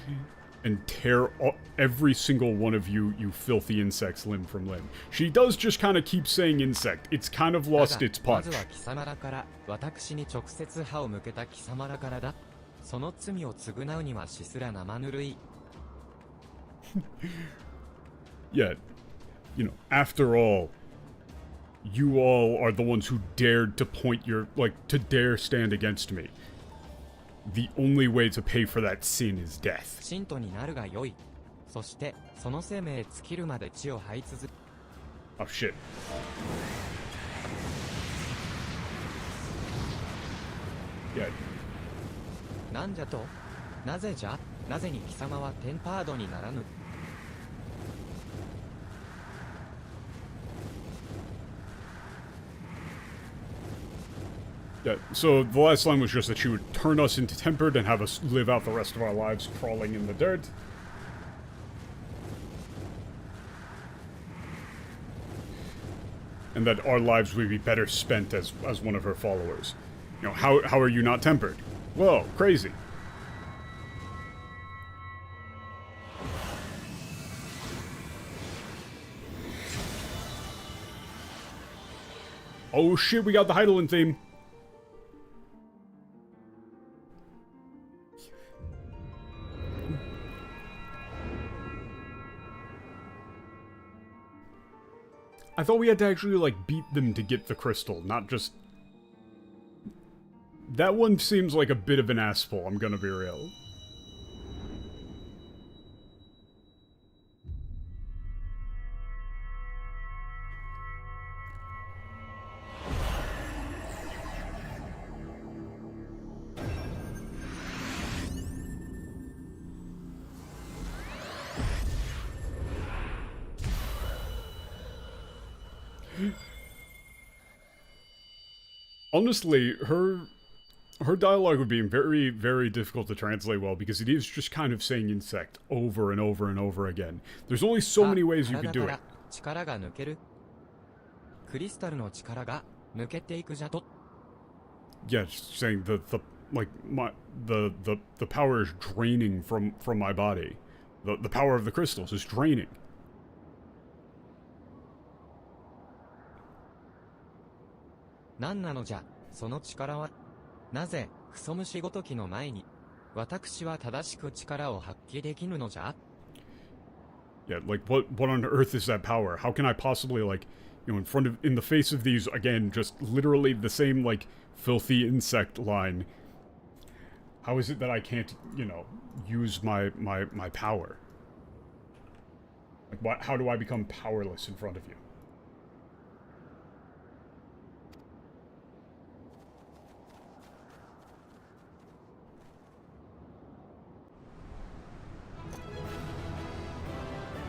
and tear every single one of you filthy insects limb from limb. She does just kind of keep saying insect. It's kind of lost its ま punch. ずは貴様らから、私に直接歯を向けた貴様らからだ。その罪を償うにはしすら生ぬるい。Yeah, after all, you all are the ones who dared to to dare stand against me. The only way to pay for that sin is death. 信徒になるがよい。そして、その生命尽きるまで血を這い続け。Oh shit. Yeah. なんじゃと？なぜじゃ？なぜに貴様はテンパードにならぬ？ Yeah, so the last line was just that she would turn us into tempered and have us live out the rest of our lives crawling in the dirt. And that our lives would be better spent as one of her followers. How are you not tempered? Whoa, crazy. Oh shit, we got the Heidelin theme. I thought we had to actually, like, beat them to get the crystal, not just... That one seems like a bit of an asspull, I'm gonna be real. Honestly, her dialogue would be very, very difficult to translate well because it is just kind of saying insect over and over and over again. There's only so many ways you could do it. 力が抜ける。クリスタルの力が抜けていくじゃと。Yeah, just saying the like the power is draining from my body. The power of the crystals is draining. 何なのじゃ、その力は。なぜ、クソ虫ごときの前に、私は正しく力を発揮できぬのじゃ Yeah, like what on earth is that power? How can I possibly like, you know, in the face of these again, just literally the same like filthy insect line? How is it that I can't, you know, use my power? Like how do I become powerless in front of you?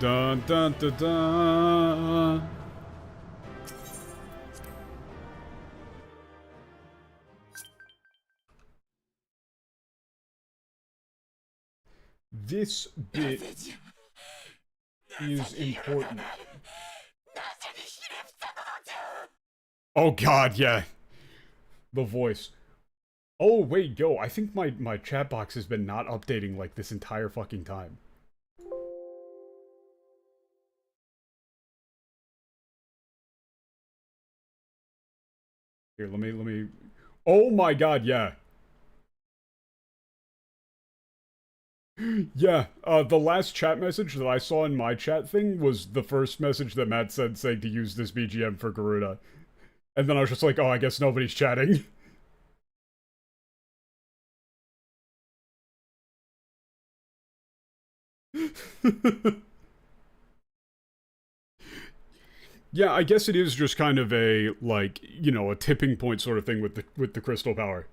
Dun dun dun dun. This bit is important. Oh god, yeah. The voice. Oh wait, yo, I think my chat box has been not updating like this entire fucking time. Here, let me... Oh my god, yeah. Yeah, the last chat message that I saw in my chat thing was the first message that Matt said saying to use this BGM for Garuda. And then I was just like, oh, I guess nobody's chatting. Yeah, I guess it is just kind of a, like, you know, a tipping point sort of thing with the crystal power.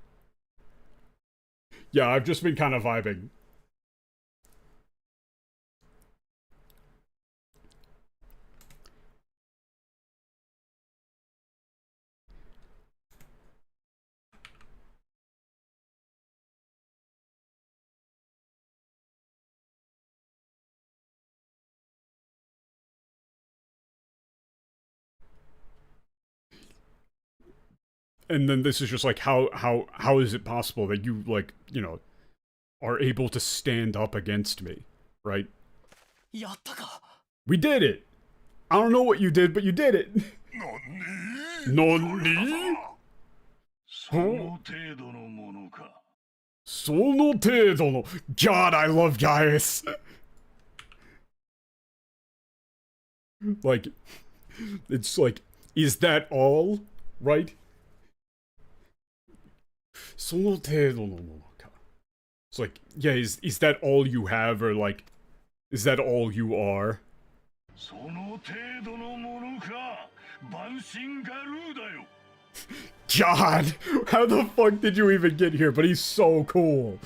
Yeah, I've just been kind of vibing. And then this is just like, how is it possible that you, like, you know, are able to stand up against me, right? We did it! I don't know what you did, but you did it! Nani? その程度のものか。その程度の... God, I love Gaius! Like, it's like, is that all? Right? その程度のものか. It's like, yeah, is that all you have, or like, is that all you are? その程度のものか。万神ガルーだよ。 God, how the fuck did you even get here? But he's so cool.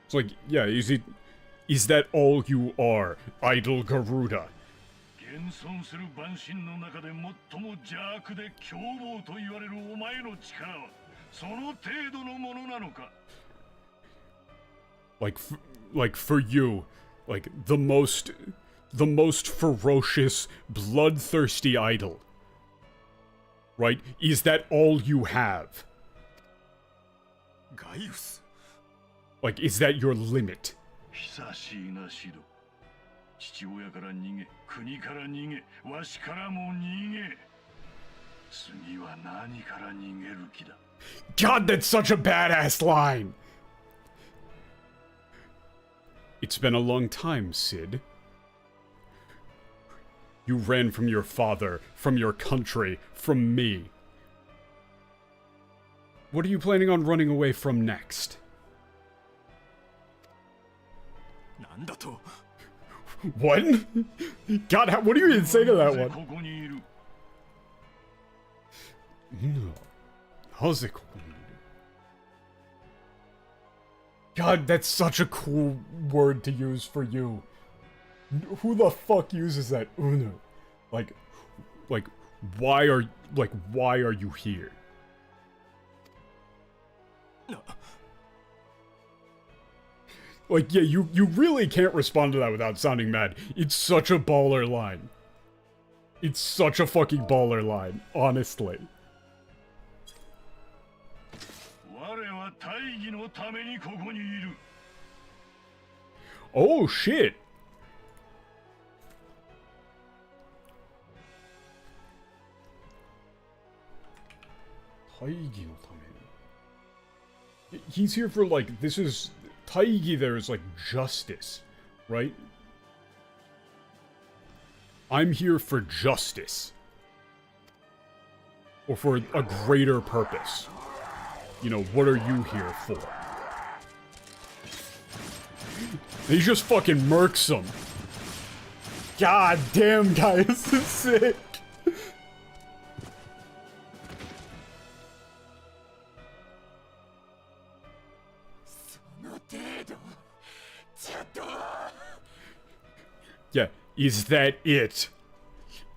It's like, yeah, is that all you are, idle Garuda? 現存する万神の中で最も邪悪で凶暴と言われるお前の力はその程度のものなのか。 Like for you, like the most ferocious, bloodthirsty idol. Right? Is that all you have? ガイウス。 Like, is that your limit? 久しいなシド。父親から逃げ、国から逃げ、わしからも逃げ。次は何から逃げる気だ。 God, that's such a badass line! It's been a long time, Sid. You ran from your father, from your country, from me. What are you planning on running away from next? なんだと What? God, what do you even say to that one? ここにいる。 No. How's it cool? God, that's such a cool word to use for you. Who the fuck uses that? Uno. Like, why are you here? Like, yeah, you really can't respond to that without sounding mad. It's such a baller line. It's such a fucking baller line, honestly. Oh shit! He's here for, like, this is... Taigi there is, like, justice, right? I'm here for justice. Or for a greater purpose. You know, what are you here for? He just fucking murks him. God damn, guys, this is sick. Yeah, is that it?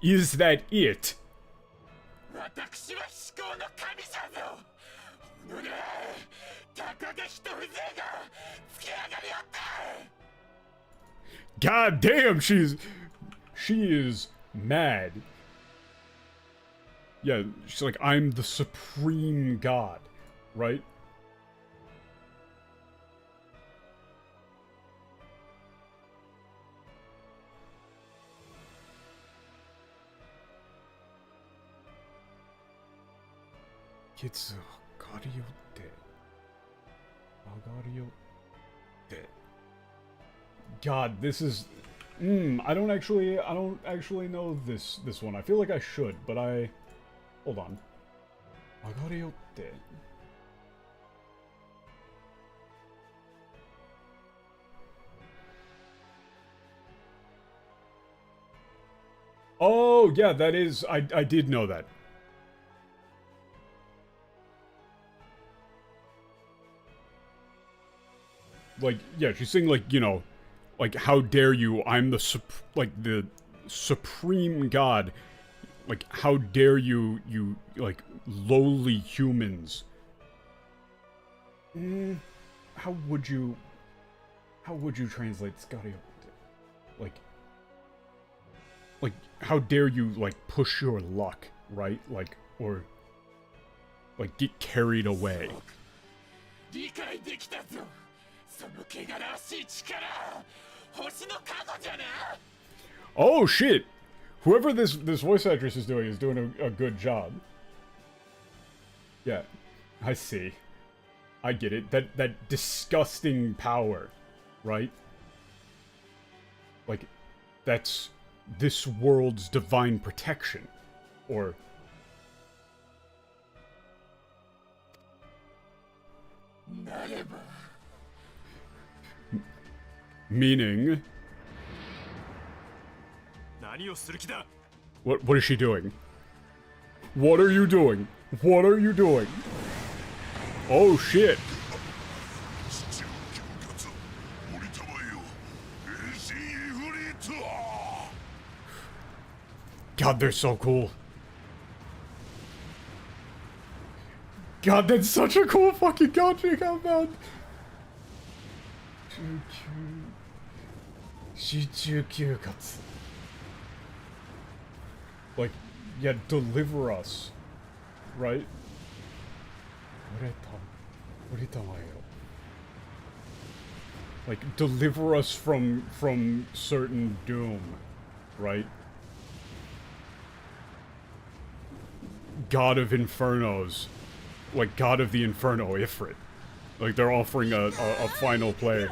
Is that it? God damn, she is mad. Yeah, she's like, I'm the supreme god, right? Kitsu, God, this is... I don't actually know this one. I feel like I should, but I... Hold on. Agariotte. Oh, yeah, that is... I did know that. Like, yeah, she's saying, like, you know, like, how dare you, I'm the supreme god. Like, how dare you, like, lowly humans. How would you translate Scario? Like, how dare you, like, push your luck, right? Like, or, like, get carried away. Oh shit! Whoever this voice actress is doing a good job. Yeah, I see. I get it. That disgusting power, right? Like, that's this world's divine protection, or... Meaning... What is she doing? What are you doing? What are you doing? Oh shit. God, they're so cool. God, that's such a cool fucking country compound. Like, yeah, deliver us, right? Like, deliver us from certain doom, right? God of Infernos. Like, God of the Inferno, Ifrit. Like, they're offering a final play.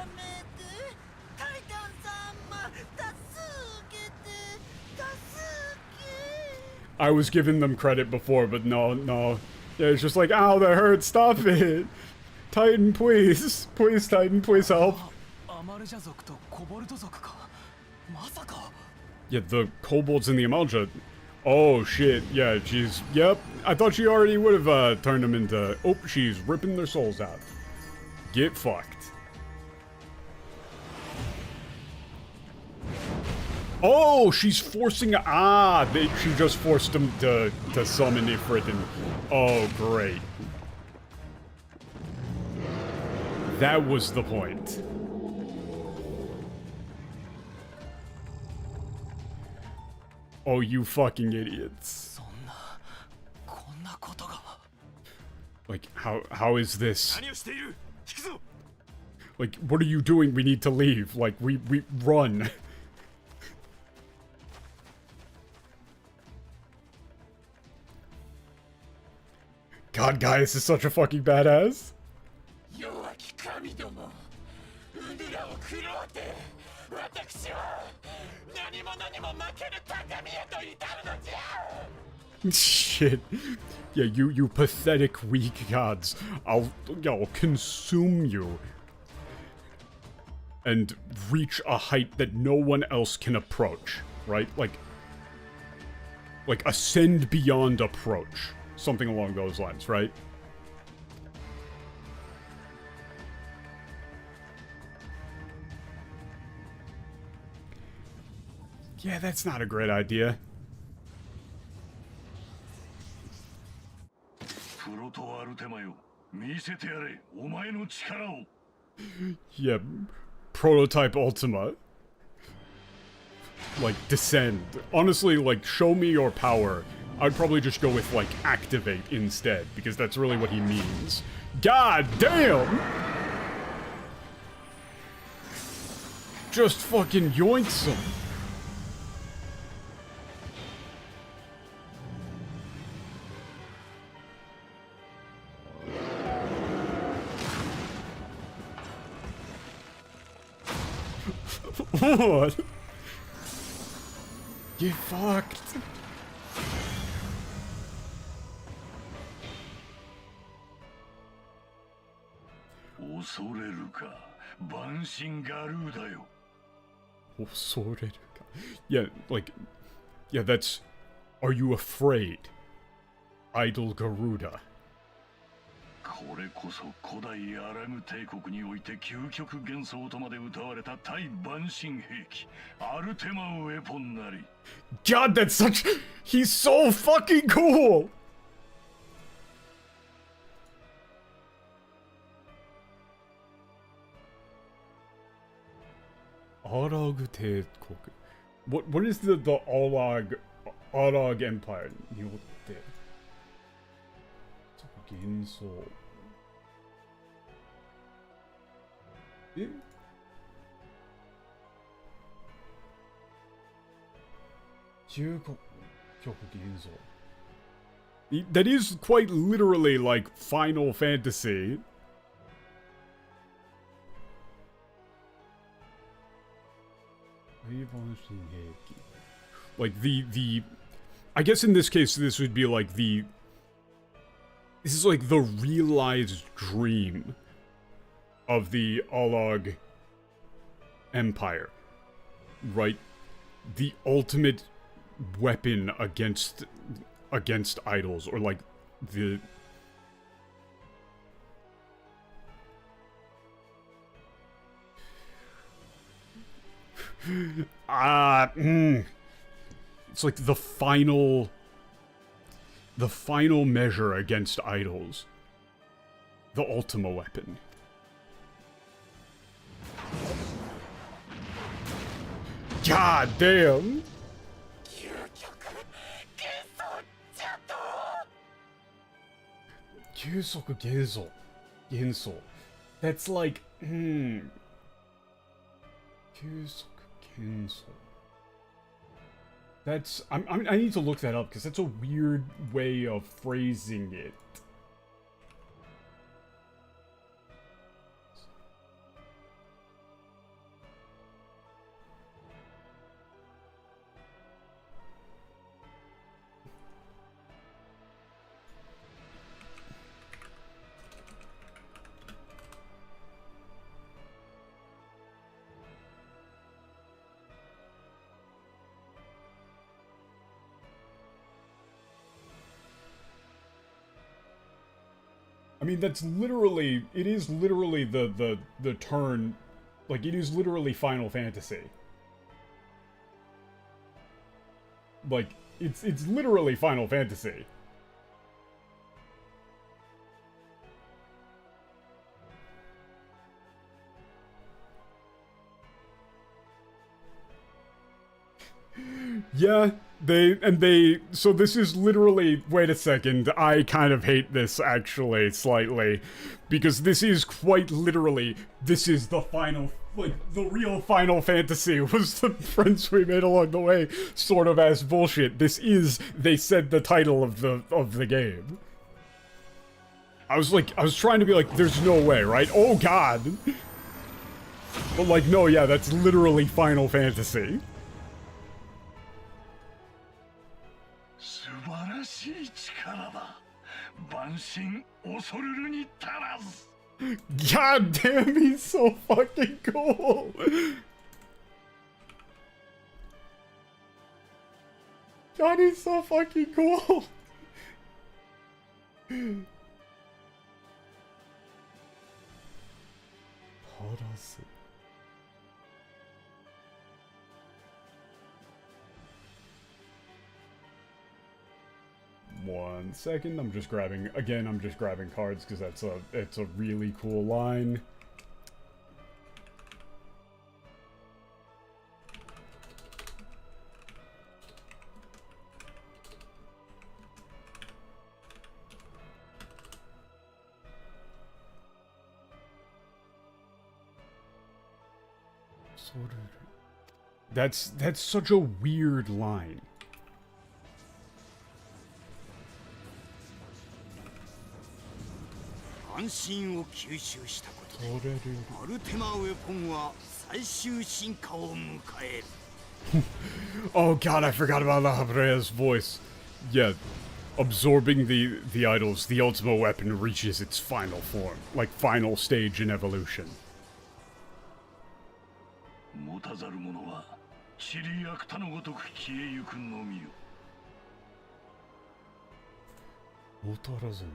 I was giving them credit before, but no. Yeah, it's just like, ow, that hurts, stop it! Titan, please! Please, Titan, please help! Yeah, the kobolds in the Amalja. Oh, shit, yeah, she's... Yep, I thought she already would have turned them into... Oh, she's ripping their souls out. Get fucked. Oh, she's forcing... she just forced him to summon Ifrit and... Oh, great. That was the point. Oh, you fucking idiots. そんなこんなことが Like, how is this? 何をしている。引くぞ。 Like, what are you doing? We need to leave. Like, we run. God, Gaius is such a fucking badass. 弱き神ども、うぬらを食ろうて、私は何者にも負ける高みへと至るのじゃ。 Shit. Yeah, you pathetic weak gods. I'll consume you. And reach a height that no one else can approach, right? Like ascend beyond approach. Something along those lines, right? Yeah, that's not a great idea. プロトアルテマよ、見せてやれ、お前の力を。 Yeah, prototype Ultima. Like, descend. Honestly, like, show me your power. I'd probably just go with, like, activate instead, because that's really what he means. God damn! Just fucking yoinks him. What? Get fucked. Yeah, like, yeah, that's. Are you afraid? Idol Garuda. これこそ古代アラム帝国において究極幻想とまで歌われた対万神兵器アルテマウェポンなり。 God, that's such. He's so fucking cool! Arag Teikoku. What is the Arag Empire? によって。幻想。え？中国幻想。That is quite literally like Final Fantasy. Like the I guess in this case this would be like this is like the realized dream of the Alag Empire, right? The ultimate weapon against idols, or like the it's like the final measure against idols. The Ultima weapon. God damn! Kyusoku Genso. That's like, Kyusoku Genso. That's, I need to look that up, because that's a weird way of phrasing it. I mean, that's literally, it is literally the turn, like, it is literally Final Fantasy. Like, it's literally Final Fantasy. Yeah, so this is literally, wait a second, I kind of hate this actually, slightly, because this is quite literally, this is the final, like, the real Final Fantasy was the friends we made along the way, sort of as bullshit. This is, they said the title of the game. I was trying to be like, there's no way, right? Oh god! But like, no, yeah, that's literally Final Fantasy. 素晴らしい力だ。万神恐るるに足らず。 God damn, he's so fucking cool! God, he's so fucking cool! Hold on. One second, I'm just grabbing cards because it's a really cool line. That's such a weird line. Oh god, I forgot about La Habrea's voice. Yeah, absorbing the idols, the ultimate weapon reaches its final form, like final stage in evolution. 持たざる者は塵やくたのごとく消えゆくのみよ。持たらずも。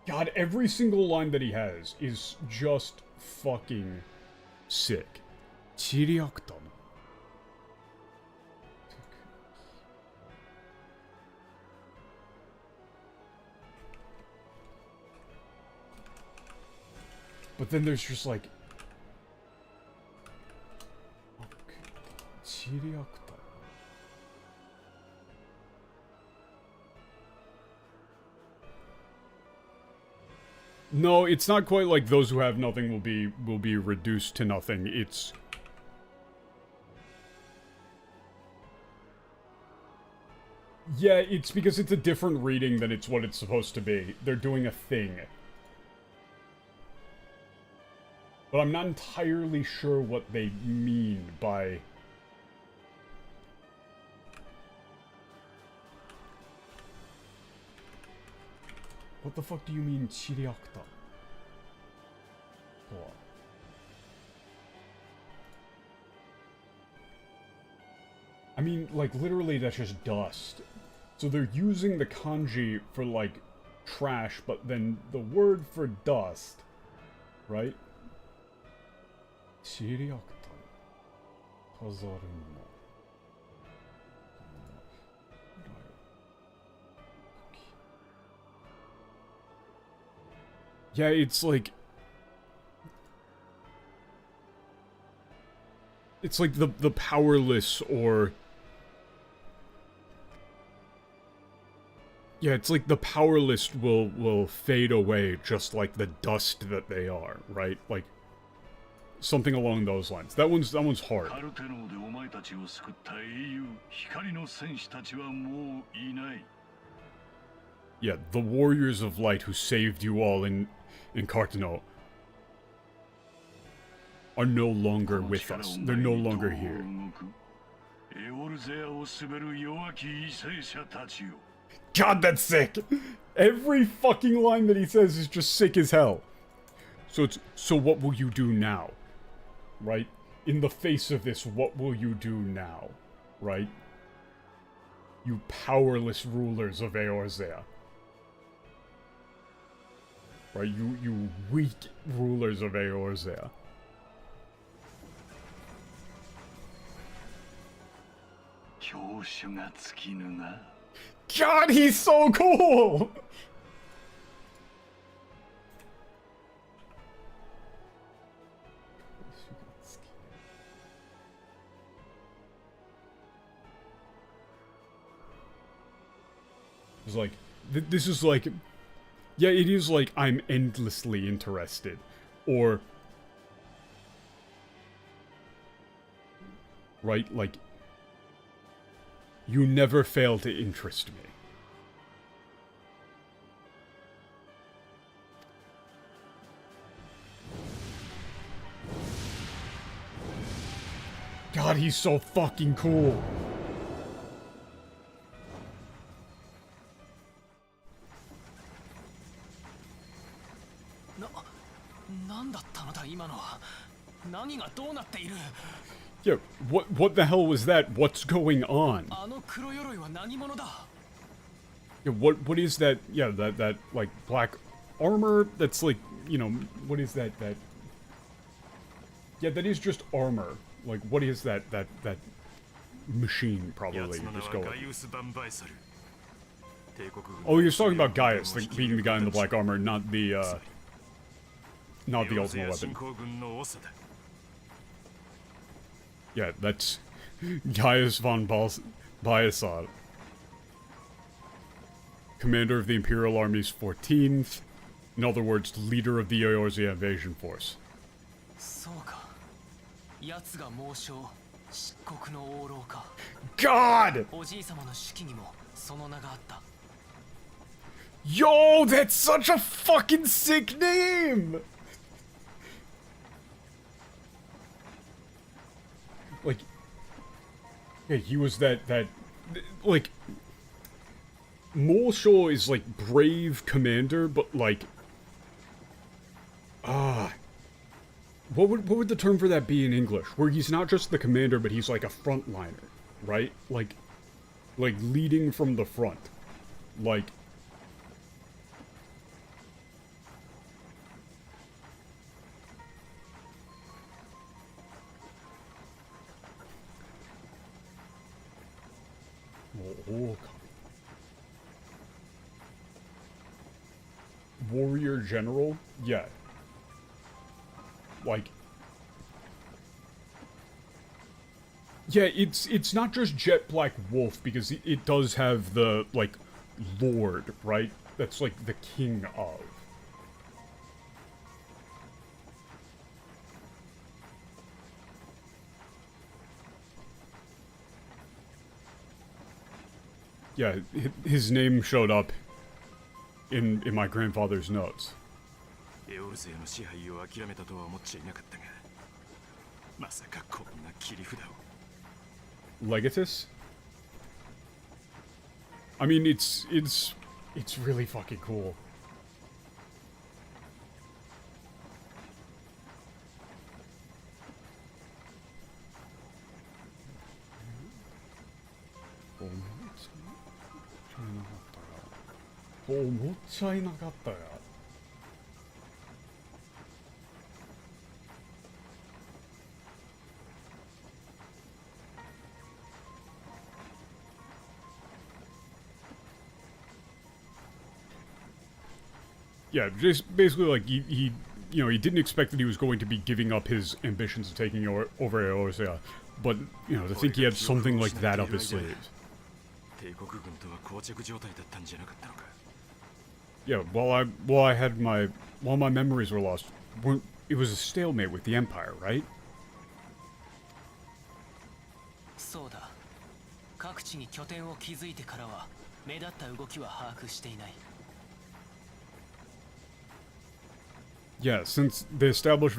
God, every single line that he has is just fucking sick. 塵やくたの。But then there's just like... No, it's not quite like those who have nothing will be reduced to nothing. It's... Yeah, it's because it's a different reading than it's what it's supposed to be. They're doing a thing. But I'm not entirely sure what they mean by... What the fuck do you mean, Chiriakta? What? I mean, like, literally that's just dust. So they're using the kanji for, like, trash, but then the word for dust, right? Chiriakta. Tazarumo. Yeah, it's like... It's like the powerless, or... Yeah, it's like the powerless will fade away just like the dust that they are, right? Like, something along those lines. That one's hard. Yeah, the warriors of light who saved you all in Cartano are no longer with us. They're no longer here. God, that's sick! Every fucking line that he says is just sick as hell. So it's, so what will you do now? Right? In the face of this, what will you do now? Right? You powerless rulers of Eorzea. Right? You weak rulers of Eorzea. God, he's so cool! It's like, this is like, yeah, it is like I'm endlessly interested, or, right, like, you never fail to interest me. God, he's so fucking cool. Yeah, what the hell was that? What's going on? Yeah, what is that? Yeah, that like black armor that's like, you know, what is that yeah, that is just armor. Like, what is that machine, probably, just going. Oh, he was talking about Gaius, being the guy in the black armor, not the ultimate weapon. Yeah, that's Gaius von Baisar, commander of the Imperial Army's 14th, in other words, leader of the Eorzea invasion force. God! Yo, that's such a fucking sick name! Like, yeah, he was that, like, Moleshaw is, like, brave commander, but, like, what would the term for that be in English? Where he's not just the commander, but he's, like, a frontliner, right? Like, leading from the front. Like, warrior general? Yeah. Like, yeah, it's not just Jet Black Wolf, because it does have the, like, Lord, right? That's, like, the king of. Yeah, his name showed up in my grandfather's notes. Legatus? I mean, it's really fucking cool. Yeah, just basically like he you know, he didn't expect that he was going to be giving up his ambitions of taking over Eorzea, but you know, to think he had something like that up his sleeves. Yeah, while my memories were lost, it was a stalemate with the Empire, right? Yeah, since they established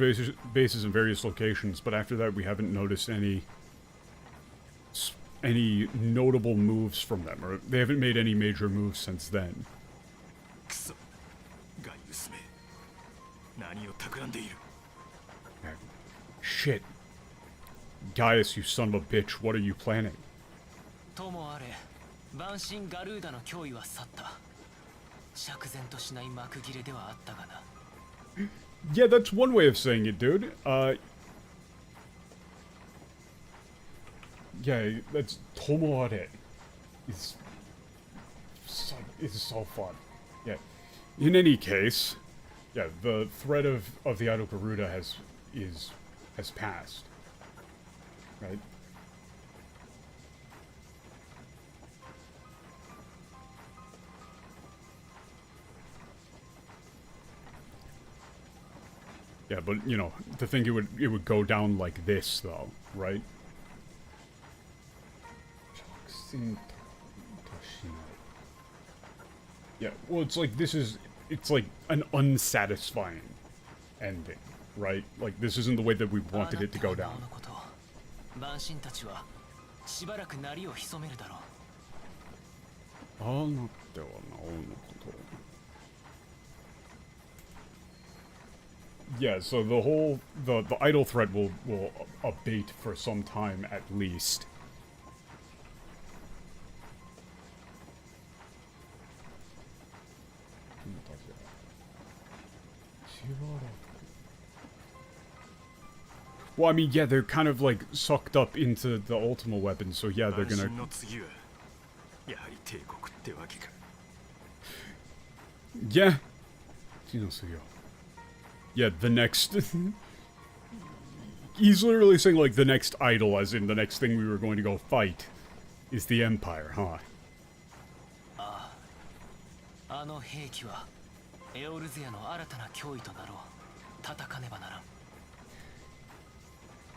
bases in various locations, but after that we haven't noticed any notable moves from them, or they haven't made any major moves since then. Shit. Gaius, you son of a bitch, what are you planning? Yeah, that's one way of saying it, dude. Yeah, that's Tomoare. It's so fun. Yeah. In any case, yeah, the threat of the Idol Garuda has passed. Right? Yeah, but, you know, to think it would go down like this, though, right? Yeah, well, it's like, it's like an unsatisfying ending, right? Like, this isn't the way that we wanted it to go down. Yeah, so the idle threat will abate for some time at least. Well, I mean, yeah, they're kind of like sucked up into the Ultima weapon, so yeah, they're gonna... Yeah. Yeah, the next... He's literally saying, like, the next idol, as in the next thing we were going to go fight, is the Empire, huh?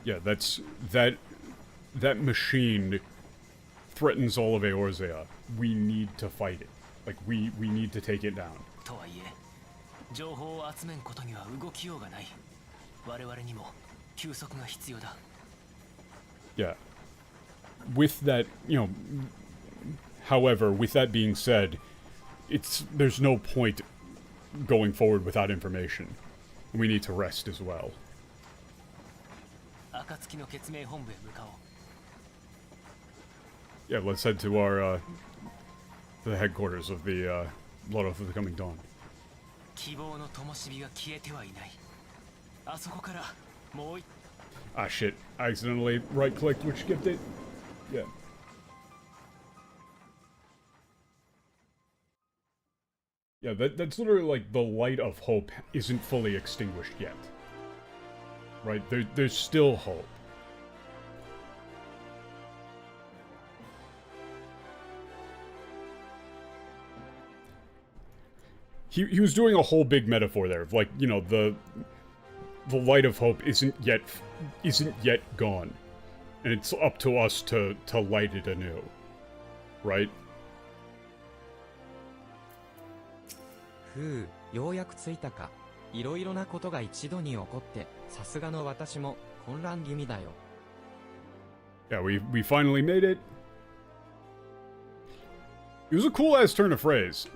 Yeah, that machine threatens all of Eorzea. We need to fight it. Like, we need to take it down. Yeah. With that, you know, however, with that being said, there's no point going forward without information. We need to rest as well. Yeah, let's head to our, the headquarters of the, Blood of the Coming Dawn. Ah, shit. I accidentally right-clicked, which skipped it. Yeah. Yeah, that's literally like the light of hope isn't fully extinguished yet. Right? There's still hope. He was doing a whole big metaphor there of, like, you know, the light of hope isn't yet gone. And it's up to us to light it anew. Right? ふう、ようやく着いたか。いろいろなことが一度に起こって、さすがの私も混乱気味だよ。Yeah, we finally made it. It was a cool ass turn of phrase.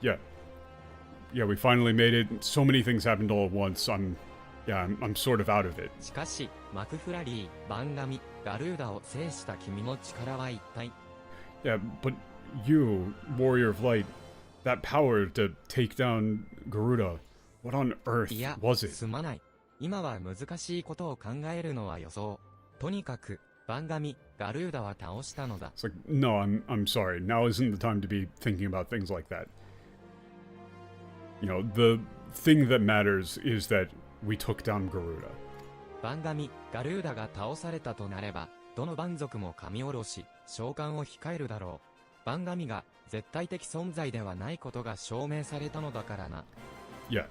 Yeah. Yeah, we finally made it. So many things happened all at once. I'm sort of out of it. しかし、マクフラリー、バンガミ、ガルーダを制した君の力は一体。Yeah, but you, Warrior of Light, that power to take down Garuda, what on earth いや、 was it? すまない。今は難しいことを考えるのは予想。とにかく、バンガミ、ガルーダは倒したのだ。It's like, no, I'm sorry. Now isn't the time to be thinking about things like that. You know, the thing that matters is that we took down Garuda. バンガミ、ガルーダが倒されたとなれば、どの蛮族も神下ろし、召喚を控えるだろう。バンガミが絶対的存在ではないことが証明されたのだからな。Yeah.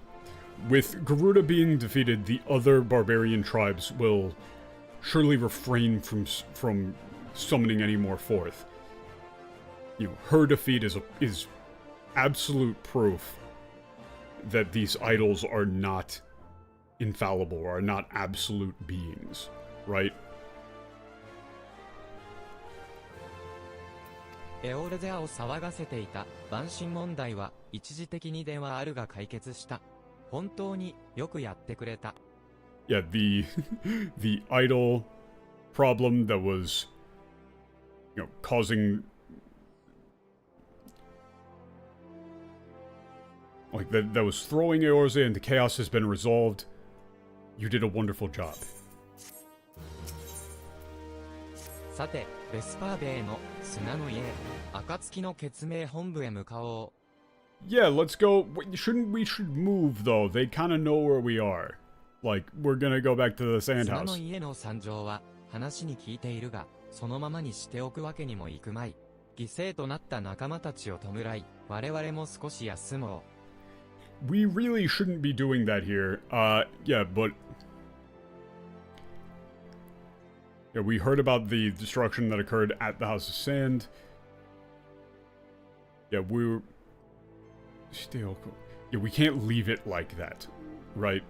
With Garuda being defeated, the other barbarian tribes will surely refrain from summoning any more forth. You know, her defeat is absolute proof that these idols are not infallible, or are not absolute beings, right? エオルゼアを騒がせていた蛮神問題は一時的にではあるが解決した。本当によくやってくれた。Yeah, the idol problem that was, you know, causing, like, that was throwing Eorzea into chaos has been resolved. You did a wonderful job. さて、ベスパーベイの砂の家、暁の決命本部へ向かおう。Yeah, let's go. We should move, though. They kind of know where we are. Like, we're gonna go back to the sand 砂の house. 家の惨状は話に聞いているが、そのままにしておくわけにもいくまい。犠牲となった仲間たちを弔い、我々も少し休もう。We really shouldn't be doing that here. Yeah, but... Yeah, we heard about the destruction that occurred at the House of Sand. Yeah, we're... Yeah, we can't leave it like that, right?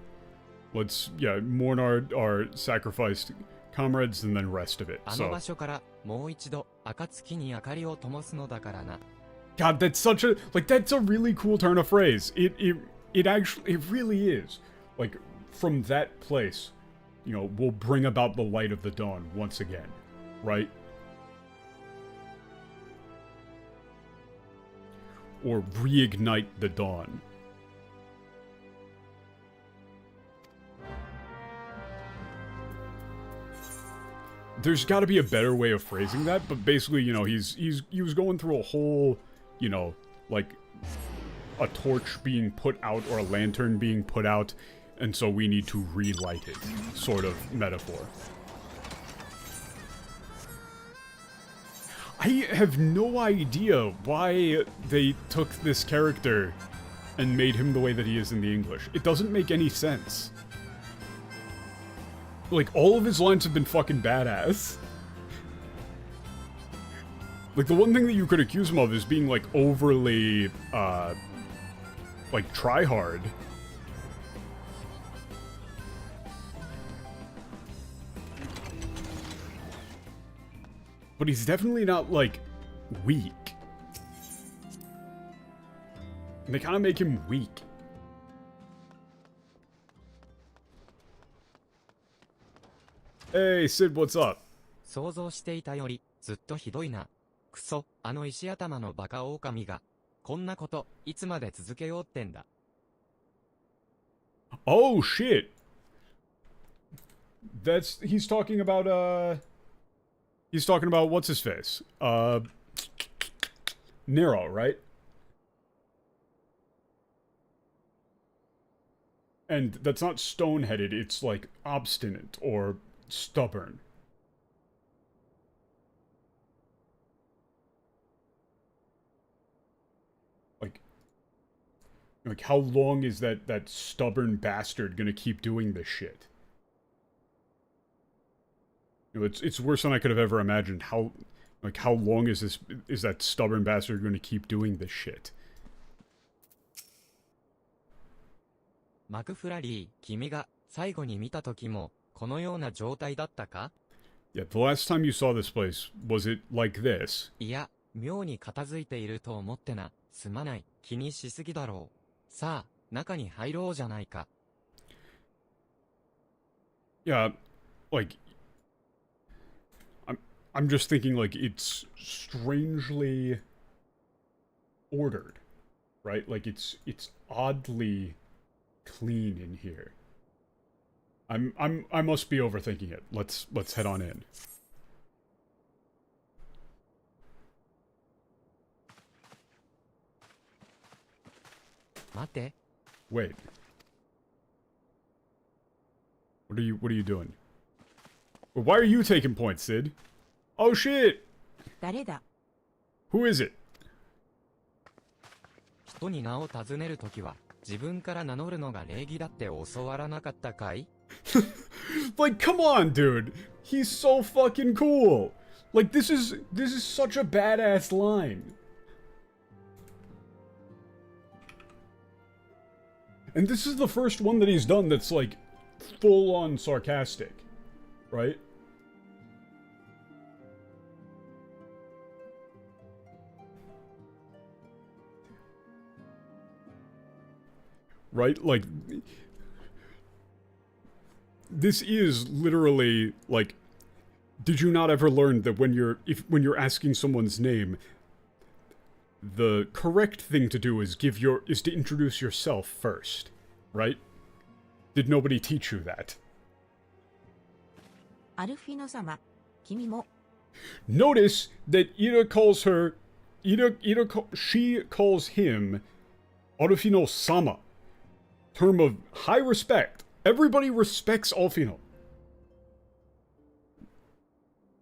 Let's, yeah, mourn our sacrificed comrades and then rest of it, あの場所からもう一度暁に明かりを灯すのだからな。God, that's such a, like, that's a really cool turn of phrase. It actually, it really is. Like, from that place, you know, we'll bring about the light of the dawn once again, right? Or reignite the dawn. There's got to be a better way of phrasing that, but basically, you know, he was going through a whole, you know, like a torch being put out or a lantern being put out, and so we need to relight it, sort of metaphor. I have no idea why they took this character and made him the way that he is in the English. It doesn't make any sense. Like, all of his lines have been fucking badass. Like, the one thing that you could accuse him of is being, like, overly, like, try-hard. But he's definitely not, like, weak. And they kind of make him weak. Hey, Sid, what's up? 想像していたよりずっとひどいな。クソ、あの石頭のバカ狼が。こんなこと、いつまで続けようってんだ。Oh, shit! He's talking about, he's talking about, what's his face? Nero, right? And that's not stone-headed, it's like obstinate or stubborn. Like how long is that stubborn bastard gonna keep doing this shit? You know, it's worse than I could have ever imagined. How long is that stubborn bastard gonna keep doing this shit? マクフラリー、君が最後に見た時もこのような状態だったか？ Yeah, the last time you saw this place, was it like this? いや、妙に片付いていると思ってな。すまない、気にしすぎだろう。さあ、中に入ろうじゃないか。Yeah, like, I'm just thinking, like, it's strangely ordered, right? Like, it's oddly clean in here. I must be overthinking it. Let's head on in. 待て。 Wait. What are you doing? Well, why are you taking points, Sid? Oh shit! 誰だ？ Who is it? 人に名を尋ねるときは自分から名乗るのが礼儀だって教わらなかったかい？ Like, come on, dude. He's so fucking cool. Like, this is such a badass line. And this is the first one that he's done that's, like, full-on sarcastic. Right? Right? Like, this is literally, like, did you not ever learn that when you're asking someone's name, the correct thing to do is is to introduce yourself first, right? Did nobody teach you that? アルフィノ様、君も。 Notice that she calls him Alphinaud sama. Term of high respect. Everybody respects Alphinaud.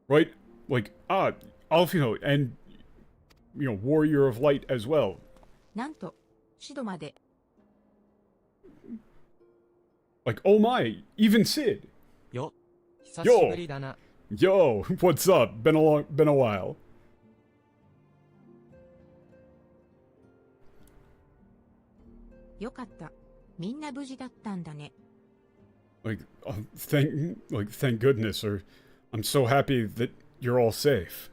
Right? Like, Alphinaud, and warrior of light as well. なんと、シドまで。 Like, oh my, even Sid. よ、久しぶりだな。 Yo, what's up? Been a while. よかった。みんな無事だったんだね。Like, thank goodness, or I'm so happy that you're all safe.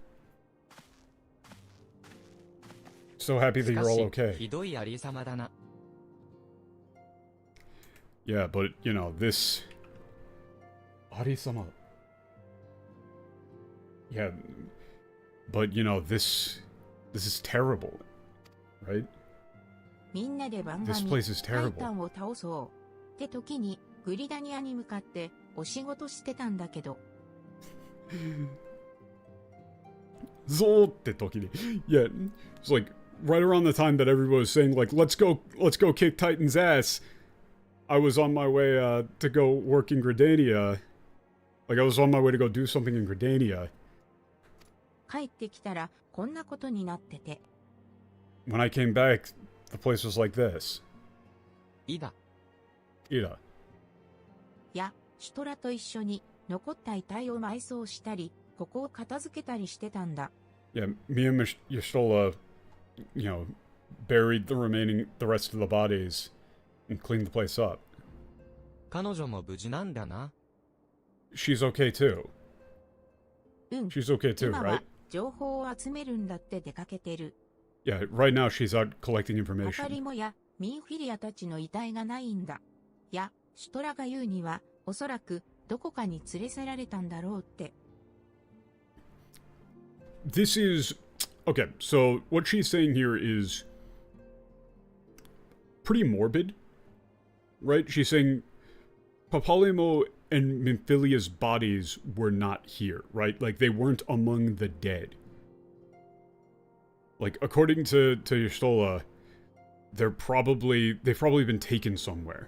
So happy that しか you're all し、 okay. ひどいありさまだな。 Yeah, but, this... Arisama. Yeah, but, this is terrible, right? みんなで番 This 組、 place is タイ terrible. タンを倒そう。って時に、グリダニアに向かってお仕事してたんだけど。Zolte tokini. Yeah, it's like right around the time that everyone was saying like let's go kick Titan's ass. I was on my way to go work in Gridania. Like I was on my way to go do something in Gridania. 帰ってきたらこんなことになってて。 When I came back, the place was like this. いいだ。 Ida. や、シュトラと一緒に残った遺体を埋葬したり、ここを片付けたりしてたんだ。 Yeah, me and Yashtola, buried the rest of the bodies and cleaned the place up. 彼女も無事なんだな。 She's okay too. うん。 She's okay too, 今 right? は情報を集めるんだって出かけてる。 Yeah, right now she's out collecting カ information. リモやミンフィリアたちの遺体がないんだ。や、シュトラが言うには、おそらくどこかに連れ去られたんだろうって。 This is... Okay, so what she's saying here is pretty morbid, right? She's saying Papalymo and Memphilea's bodies were not here, right? Like, they weren't among the dead. Like, according to Yashtola, they've probably been taken somewhere,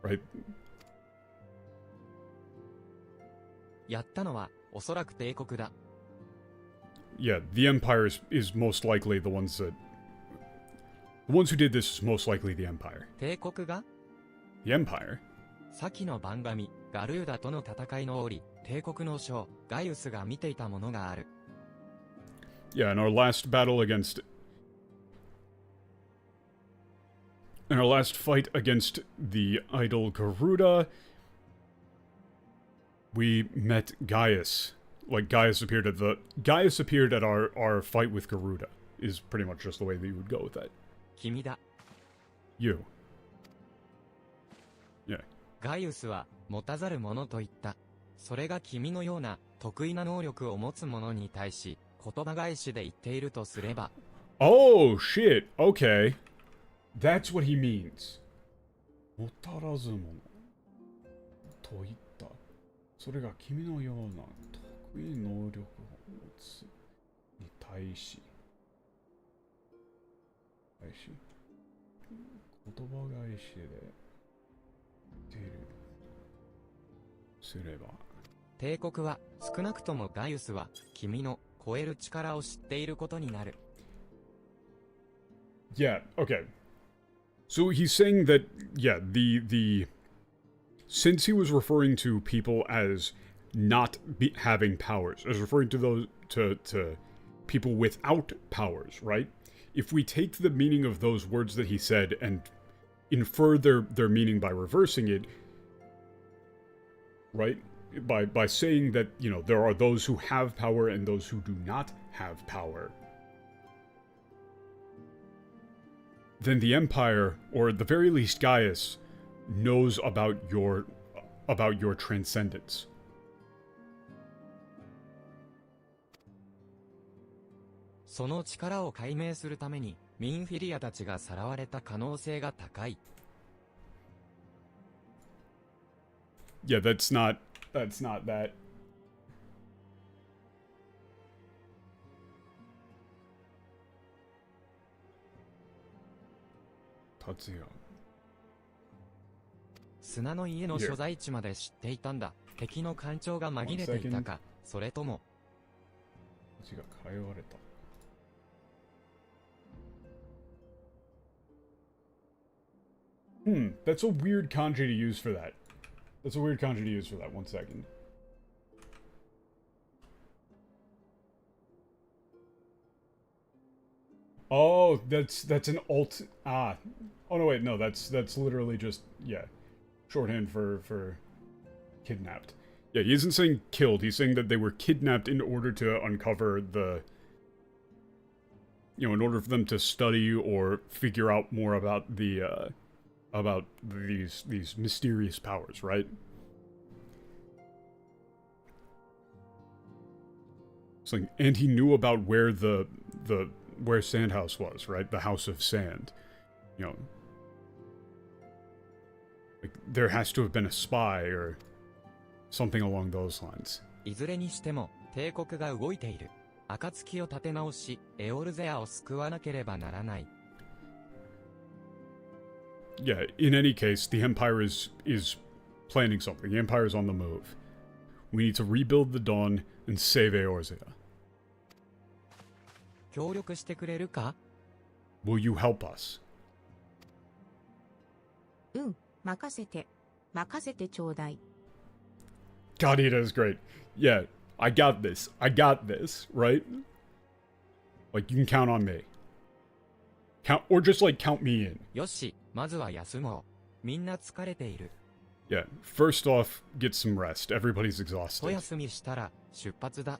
right? やったのはおそらく帝国だ。 Yeah, the Empire is most likely the ones who did this is most likely the Empire. 帝国が The Empire? 先の番組、ガルーダとの戦いの折、帝国の将、ガイウスが見ていたものがある。 Yeah, in our last fight against the idol Garuda, we met Gaius. Like, Gaius appeared at our fight with Garuda, is pretty much just the way that you would go with that. 君だ。 You. Yeah. ガイウスは、持たざる者と言った。それが君のような、得意な能力を持つ者に対し、言葉返しで言っているとすれば。 Oh, shit. Okay. That's what he means. 持たらず者と言った。それが君のような得意能力を持つに対し。言葉返しで出るすれば。帝国は、少なくともガイウスは、君の超える力を知っていることになる。 Yeah, okay. So he's saying that, yeah, since he was referring to people as not having powers, as referring to those, to people without powers, right? If we take the meaning of those words that he said and infer their meaning by reversing it, right? By saying that, there are those who have power and those who do not have power, then the Empire, or at the very least Gaius, knows about your transcendence. その力を解明するために、ミンフィリアたちがさらわれた可能性が高い。Yeah, that's not that. 達也。砂の家の所在地まで知っていたんだ。敵の艦長が紛れていたか、それとも。違う、通われた。That's a weird kanji to use for that. That's a weird kanji to use for that. 1 second. Oh, that's an alt. Ah. Oh no, wait, no, that's literally just, yeah, shorthand for kidnapped. Yeah, he isn't saying killed. He's saying that they were kidnapped in order to uncover the, you know, in order for them to study or figure out more about the about these mysterious powers, right? It's like, and he knew about where where Sandhouse was, right? The House of Sand. You know, like there has to have been a spy or something along those lines. いずれにしても帝国が動いている。暁を立て直し、エオルゼアを救わなければならない。Yeah, in any case, the Empire is planning something. The Empire is on the move. We need to rebuild the Dawn and save Eorzea. 協力してくれるか? Will you help us? 任せてちょうだい。God, Ida is great. Yeah, I got this, right? Like, you can count on me. Or just, like, count me in. よし、まずは休もう。みんな疲れている。Yeah, first off, get some rest. Everybody's お exhausted. 休みしたら出発だ。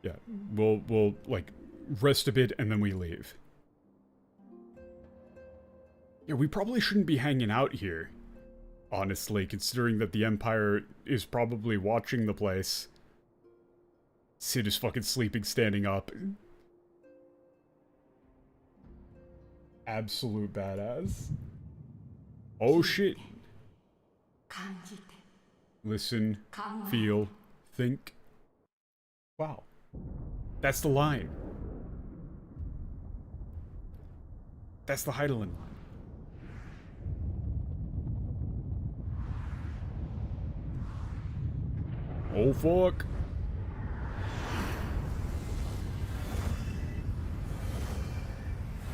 Yeah, we'll, like, rest a bit and then we leave. Yeah, we probably shouldn't be hanging out here. Honestly, considering that the Empire is probably watching the place. Sid is fucking sleeping standing up. Absolute badass. Oh shit. Listen, feel, think. Wow. That's the line. That's the Heidelin line. Oh fuck.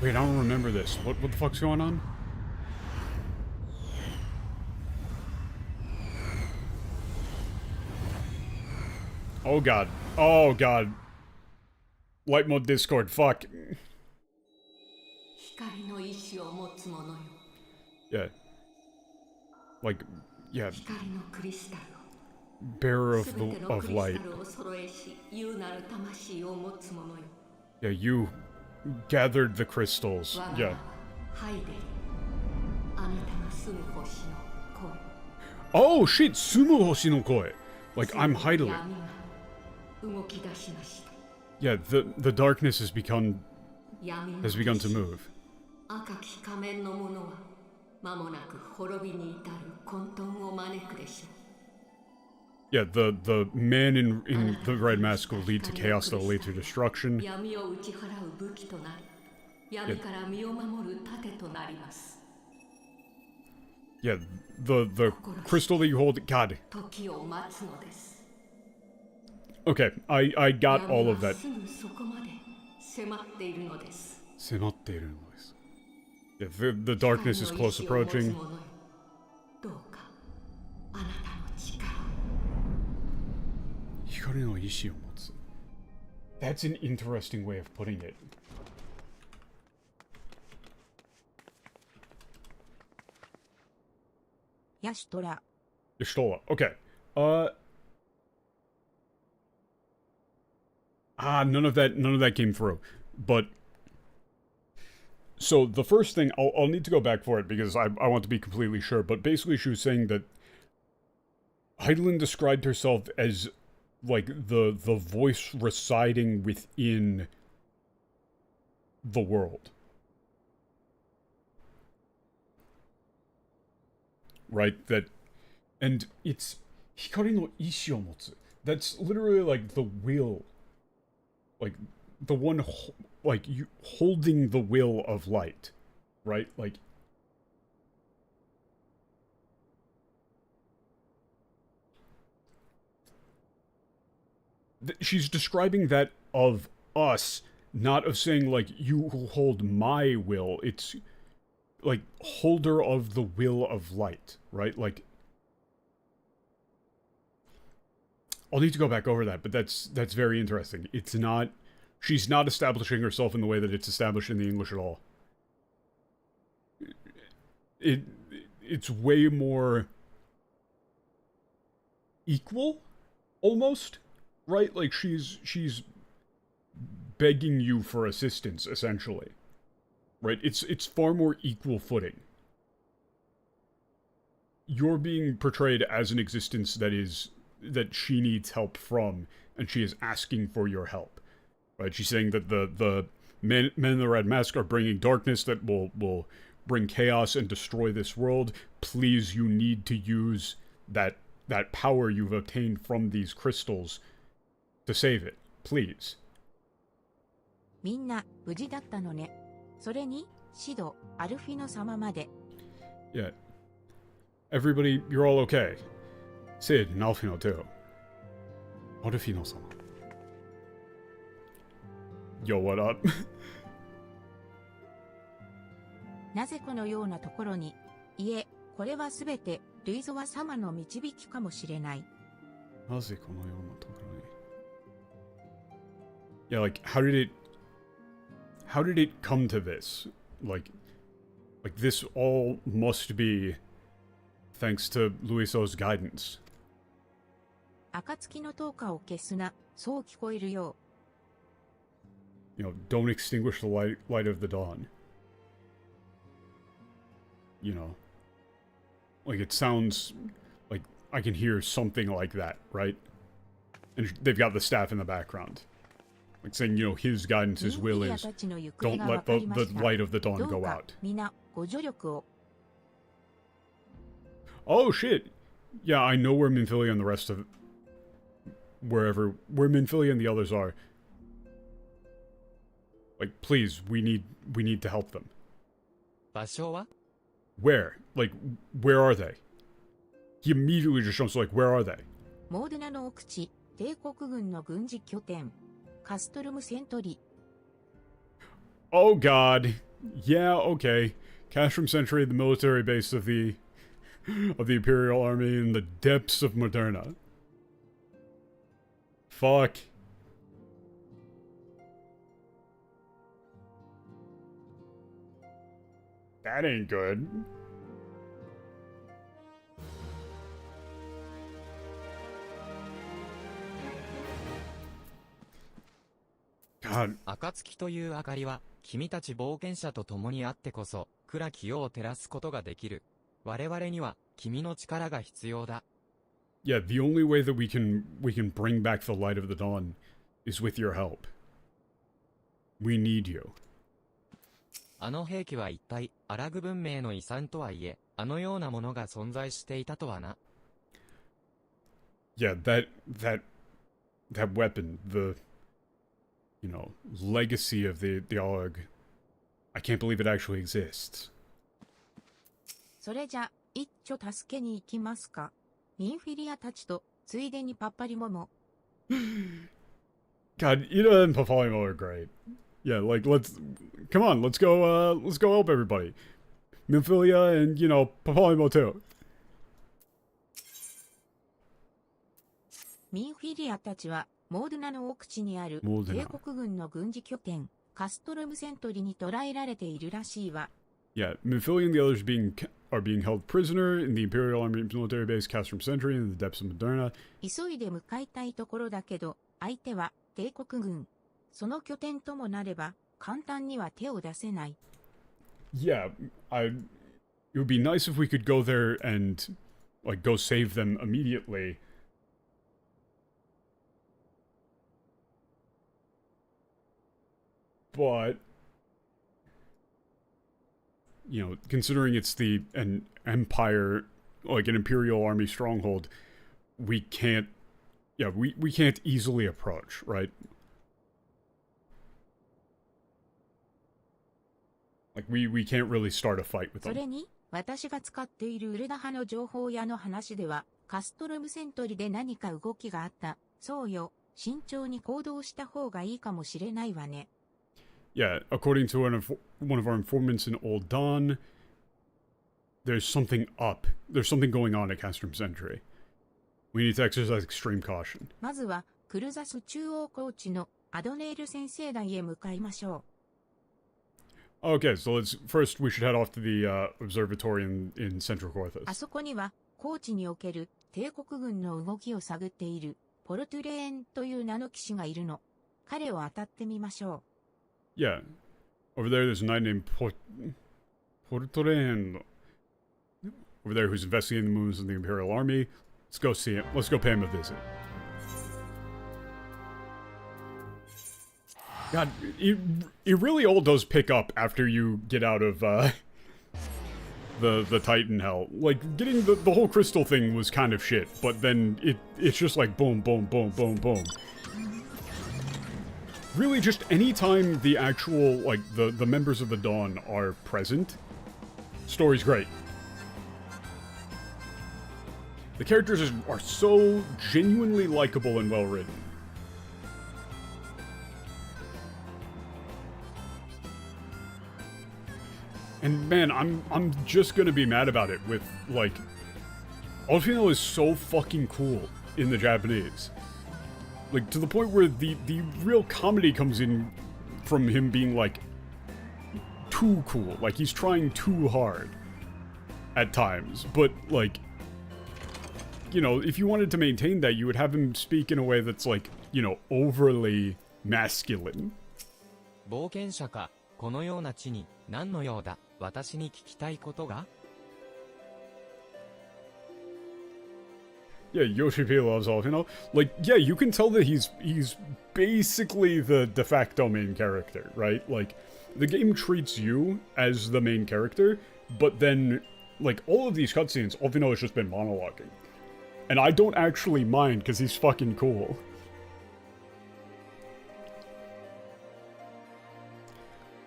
Wait, I don't remember this. What the fuck's going on? Oh god. Oh god. Light mode Discord, fuck. Yeah. Like, yeah. Bearer of light. Yeah, you gathered the crystals. Yeah. Oh shit, Sumu Hoshi no Koi. Like, I'm Heidelin. Yeah, the darkness has begun to move. Yeah, the man in the red mask will lead to chaos that will lead to destruction. Yeah. Yeah, the crystal that you hold, God. Okay, I got all of that. Yeah, the darkness is close approaching. That's an interesting way of putting it. Yashtora. Yashtola. Okay. None of that came through. But so the first thing, I'll need to go back for it because I want to be completely sure, but basically she was saying that Heidelin described herself as like the voice residing within the world. Right? And it's Hikari no Ishi o motsu. That's literally like the will. Like, the one, like, you holding the will of light. Right? Like, she's describing that of us, not of saying, like, you hold my will. It's like, holder of the will of light, right? Like, I'll need to go back over that, but that's very interesting. It's not, she's not establishing herself in the way that it's established in the English at all. It's way more equal, almost, right? Like, she's begging you for assistance, essentially. Right? It's far more equal footing. You're being portrayed as an existence that she needs help from, and she is asking for your help. Right? She's saying that the men in the red mask are bringing darkness that will bring chaos and destroy this world. Please, you need to use that power you've obtained from these crystals to save it. Please. みんな無事だったのね。それに、シド、アルフィノ様まで。Yeah. Everybody, you're all okay. Sid and Alphinaud too. Alphinaud-sama. Yo, what up? なぜこのようなところに、いえ、これはすべて、ルイゾワ様の導きかもしれない。Yeah, like, how did it come to this? Like this all must be thanks to Luiso's guidance. 暁の灯火を消すな、そう聞こえるよ。You know, don't extinguish the light of the dawn. You know, like, it sounds like I can hear something like that, right? And they've got the staff in the background. Like saying, you know, his guidance, his will is, don't let the light of the dawn go out. みな、ご助力を。Oh, shit! Yeah, I know where Minfilia and the rest of... where Minfilia and the others are. Like, please, we need to help them. 場所は Where? Like, where are they? He immediately just jumps like, where are they? モードナの奥地、帝国軍の軍事拠点、カストルムセントリ。Oh god. Yeah, okay. Castrum Sentry, the military base of the Imperial Army in the depths of Moderna. Fuck. That ain't good. God. 暁という明かりは、君たち冒険者と共にあってこそ、暗き世を照らすことができる。我々には、君の力が必要だ。Yeah, the only way that we can bring back the light of the dawn is with your help. We need you. あの兵器は一体、アラグ文明の遺産とはいえ、あのようなものが存在していたとはな。Yeah, that weapon, the, you know, legacy of the Aug. I can't believe it actually exists. それじゃ、一丁助けに行きますか。ミンフィリアたちと、ついでにパッパリモも。God, Ida and Papalimo are great. Yeah, like, come on, let's go help everybody. Minfilia and, you know, Papalimo too. ミンフィリアたちは、モードナの奥地にある、モードナ帝国軍の軍事拠点、カストルムセントリに捕らえられているらしいわ。Yeah, Minfilia and the others are being held prisoner in the Imperial Army military base Castrum Sentry in the depths of Moderna. 急いで向かいたいところだけど、相手は帝国軍。その拠点ともなれば、簡単には手を出せない。Yeah, it would be nice if we could go there and, like, go save them immediately. But, you know, considering it's an empire, like an Imperial Army stronghold, we can't easily approach, right? Like, we can't really start a fight with them. それに、私が使っているウルダ派の情報屋の話では、カストルムセントリで何か動きがあった。そうよ、慎重に行動した方がいいかもしれないわね。Yeah, according to one of our informants in Old Dawn, there's something up. There's something going on at Castrum Sentry. We need to exercise extreme caution. まずは、クルザス中央高地のアドネール先生台へ向かいましょ Okay, so first we should head off to the observatory in Central う。あ Corthus. そこには、高地における帝国軍の動きを探っている、ポルトゥレーンという名の騎士がいるの。彼を当たってみましょ Yeah. Over there, there's a knight named Portoren. Over there, who's investigating the movements of the Imperial Army. Let's go see him. Let's go pay him a visit. God, it really all does pick up after you get out of the Titan Hell. Like, getting the whole crystal thing was kind of shit, but then it's just like boom, boom, boom, boom, boom. Really, just anytime the actual, like, the members of the Dawn are present, story's great. The characters are so genuinely likable and well written. And man, I'm just gonna be mad about it with, like, Alphinaud is so fucking cool in the Japanese. Like, to the point where the real comedy comes in from him being, like, too cool. Like, he's trying too hard at times. But, like, you know, if you wanted to maintain that, you would have him speak in a way that's, like, you know, overly masculine. 冒険者か、このような地に、何の用だ、私に聞きたいことが Yeah, Yoshi P loves Alphinaud. Like, yeah, you can tell that he's basically the de facto main character, right? Like, the game treats you as the main character, but then, like, all of these cutscenes, Alphinaud has just been monologuing. And I don't actually mind, because he's fucking cool.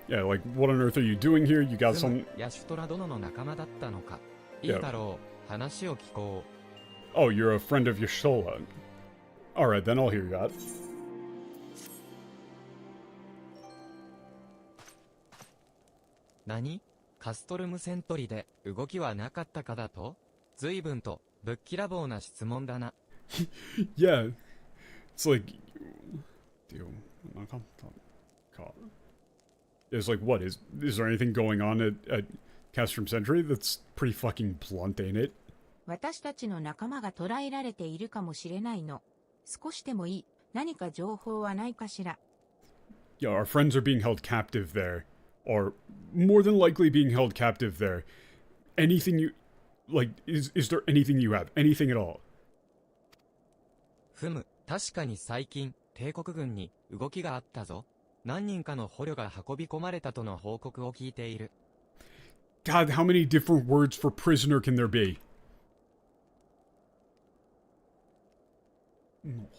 Yeah, like, what on earth are you doing here? You got some... ヤシュトラ殿の仲間だったのか。いいだろう、話を聞こう。Oh, you're a friend of Yashola. Alright, then I'll hear you out. 何？カストルムセントリで動きはなかったかだと？随分とぶっきらぼうな質問だな。Yeah. It's like... It's like, what? Is there anything going on at Castrum Sentry that's pretty fucking blunt, ain't it? 私たちの仲間が捕らえられているかもしれないの。少しでもいい。何か情報はないかしら。Yeah, our friends are being held captive there. Or more than likely being held captive there. Anything you... Like, is there anything you have? Anything at all? ふむ、確かに最近、帝国軍に動きがあったぞ。何人かの捕虜が運び込まれたとの報告を聞いている。God, how many different words for prisoner can there be?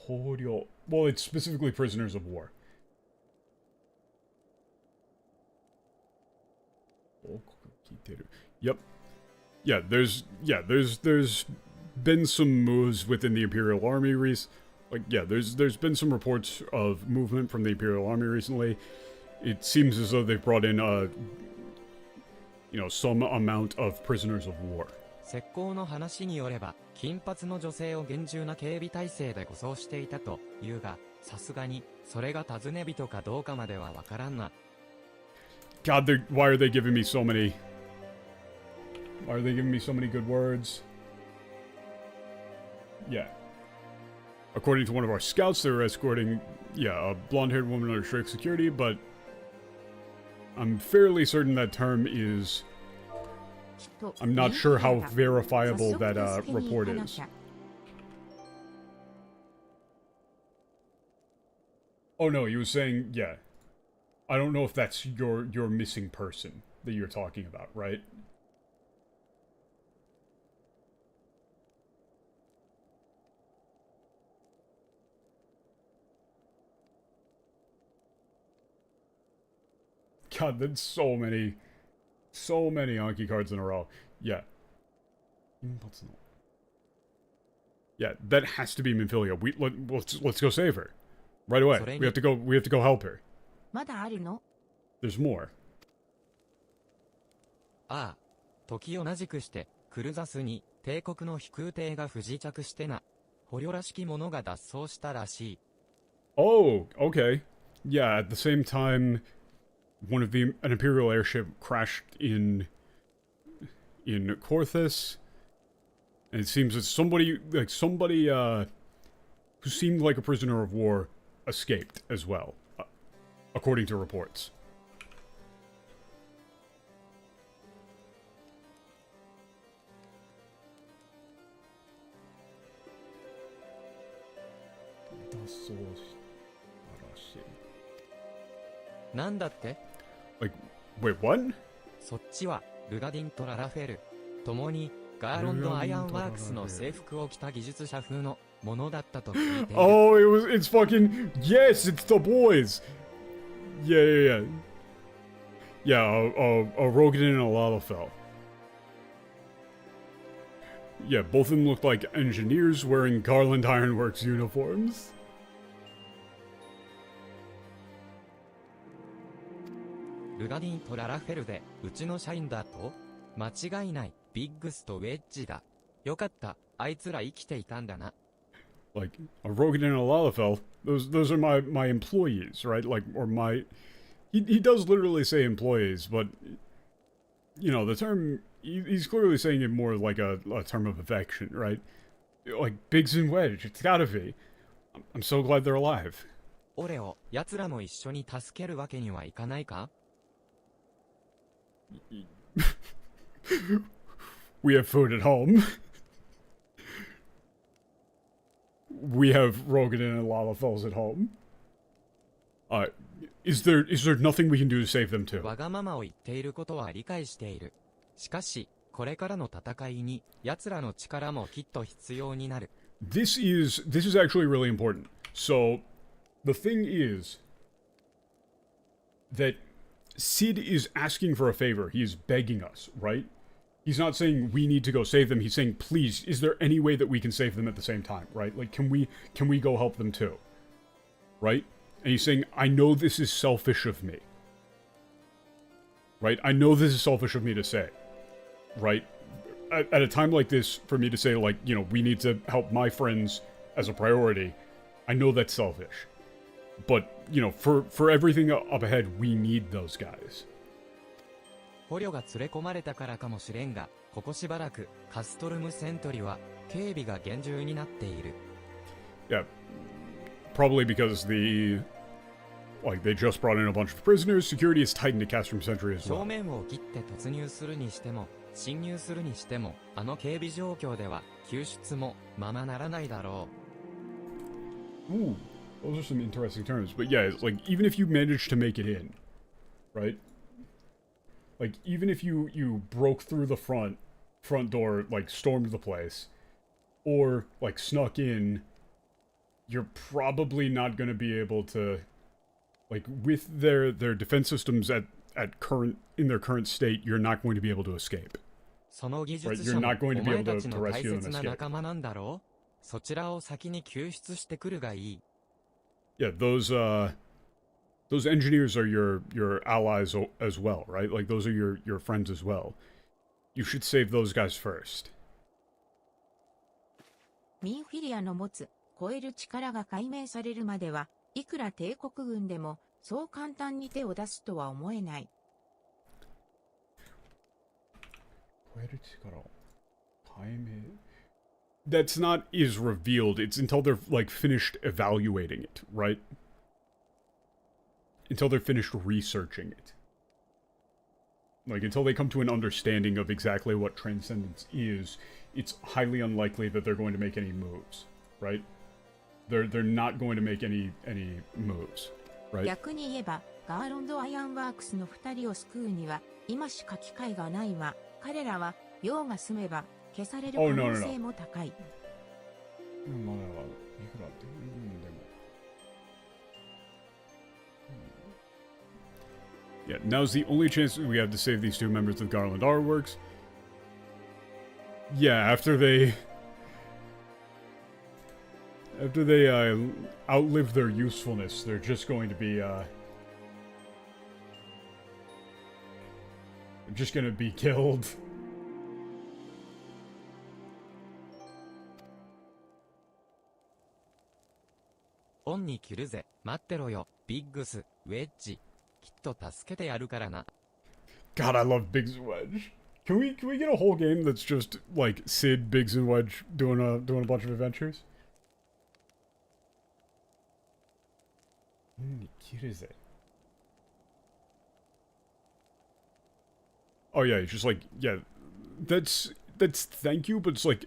捕虜. Well, it's specifically prisoners of war. Yep. Yeah, there's been some moves within the Imperial Army there's been some reports of movement from the Imperial Army recently. It seems as though they've brought in some amount of prisoners of war. 石膏の話によれば、金髪の女性を厳重な警備体制で護送していたというが、さすがに、それが尋ね人かどうかまではわからんな。God, why are they giving me so many... Why are they giving me so many good words? Yeah. According to one of our scouts, they were escorting, a blonde-haired woman under strict security, but I'm fairly certain that term is... I'm not sure how verifiable that report is. Oh no, he was saying, yeah. I don't know if that's your missing person that you're talking about, right? God, that's so many Anki cards in a row. Yeah. Yeah, that has to be Minfilia. Let's go save her. Right away. We have to go help her. まだあるの？ There's more. ああ、時同じくして、クルザスに帝国の飛空艇が不時着してな。捕虜らしき者が脱走したらしい。Oh, okay. Yeah, at the same time, an Imperial airship crashed in Corthus, and it seems that somebody who seemed like a prisoner of war escaped as well, according to reports. なんだって Like, wait, what? そっちは、ルガディンとララフェル。共に、ガーロンド・アイアンワークスの制服を着た技術者風のものだったと聞いている。Oh, it's fucking, yes, it's the boys! Yeah. Yeah, a Rogan and a Lalafell. Yeah, both of them looked like engineers wearing Garland Ironworks uniforms. ルガディンとララフェルで、うちの社員だと間違いない、ビッグスとウェッジだ。よかった、あいつら生きていたんだな。Like, a Rogan and a Lalafell, those are my employees, right? Like, or my... He does literally say employees, but... You know, the term... He's clearly saying it more like a term of affection, right? Like, Biggs and Wedge, it's gotta be. I'm so glad they're alive. 俺を、奴らも一緒に助けるわけにはいかないか We have food at home. We have Rogan and Lalafells at home. Is there nothing we can do to save them too? わがままを言っていることは理解している。しかし、これからの戦いに、奴らの力もきっと必要になる。This is actually really important. So, the thing is that Sid is asking for a favor. He is begging us, right? He's not saying we need to go save them. He's saying, please, is there any way that we can save them at the same time, right? Like, can we go help them too? Right? And he's saying, I know this is selfish of me. Right? I know this is selfish of me to say. Right? At a time like this, for me to say, like, you know, we need to help my friends as a priority, I know that's selfish. But, you know, for everything up ahead, we need those guys. 捕虜が連れ込まれたからかもしれんが、ここしばらく、カストルムセントリは、警備が厳重になっている。Yeah. Probably because they just brought in a bunch of prisoners, security is tightened at Castrum Sentry as 正 well. 面を切って突入するにしても、侵入するにしても、あの警備状況では、救出も、ままならないだろう。Ooh, those are some interesting terms. But yeah, it's like, even if you manage to make it in, right? Like, even if you broke through the front door, like, stormed the place, or, like, snuck in, you're probably not going to be able to, like, with their defense systems in their current state, you're not going to be able to escape. その技 Right, 術 you're 者も not going to お be 前 able た to ちの rescue 大 them 切 and な escape. 仲間なんだろうそちらを先に救出してくるがいい。Yeah, those engineers are your allies as well, right? Like, those are your friends as well. You should save those guys first. ミンフィリアの持つ超える力が解明されるまでは、いくら帝国軍でもそう簡単に手を出すとは思えない。That's not is revealed. It's until they're, like, finished evaluating it, right? Until they're finished researching it. Like, until they come to an understanding of exactly what Transcendence is, it's highly unlikely that they're going to make any moves, right? They're not going to make any moves, right? 逆に言えば、ガーロンド・アイアンワークスの2人を救うには、今しか機会がないわ。彼らは、用が済めば、消される可能性も高い。Yeah, now's the only chance we have to save these two members of Garland Ironworks. Yeah, after they outlive their usefulness, they're just going to be killed. 本に着るぜ。待ってろよ、ビッグス、ウェッジ。きっと助けてやるからな。God, I love Biggs and Wedge. Can we get a whole game that's just like Sid, Biggs, and Wedge doing a bunch of adventures? Oh yeah, he's just like, yeah, that's thank you, but it's like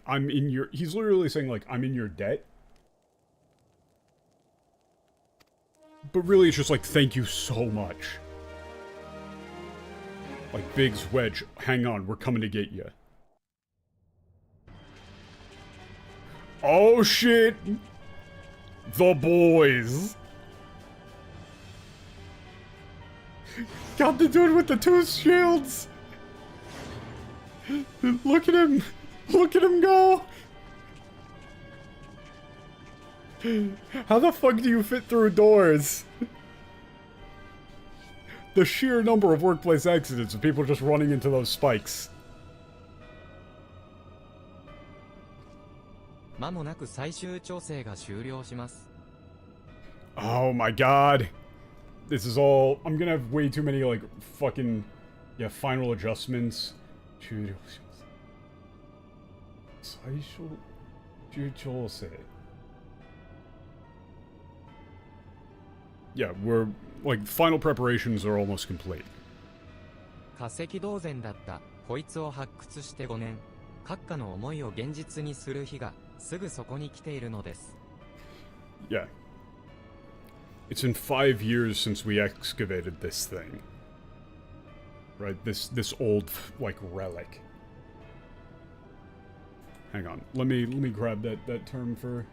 I'm in your. He's literally saying like I'm in your debt, but really it's just like thank you so much. Like Biggs, Wedge, hang on, we're coming to get you. Oh shit! The boys! Got the dude with the two shields! Look at him! Look at him go! How the fuck do you fit through doors? The sheer number of workplace accidents of people just running into those spikes. 間もなく最終調整が終了します。Oh my god. This is all... I'm gonna have way too many, like, fucking... Yeah, final adjustments. 終了します。最終調整. Yeah, we're... Like, final preparations are almost complete. 化石同然だったこいつを発掘して5年。閣下の思いを現実にする日がすぐそこに来ているのです。Yeah. It's been 5 years since we excavated this thing. Right, this old, like, relic. Hang on, let me grab that term for...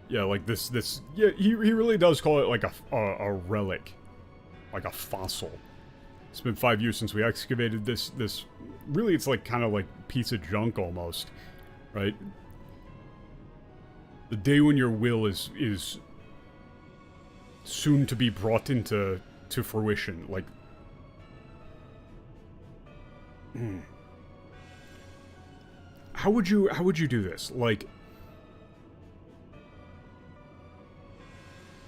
Yeah, like this, yeah, he really does call it like a relic. Like a fossil. It's been 5 years since we excavated this, really it's like kind of like piece of junk almost, right? The day when your will is soon to be brought into fruition, like... How would you do this? Like,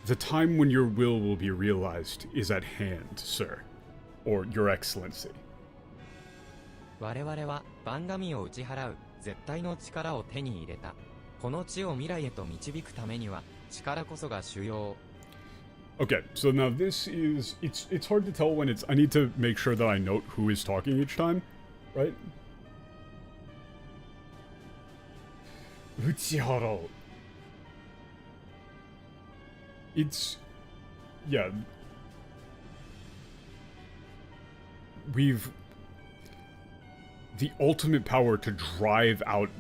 the time when your will be realized is at hand, sir, or your excellency. 我々は番神を打ち払う絶対の力を手に入れた。この地を未来へと導くためには力こそが主要。Okay, so now this is it's hard to tell when it's I need to make sure that I note who is talking each time, right? 打ち払う. It's... Yeah. We've... The ultimate power to drive out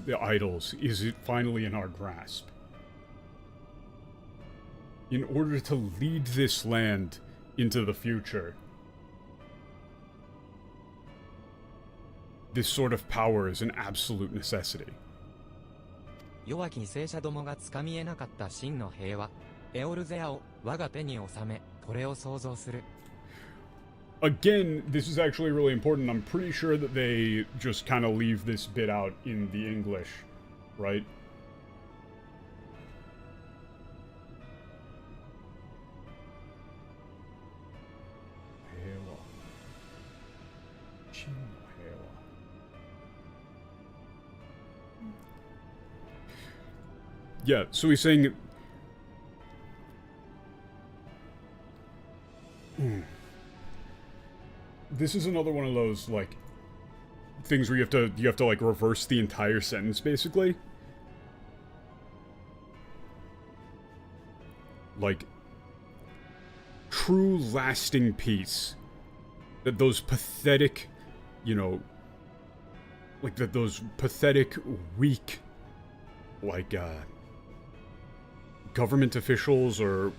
the idols is finally in our grasp. In order to lead this land into the future, this sort of power is an absolute necessity. 弱き犠牲者どもがつかみ得なかった真の平和。エオルゼアを我が手に収め、これを想像する。Again, this is actually really important. I'm pretty sure that they just kind of leave this bit out in the English, right? Yeah, so he's saying... This is another one of those, like, things where you have to, like, reverse the entire sentence, basically. Like, true lasting peace. That those pathetic, you know, like, that those pathetic, weak, like, government officials or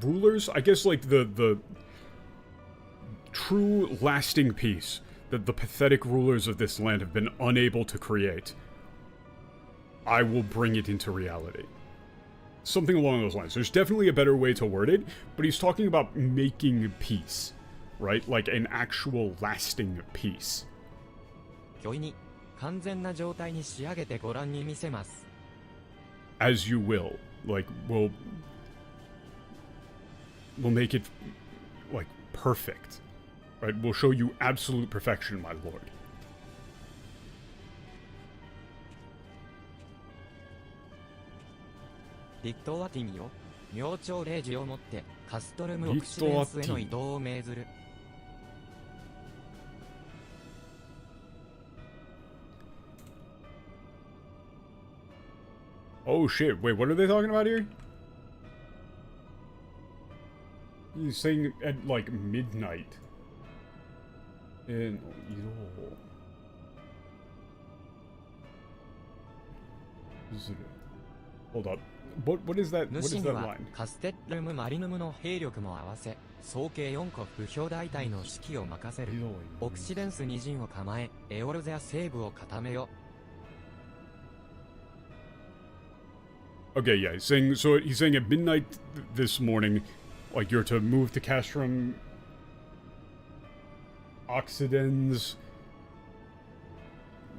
rulers, I guess, like the true lasting peace that the pathetic rulers of this land have been unable to create, I will bring it into reality. something along those lines. There's definitely a better way to word it, but he's talking about making peace, right? Like an actual lasting peace. 虚偽に完全な状態に仕上げてご覧に見せます。As you will. Like, we'll make it, like, perfect. Right? We'll show you absolute perfection, my lord. リットワティニよ、明朝0時をもってカストルムオクシデンスへの移動を命ずる。Oh shit, wait, what are they talking about here? He's saying at like midnight. And hold up. What is that? What is 主に that は line? カステッルム・マリヌムの兵力も合わせ、総計4個不評大隊の指揮を任せる。オクシデンス2陣を構え、エオルゼア西部を固めよ。Okay, yeah, he's saying at midnight this morning, like you're to move to Castrum Occidens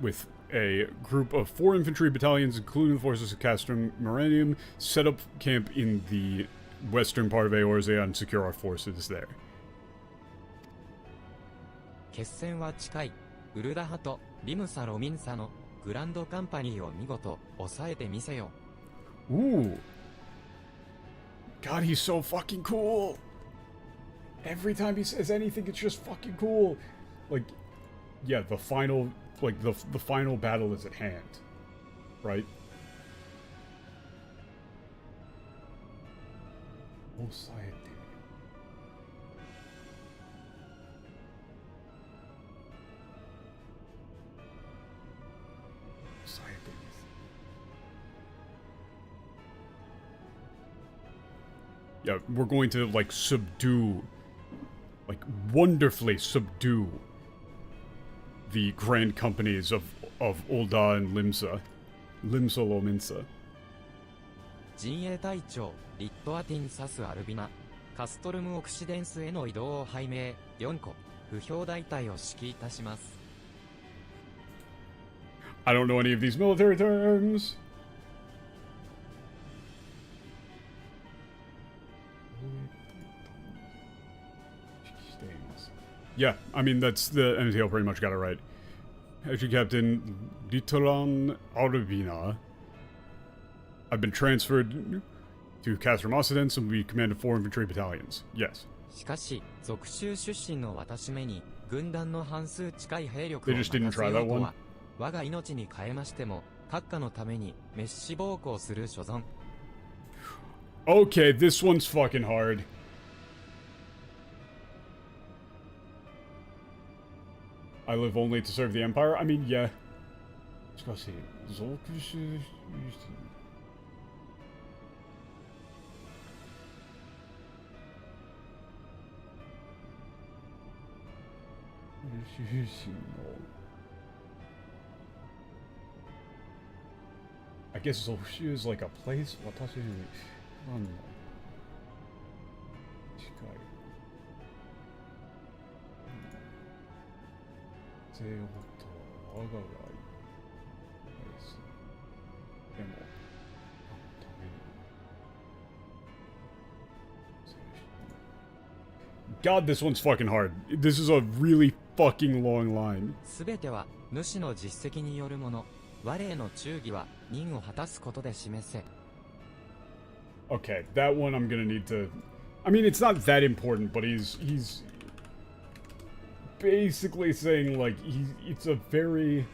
with a group of 4 infantry battalions, including the forces of Castrum Miranium, set up camp in the western part of Eorzea and secure our forces there. 決戦は近い。ウルダハとリムサ・ロミンサのグランドカンパニーを見事抑えてみせよ。Ooh. God, he's so fucking cool. Every time he says anything, it's just fucking cool. Like, yeah, the final, like, the final battle is at hand. Right? Society. Yeah, we're going to, like, subdue, like, wonderfully subdue the grand companies of Ulda and Limsa. Limsa Lominsa. 陣営隊長、リットアティン・サス・アルビナ、カストルム・オクシデンスへの移動を拝命、4個、不評大隊を指揮いたします。I don't know any of these military terms. Yeah, I mean, that's the MTL pretty much got it right. Actually, Captain Ditoran Aurubina. I've been transferred to Castrum Occidens and we commanded 4 infantry battalions. Yes. しかし、属州出身の私めに、軍団の半数近い兵力を They 任 just didn't せ try よ that うと one. は、我が命に変えましても、閣下のために、滅死暴行する所存。Okay, this one's fucking hard. I live only to serve the Empire? I mean, yeah. I guess Zoshu is like a place? God, this one's fucking hard. This is a really fucking long line. すべては、主の実績によるもの。我への忠義は、任を果たすことで示せ。Okay, that one I'm gonna need to... I mean, it's not that important, but he's basically saying, like, it's a very...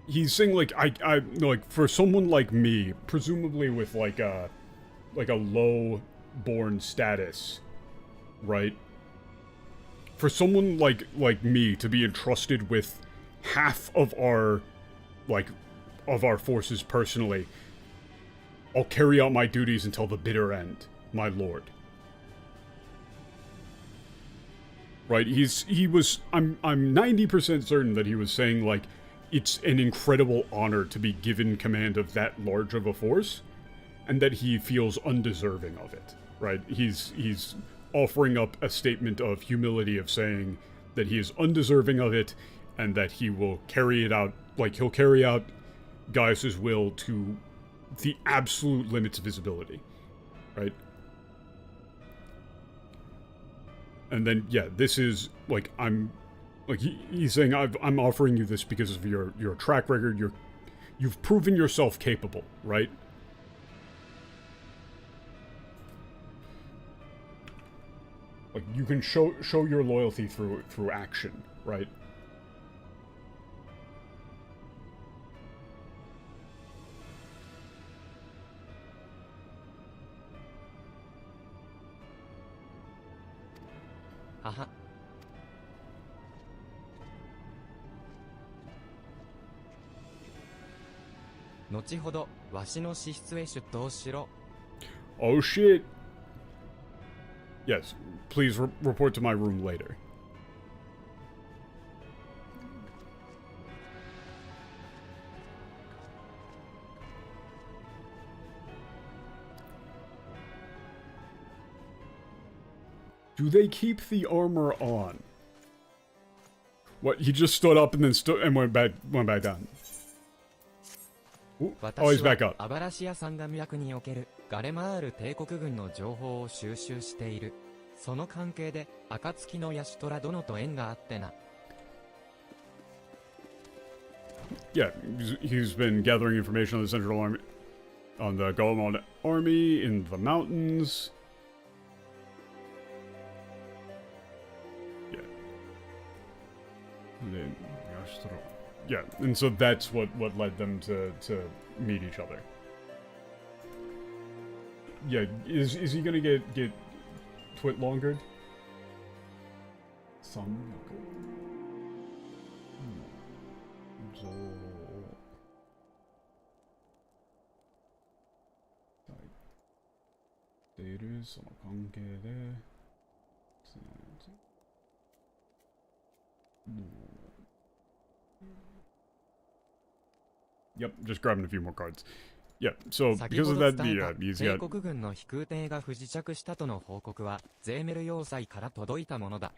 He's saying, like, like, for someone like me, presumably with, like a low-born status, right? For someone like me to be entrusted with half of our, like, of our forces personally, I'll carry out my duties until the bitter end, my lord. Right? I'm 90% certain that he was saying, like, it's an incredible honor to be given command of that large of a force, and that he feels undeserving of it, right? He's offering up a statement of humility, of saying that he is undeserving of it, and that he will carry it out, like he'll carry out Gaius's will to the absolute limits of his ability, right? And then, yeah, this is, like, he's saying, I'm offering you this because of your track record, you've proven yourself capable, right? Like, you can show your loyalty through action, right? Haha. 後ほどわしの資質へ出頭しろ。 Oh shit. Yes, please report to my room later. Do they keep the armor on? What? He just stood up and then went back down. Ooh, oh, he's back up. アバラシア山岳脈におけるガレマール帝国軍の情報を収集している。その関係で暁のヤシトラ殿と縁があってな。Yeah, he's been gathering information on the Central Army, on the Galamon Army in the mountains. Yeah. And then, yeah, and so that's what led them to meet each other. Yeah, is he gonna get twit longered? Some. So. っているその関係で。Yep, just grabbing a few more cards. Yeah, so because of that, he's got... 帝国軍の飛空艇が不時着したとの報告はゼーメル要塞から届いたものだ。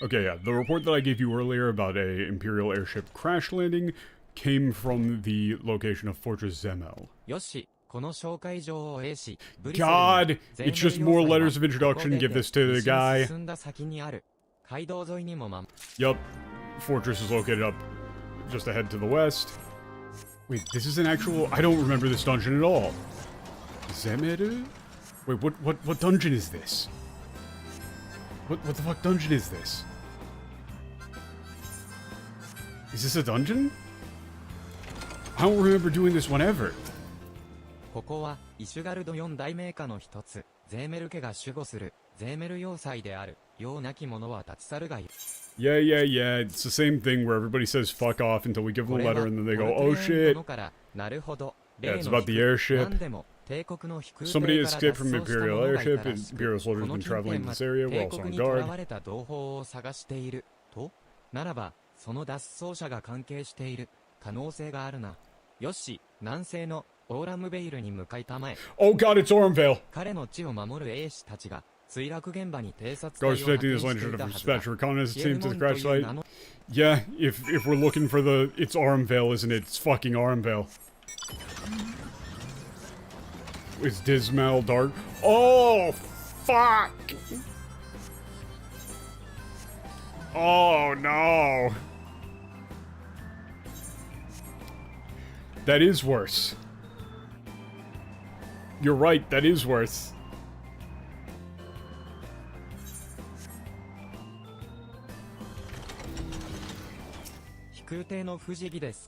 Okay, yeah, the report that I gave you earlier about a Imperial airship crash landing came from the location of Fortress Zemel. よし、この紹介状を英し、God, it's just more letters of introduction. Give this to the guy. 進んだ先にある街道沿いにもYup, Fortress is located up just ahead to the west. Wait, this is an actual... I don't remember this dungeon at all. Zemeru? Wait, what dungeon is this? What the fuck dungeon is this? Is this a dungeon? I don't remember doing this one ever. ここはイシュガルド4大名家の一つ、ゼーメル家が守護するゼーメル要塞である。ようなき者は立ち去るがいい。Yeah, it's the same thing where everybody says fuck off until we give them a letter and then they go, oh shit. Yeah, it's about the airship. Somebody escaped from Imperial airship, and Imperial soldiers have been traveling in this area, we're also on guard. とならば、その脱走者が関係している可能性があるな。よし、南西のオーラムベイルに向かいたまえ。Oh god, it's Ormvale! 彼の地を守る兵士たちが、墜落現場に偵察隊 Guards を protecting 派 this 遣 land して should いた have はずだ。 dispatched a reconnaissance team to the イエルモン crash という site. 名の Yeah, if we're looking for the... It's Armvale, isn't it? It's fucking Armvale. It's Dismal Dark. Oh, fuck! Oh, no. That is worse. You're right, that is worse.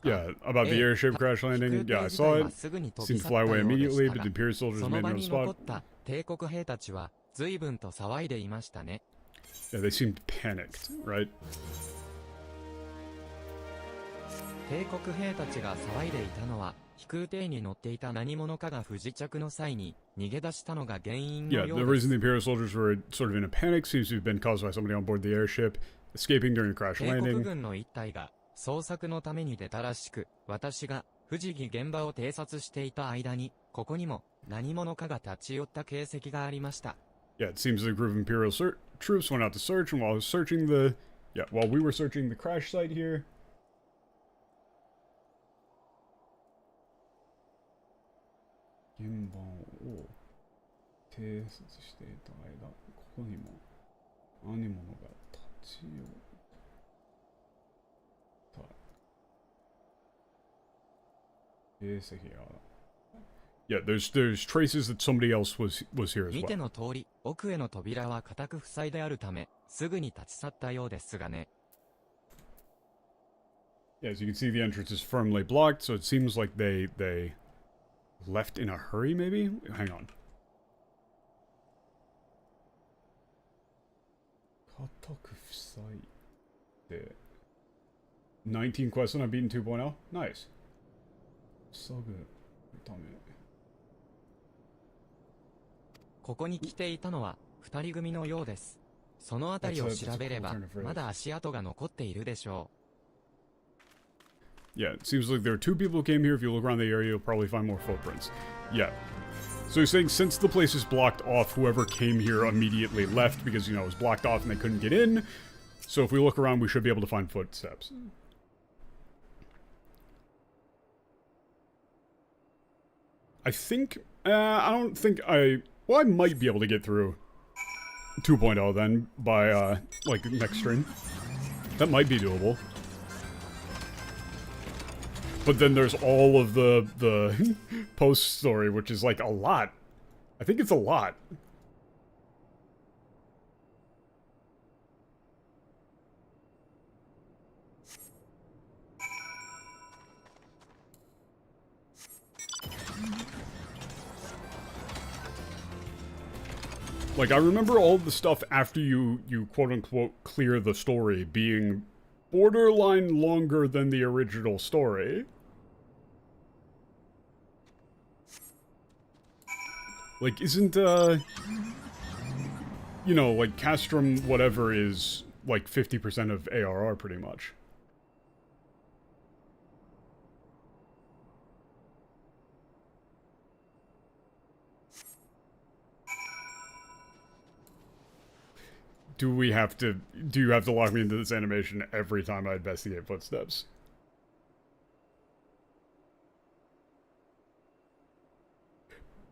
Yeah, about the airship crash landing. Yeah, I saw it. Seemed to fly away immediately, but the Imperial soldiers made no spot. Yeah, they seemed panicked, right? 帝国兵たちが騒いでいたのは、飛空艇に乗っていた何者かが不時着の際に逃げ出したのが原因の Yeah, よ the うで reason す。 the Imperial soldiers were sort of in a panic seems to have been caused by somebody on board the airship, escaping during a crash 帝国 landing. 軍の一隊が捜索のために出たらしく、私が、不思議現場を偵察していた間に、ここにも、何者かが立ち寄った形跡がありました。Yeah, it seems the group of Imperial troops went out to search, and while I was searching the... Yeah, while we were searching the crash site here... 現場を偵察していた間、ここにも何者が立ち寄った形跡が。Yeah, there's traces that somebody else was here as 見て well. の通り、奥への扉は固く塞いであるため、すぐに立ち去ったようですがね。Yeah, as you can see, the entrance is firmly blocked, so it seems like they left in a hurry, maybe? Hang on. 固く塞いで19 quests on Unbeaten 2.0? Nice. 塞ぐため。ここに来ていたのは、二人組のようです。そのあたりを調べれば、まだ足跡が残っているでしょう。Yeah, it seems like there are two people who came here. If you look around the area, you'll probably find more footprints. Yeah. So you're saying since the place is blocked off, whoever came here immediately left because, you know, it was blocked off and they couldn't get in. So if we look around, we should be able to find footsteps. I think... I don't think I... Well, I might be able to get through 2.0 then by, like, next stream. That might be doable. But then there's all of the post-story, which is, like, a lot. I think it's a lot. Like, I remember all the stuff after you quote-unquote clear the story being borderline longer than the original story. Like, isn't, you know, like, Castrum whatever is, like, 50% of ARR, pretty much. Do you have to lock me into this animation every time I investigate footsteps?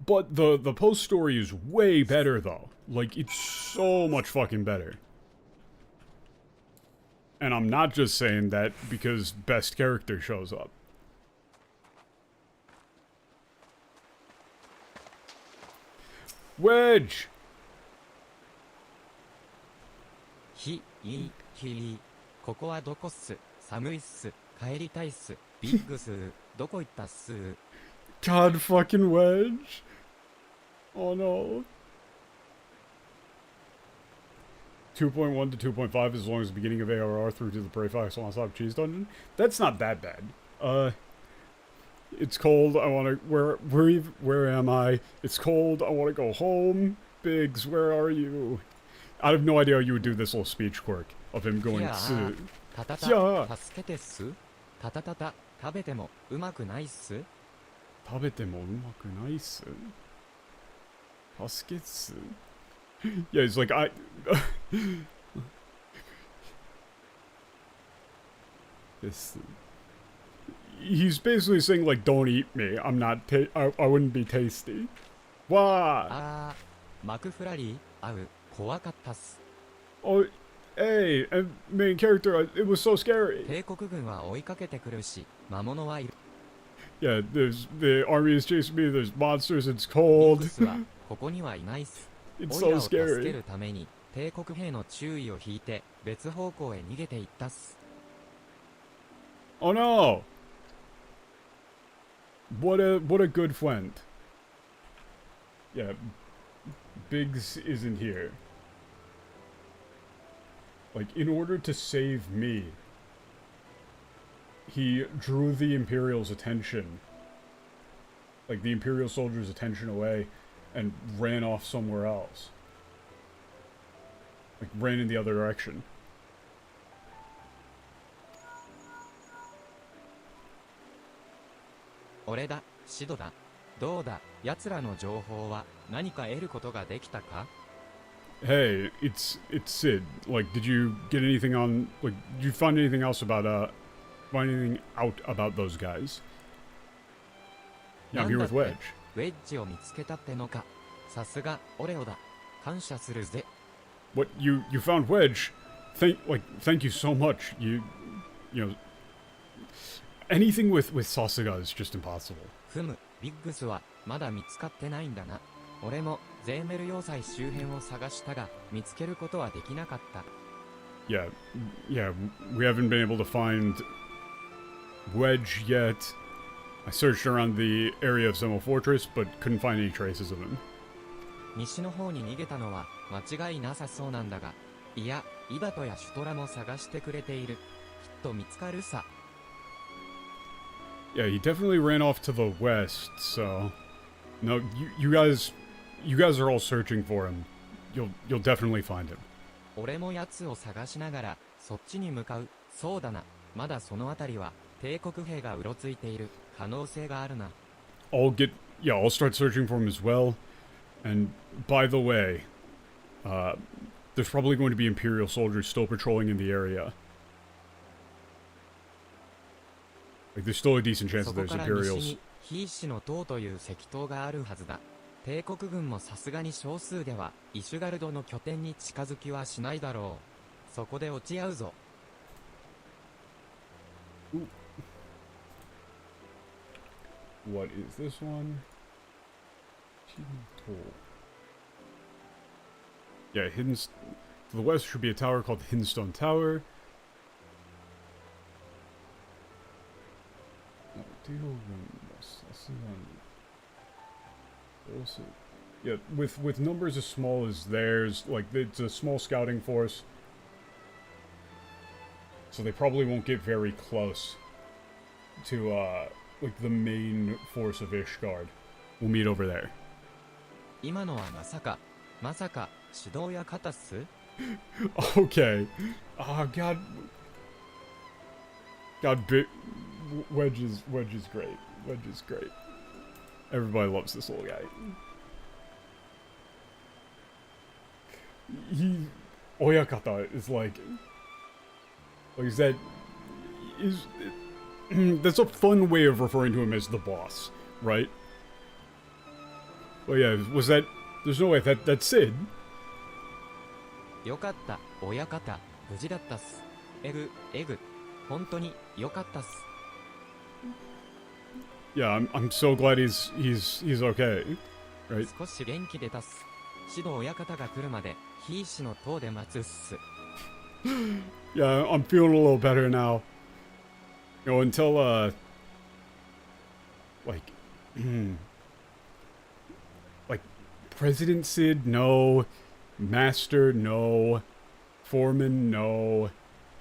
But the post story is way better though. Like, it's so much fucking better. And I'm not just saying that because best character shows up. Wedge! ここはどこっす？寒いっす。帰りたいっす。ビッグス、どこ行ったっす？ God fucking Wedge. Oh no. 2.1 to 2.5 as long as the beginning of ARR through to the Prey Fox on top Cheese Dungeon. That's not that bad. It's cold. I want to... Where am I? It's cold. I want to go home. Biggs, where are you? I have no idea how you would do this little speech quirk of him going to... Yeah. 助けてっす。たたたた、食べてもうまくないっす。食べてもうまくないっす。助けっす。Yeah, he's like, this... He's basically saying, like, don't eat me. I'm not... I wouldn't be tasty. Why? マクフラリー、会う。怖かったっす。 Oh, hey, main character, it was so scary. 帝国軍は追いかけてくるし、魔物はいる。Yeah, the army is chasing me, there's monsters, it's cold. ミックスはここにはいないっす。 It's オイ so ラを助け scary. るために帝国兵の注意を引いて別方向へ逃げていったっす。 Oh no! What a good friend. Yeah, Biggs isn't here. Like, in order to save me, he drew the Imperial's attention, like the Imperial soldiers' attention away, and ran off somewhere else. Like, ran in the other direction. 俺だ、シドだ。どうだ、奴らの情報は何か得ることができたか？ Hey, it's Sid. Like, did you get anything on? Like, did you find anything else about find anything out about those guys? Yeah, I'm here with Wedge. ウェッジを見つけたってのか。さすが、オレオだ。感謝するぜ。What you found Wedge? Thank you so much. You know, anything with Sasuga is just impossible. ふむ、ビッグスはまだ見つかってないんだな。俺もゼーメル要塞周辺を探したが見つけることはできなかった。Yeah, we haven't been able to find Wedge yet. I searched around the area of Semo Fortress, but couldn't find any traces of him. 西の方に逃げたのは間違いなさそうなんだが、いや、イバトやシュトラも探してくれている。きっと見つかるさ。Yeah, he definitely ran off to the west, so no, you guys are all searching for him. You'll definitely find him. 俺も奴を探しながらそっちに向かう。そうだな。まだそのあたりは帝国兵がうろついている可能性があるな。I'll start searching for him as well. And by the way, there's probably going to be Imperial soldiers still patrolling in the area. Like, there's still a decent chance that そこ there's から西 Imperials. にヒーシの塔という石塔があるはずだ。帝国軍もさすがに少数ではイシュガルドの拠点に近づきはしないだろう。そこで落ち合うぞ。What is this one? Yeah, to the west should be a tower called the Hiddenstone Tower. Yeah, with numbers as small as theirs, like, it's a small scouting force, so they probably won't get very close to, like, the main force of Ishgard. We'll meet over there. 今のはまさか指導や肩っす？ Okay. Oh, God, Wedge is great. Wedge is great. Everybody loves this little guy. Oyakata is like is that that's a fun way of referring to him as the boss, right? Well, yeah, there's no way that's Sid. よかった、親方、無事だったっす。エグ、本当によかったっす。Yeah, I'm so glad he's okay, right? 少し元気出たっす。指導親方が来るまで、ヒーシの塔で待つっす。Yeah, I'm feeling a little better now. You know, until, like, like, President Sid, no. Master, no. Foreman, no.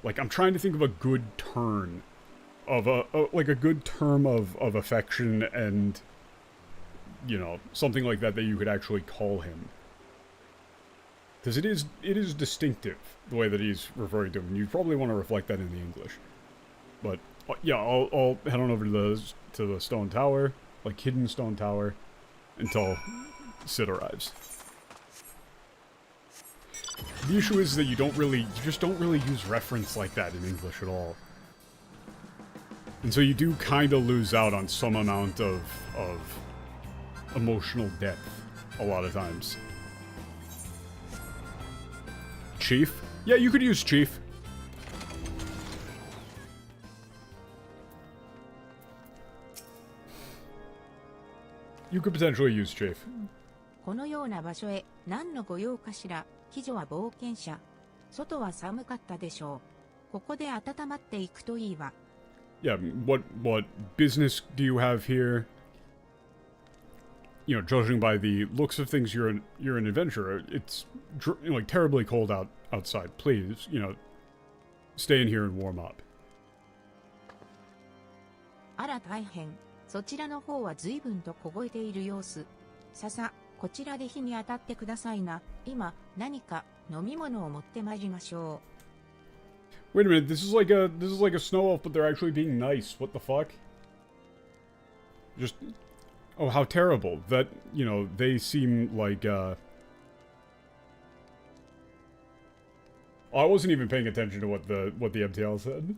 Like, I'm trying to think of a good turn of like a good term of affection and, you know, something like that you could actually call him. Because it is distinctive, the way that he's referring to him, and you probably want to reflect that in the English. But, yeah, I'll head on over to the stone tower, like, hidden stone tower, until Sid arrives. The issue is that you just don't really use reference like that in English at all. And so you do kind of lose out on some amount of emotional depth a lot of times. Chief? Yeah, you could use Chief. You could potentially use Chief. このような場所へ何の御用かしら。貴女は冒険者。外は寒かったでしょう。ここで温まっていくといいわ。Yeah, what business do you have here? You know, judging by the looks of things, you're an adventurer. It's like terribly cold outside. Please, you know, stay in here and warm up. あら大変。そちらの方は随分と凍えている様子。こちらで火に当たってくださいな。今、何か飲み物を持ってまいりましょう。Wait a minute, this is like a snow elf, but they're actually being nice. What the fuck? Just... Oh, how terrible. That, you know, they seem like, Oh, I wasn't even paying attention to what the MTL said.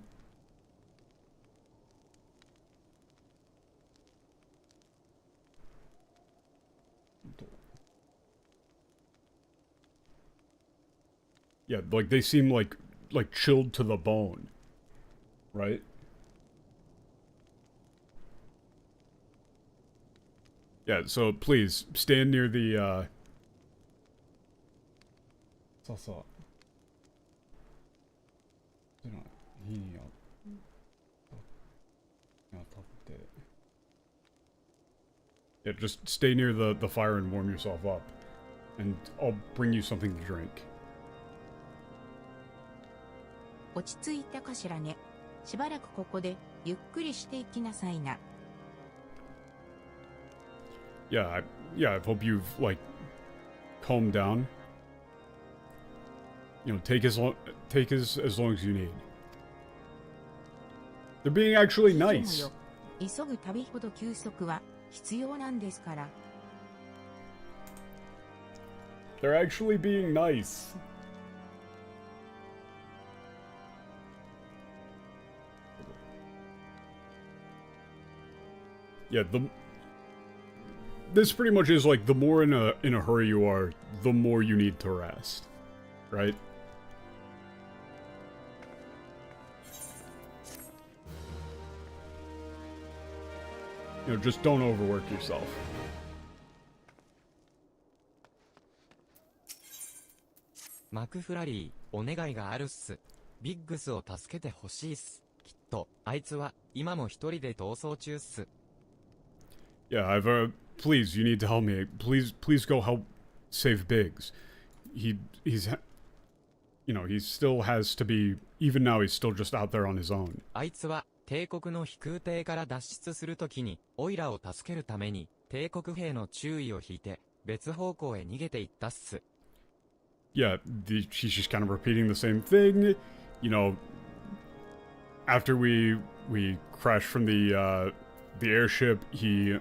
Yeah, like, they seem like chilled to the bone. Right? Yeah, so please, stand near the, Yeah, just stay near the fire and warm yourself up. And I'll bring you something to drink. 落ち着いたかしらね。しばらくここでゆっくりしていきなさいな。Yeah, I hope you've, like, calmed down. You know, take as long as you need. They're being actually nice. 急ぐ旅ほど休息は必要なんですから。They're actually being nice. Yeah, this pretty much is like the more in a hurry you are, the more you need to rest, right? You know, just don't overwork yourself. マクフラリー、お願いがあるっす。ビッグスを助けてほしいっす。きっと、あいつは、今も一人で逃走中っす。Yeah, please, you need to help me. Please go help save Biggs. He's, you know, he still has to be, even now he's still just out there on his own. あいつは、帝国の飛空艇から脱出するときに、オイラを助けるために、帝国兵の注意を引いて、別方向へ逃げていったっす。Yeah, she's just kind of repeating the same thing. You know, after we crashed from the airship, he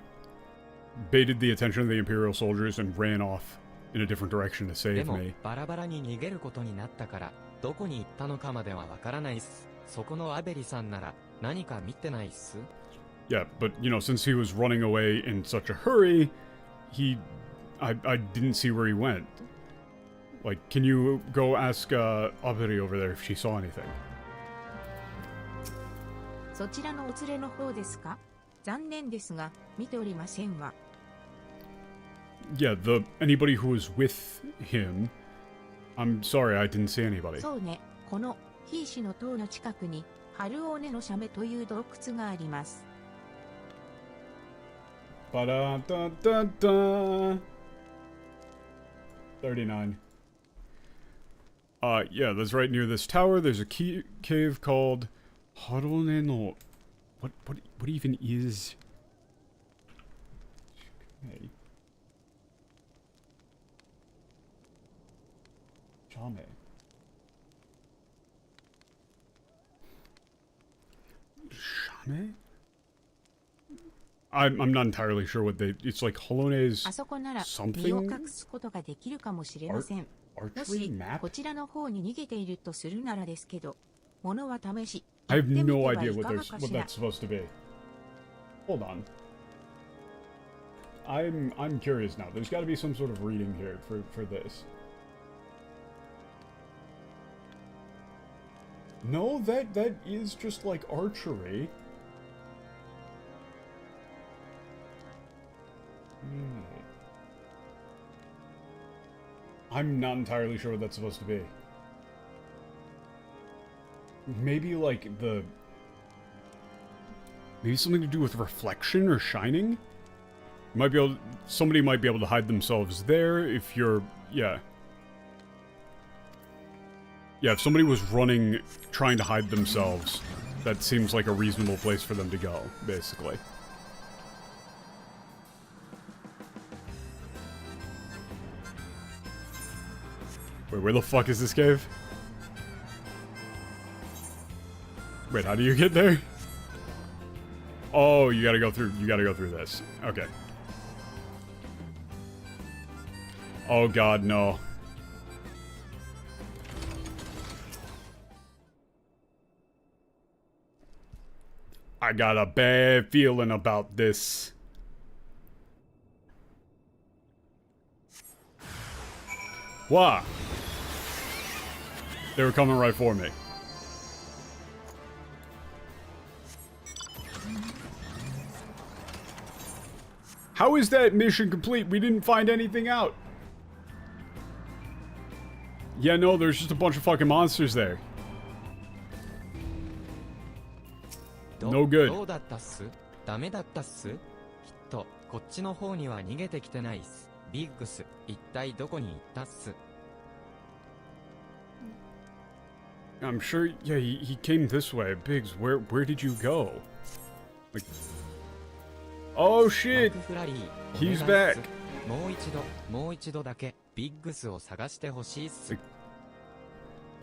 baited the attention of the Imperial soldiers and ran off in a different direction to save でも me. バラバラに逃げることになったからどこに行ったのかまではわからないっす。そこのアベリさんなら何か見てないっす。 Yeah, but you know, since he was running away in such a hurry, I didn't see where he went. Like, can you go ask Aberi over there if she saw anything? そちらのお連れの方ですか？残念ですが、見ておりませんわ。Yeah, anybody who was with him. I'm sorry, I didn't see anybody. そうね、このヒーシの塔の近くにハルオーネの斜面という洞窟があります。Ba-da-da-da-da. 39. Yeah, that's right near this tower. There's a cave called Harone no... What even is... Okay. Jame. Shame? I'm not entirely sure what they... It's like Holone's あそこなら身を something? 隠すことができるかもしれません。も Archery し map? こちらの方に逃げているとするならですけど、ものは試し。 I have 行ってみて no は idea い what かがか what しら。 that's supposed to be. Hold on. I'm curious now. There's got to be some sort of reading here for this. No, that is just like archery. I'm not entirely sure what that's supposed to be. Maybe like maybe something to do with reflection or shining? Somebody might be able to hide themselves there if you're, yeah. Yeah, if somebody was running, trying to hide themselves, that seems like a reasonable place for them to go, basically. Wait, where the fuck is this cave? Wait, how do you get there? Oh, you gotta go through this. Okay. Oh god, no. I got a bad feeling about this. Wow. They were coming right for me. How is that mission complete? We didn't find anything out. Yeah, no, there's just a bunch of fucking monsters there. No good. どうだったっす？ダメだったっす？きっとこっちの方には逃げてきてないっす。ビッグス、一体どこに行ったっす？ I'm sure, yeah, he came this way. Biggs, where did you go? Like, oh shit! He's back! もう一度だけビッグスを探してほしいっす。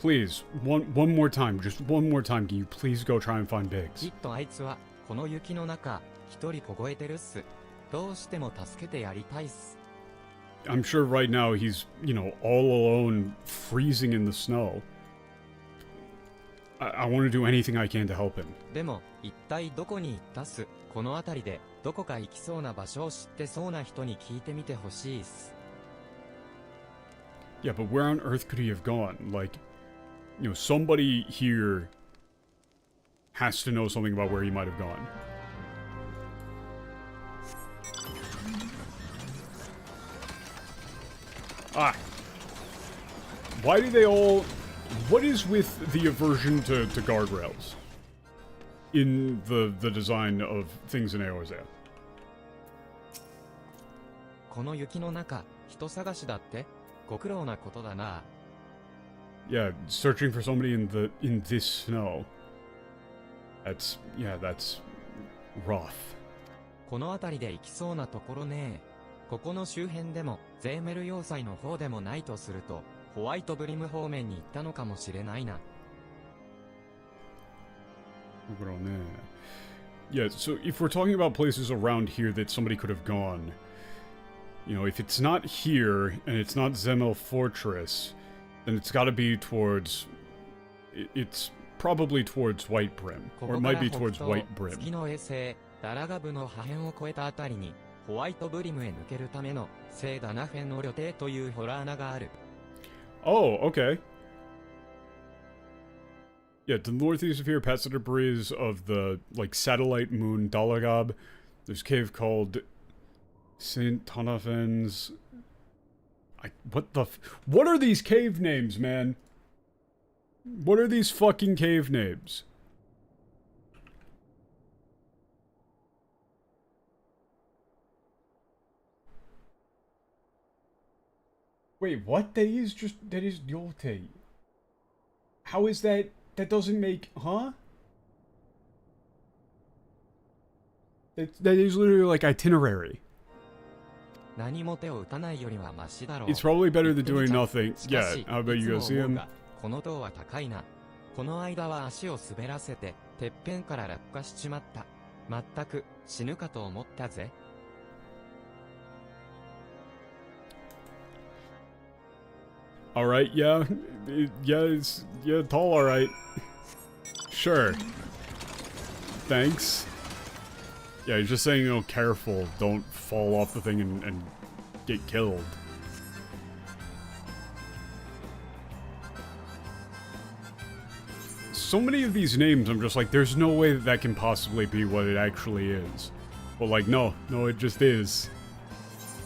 Please, one more time, just one more time, can you please go try and find き Biggs? っとあいつはこの雪の中一人凍えてるっす。どうしても助けてやりたいっす。 I'm sure right now he's, you know, all alone, freezing in the snow. I want to do anything I can to help him. でも一体どこに行ったっす？この辺りでどこか行きそうな場所を知ってそうな人に聞いてみてほしいっす。 Yeah, but where on earth could he have gone? Like, you know, somebody here has to know something about where he might have gone. Ah. Why do they all... What is with the aversion to guardrails in the design of things in Aorzea? この雪の中、人探しだって？ご苦労なことだな。 Yeah, searching for somebody in this snow. That's rough. この辺りで行きそうなところね。ここの周辺でも、ゼーメル要塞の方でもないとすると、ホワイトブリム方面に行ったのかもしれないな。 Yeah, so if we're talking about places around here that somebody could have gone, you know, if it's not here and it's not Zemel Fortress, then it's got to be towards... It's probably towards White Brim, or it might be towards White Brim. 月の衛星、ダラガブの破片を越えたあたりに、ホワイトブリムへ抜けるための、聖ダナフェンの旅程というホラー穴がある。 Oh, okay. Yeah, to the northeast of here, past the debris of the, like, satellite moon Dalagab, there's a cave called St. Tonafen's... What are these cave names, man? What are these fucking cave names? Wait, what? That is Yote. How is that? That doesn't make... Huh? That is literally like itinerary. 何も手を打たないよりはマシだろう。 It's probably better than doing nothing. しかし Yeah, how about you go いつ see も思う him? がこの塔は高いな。この間は足を滑らせて、てっぺんから落下しちまった。まったく、死ぬかと思ったぜ。 Alright, yeah. Yeah, tall, alright. Sure. Thanks. Yeah, he's just saying, you know, careful. Don't fall off the thing and get killed. So many of these names, I'm just like, there's no way that can possibly be what it actually is. But like, no, it just is.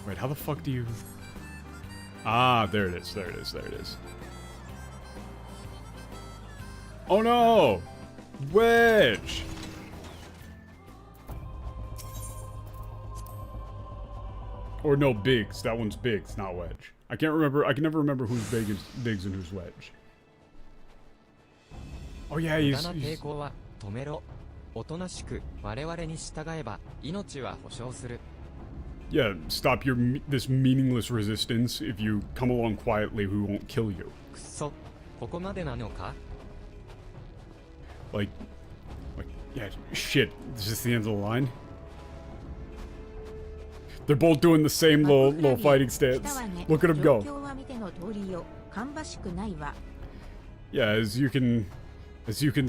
Wait, how the fuck do you... Ah, there it is. Oh no! Wedge! Or no, Biggs. That one's Biggs, not Wedge. I can't remember. I can never remember who's Biggs and who's Wedge. Oh yeah, 無駄な抵抗は止めろ。おとなしく我々に従えば命は保証する。 Yeah, stop this meaningless resistance. If you come along quietly, we won't kill you. くそ、ここまでなのか？ Like, Yeah, shit. Is this the end of the line? They're both doing the same little fighting stance. Look at him go. Yeah, as you can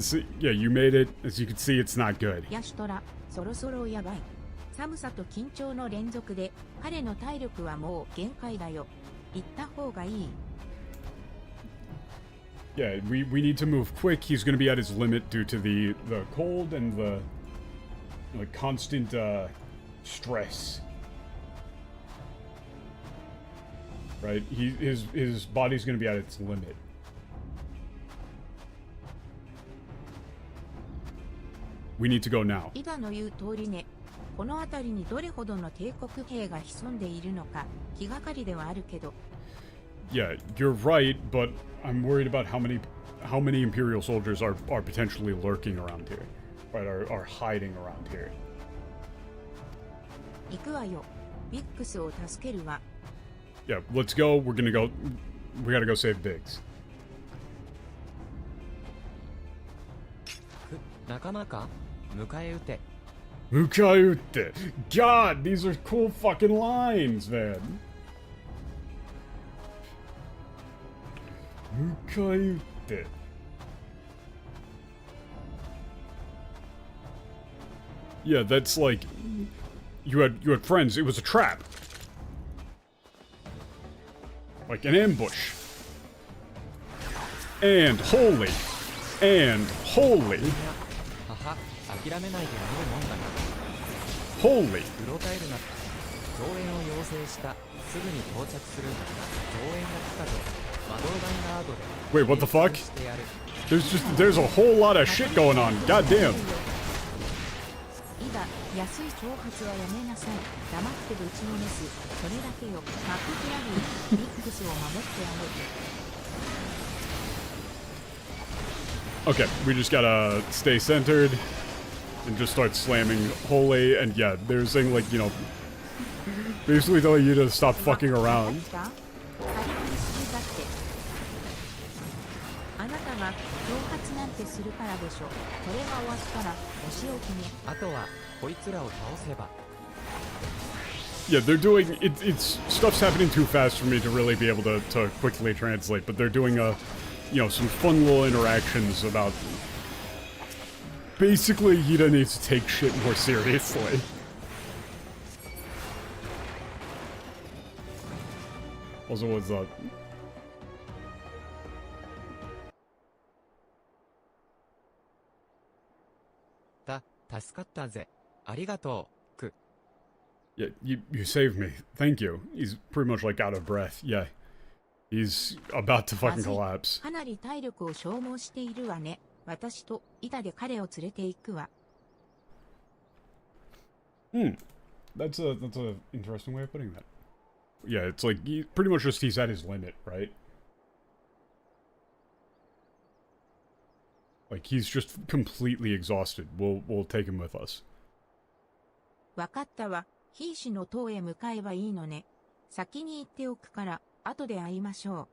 see, yeah, you made it. As you can see, it's not good. ヤシトラ、そろそろやばい。寒さと緊張の連続で、彼の体力はもう限界だよ。行った方がいい。Yeah, we need to move quick. He's going to be at his limit due to the cold and the constant stress. Right? His body's going to be at its limit. We need to go now. イダの言う通りね。この辺りにどれほどの帝国兵が潜んでいるのか気がかりではあるけど。Yeah, you're right, but I'm worried about how many Imperial soldiers are potentially lurking around here, right? Are hiding around here. 行くわよ。ビックスを助けるわ。Yeah, let's go. We gotta go save Biggs. 仲間か迎え撃て。Mukaute. God, these are cool fucking lines, man. Mukaute. Yeah, that's like you had friends. It was a trap. Like an ambush. And holy. 諦めないで見るもんだな。 Holy. うろたえるな。増援を要請した。すぐに到着するんだ。増援が来たぞ。魔導弾ガードで。Wait, what the fuck? There's a whole lot of shit going on. Goddamn. イダ、安い挑発はやめなさい。黙ってぶちのめす。それだけよ。マッククラビー、ビックスを守ってあげる。Okay, we just gotta stay centered and just start slamming holy, and yeah, they're saying like, you know, basically telling you to stop fucking around. あなたが挑発なんてするからでしょ。これが終わったらお仕置きね。あとはこいつらを倒せば。 Yeah, they're doing it's stuff's happening too fast for me to really be able to quickly translate, but they're doing some fun little interactions about basically Yida needs to take shit more seriously. Also, what's up? 助かったぜ。ありがとう、ク。 Yeah, you saved me. Thank you. He's pretty much like out of breath. Yeah. He's about to fucking collapse. かなり体力を消耗しているわね。私とイダで彼を連れて行くわ。That's a interesting way of putting that. Yeah, it's like pretty much just he's at his limit, right? Like he's just completely exhausted. We'll take him with us. わかったわ。兵士の塔へ向かえばいいのね。先に行っておくから後で会いましょ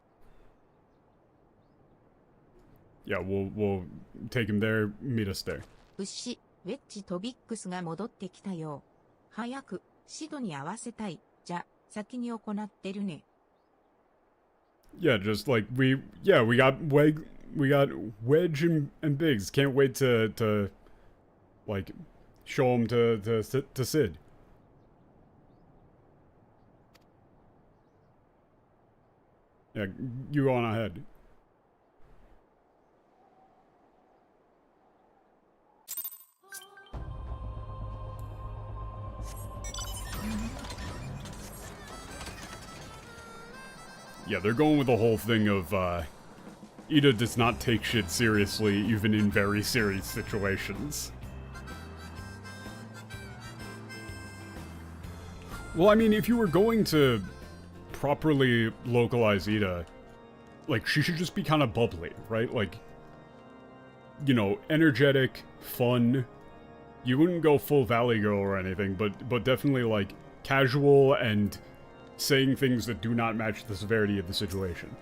う。Yeah, we'll take him there. Meet us there. ウェッジとビックスが戻ってきたよ。早くシドに合わせたい。じゃ、先に行ってるね。Yeah, just like we got Wedge and Biggs. Can't wait to like show him to Sid. Yeah, you go on ahead. Yeah, they're going with the whole thing of, Ida does not take shit seriously, even in very serious situations. Well, I mean, if you were going to properly localize Ida, like, she should just be kind of bubbly, right? Like, you know, energetic, fun. You wouldn't go full Valley Girl or anything, but definitely, like, casual and saying things that do not match the severity of the situation.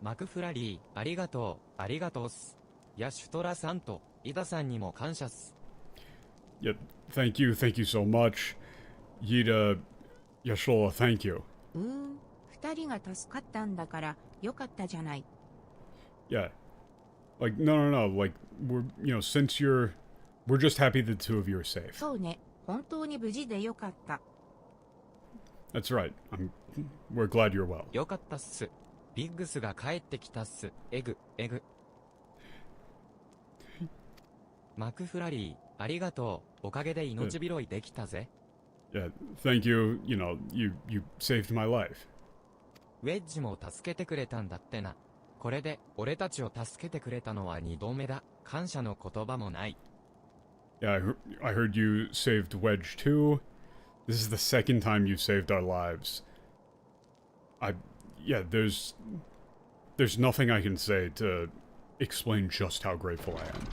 マクフラリー、ありがとう、ありがとうっす。やシュトラさんと、イダさんにも感謝っす。Yeah, thank you so much. Yida, Yashola, thank you. 二人が助かったんだから、よかったじゃない。Yeah. Like, no. Like, since we're just happy the two of you are safe. そうね、本当に無事でよかった。That's right. We're glad you're well. よかったっす。ビッグスが帰ってきたっす。エグ。マクフラリー、ありがとう。おかげで命拾いできたぜ。Yeah, thank you. You saved my life. ウェッジも助けてくれたんだってな。これで、俺たちを助けてくれたのは2度目だ。感謝の言葉もない。Yeah, I heard you saved Wedge too. This is the second time you've saved our lives. There's nothing I can say to explain just how grateful I am.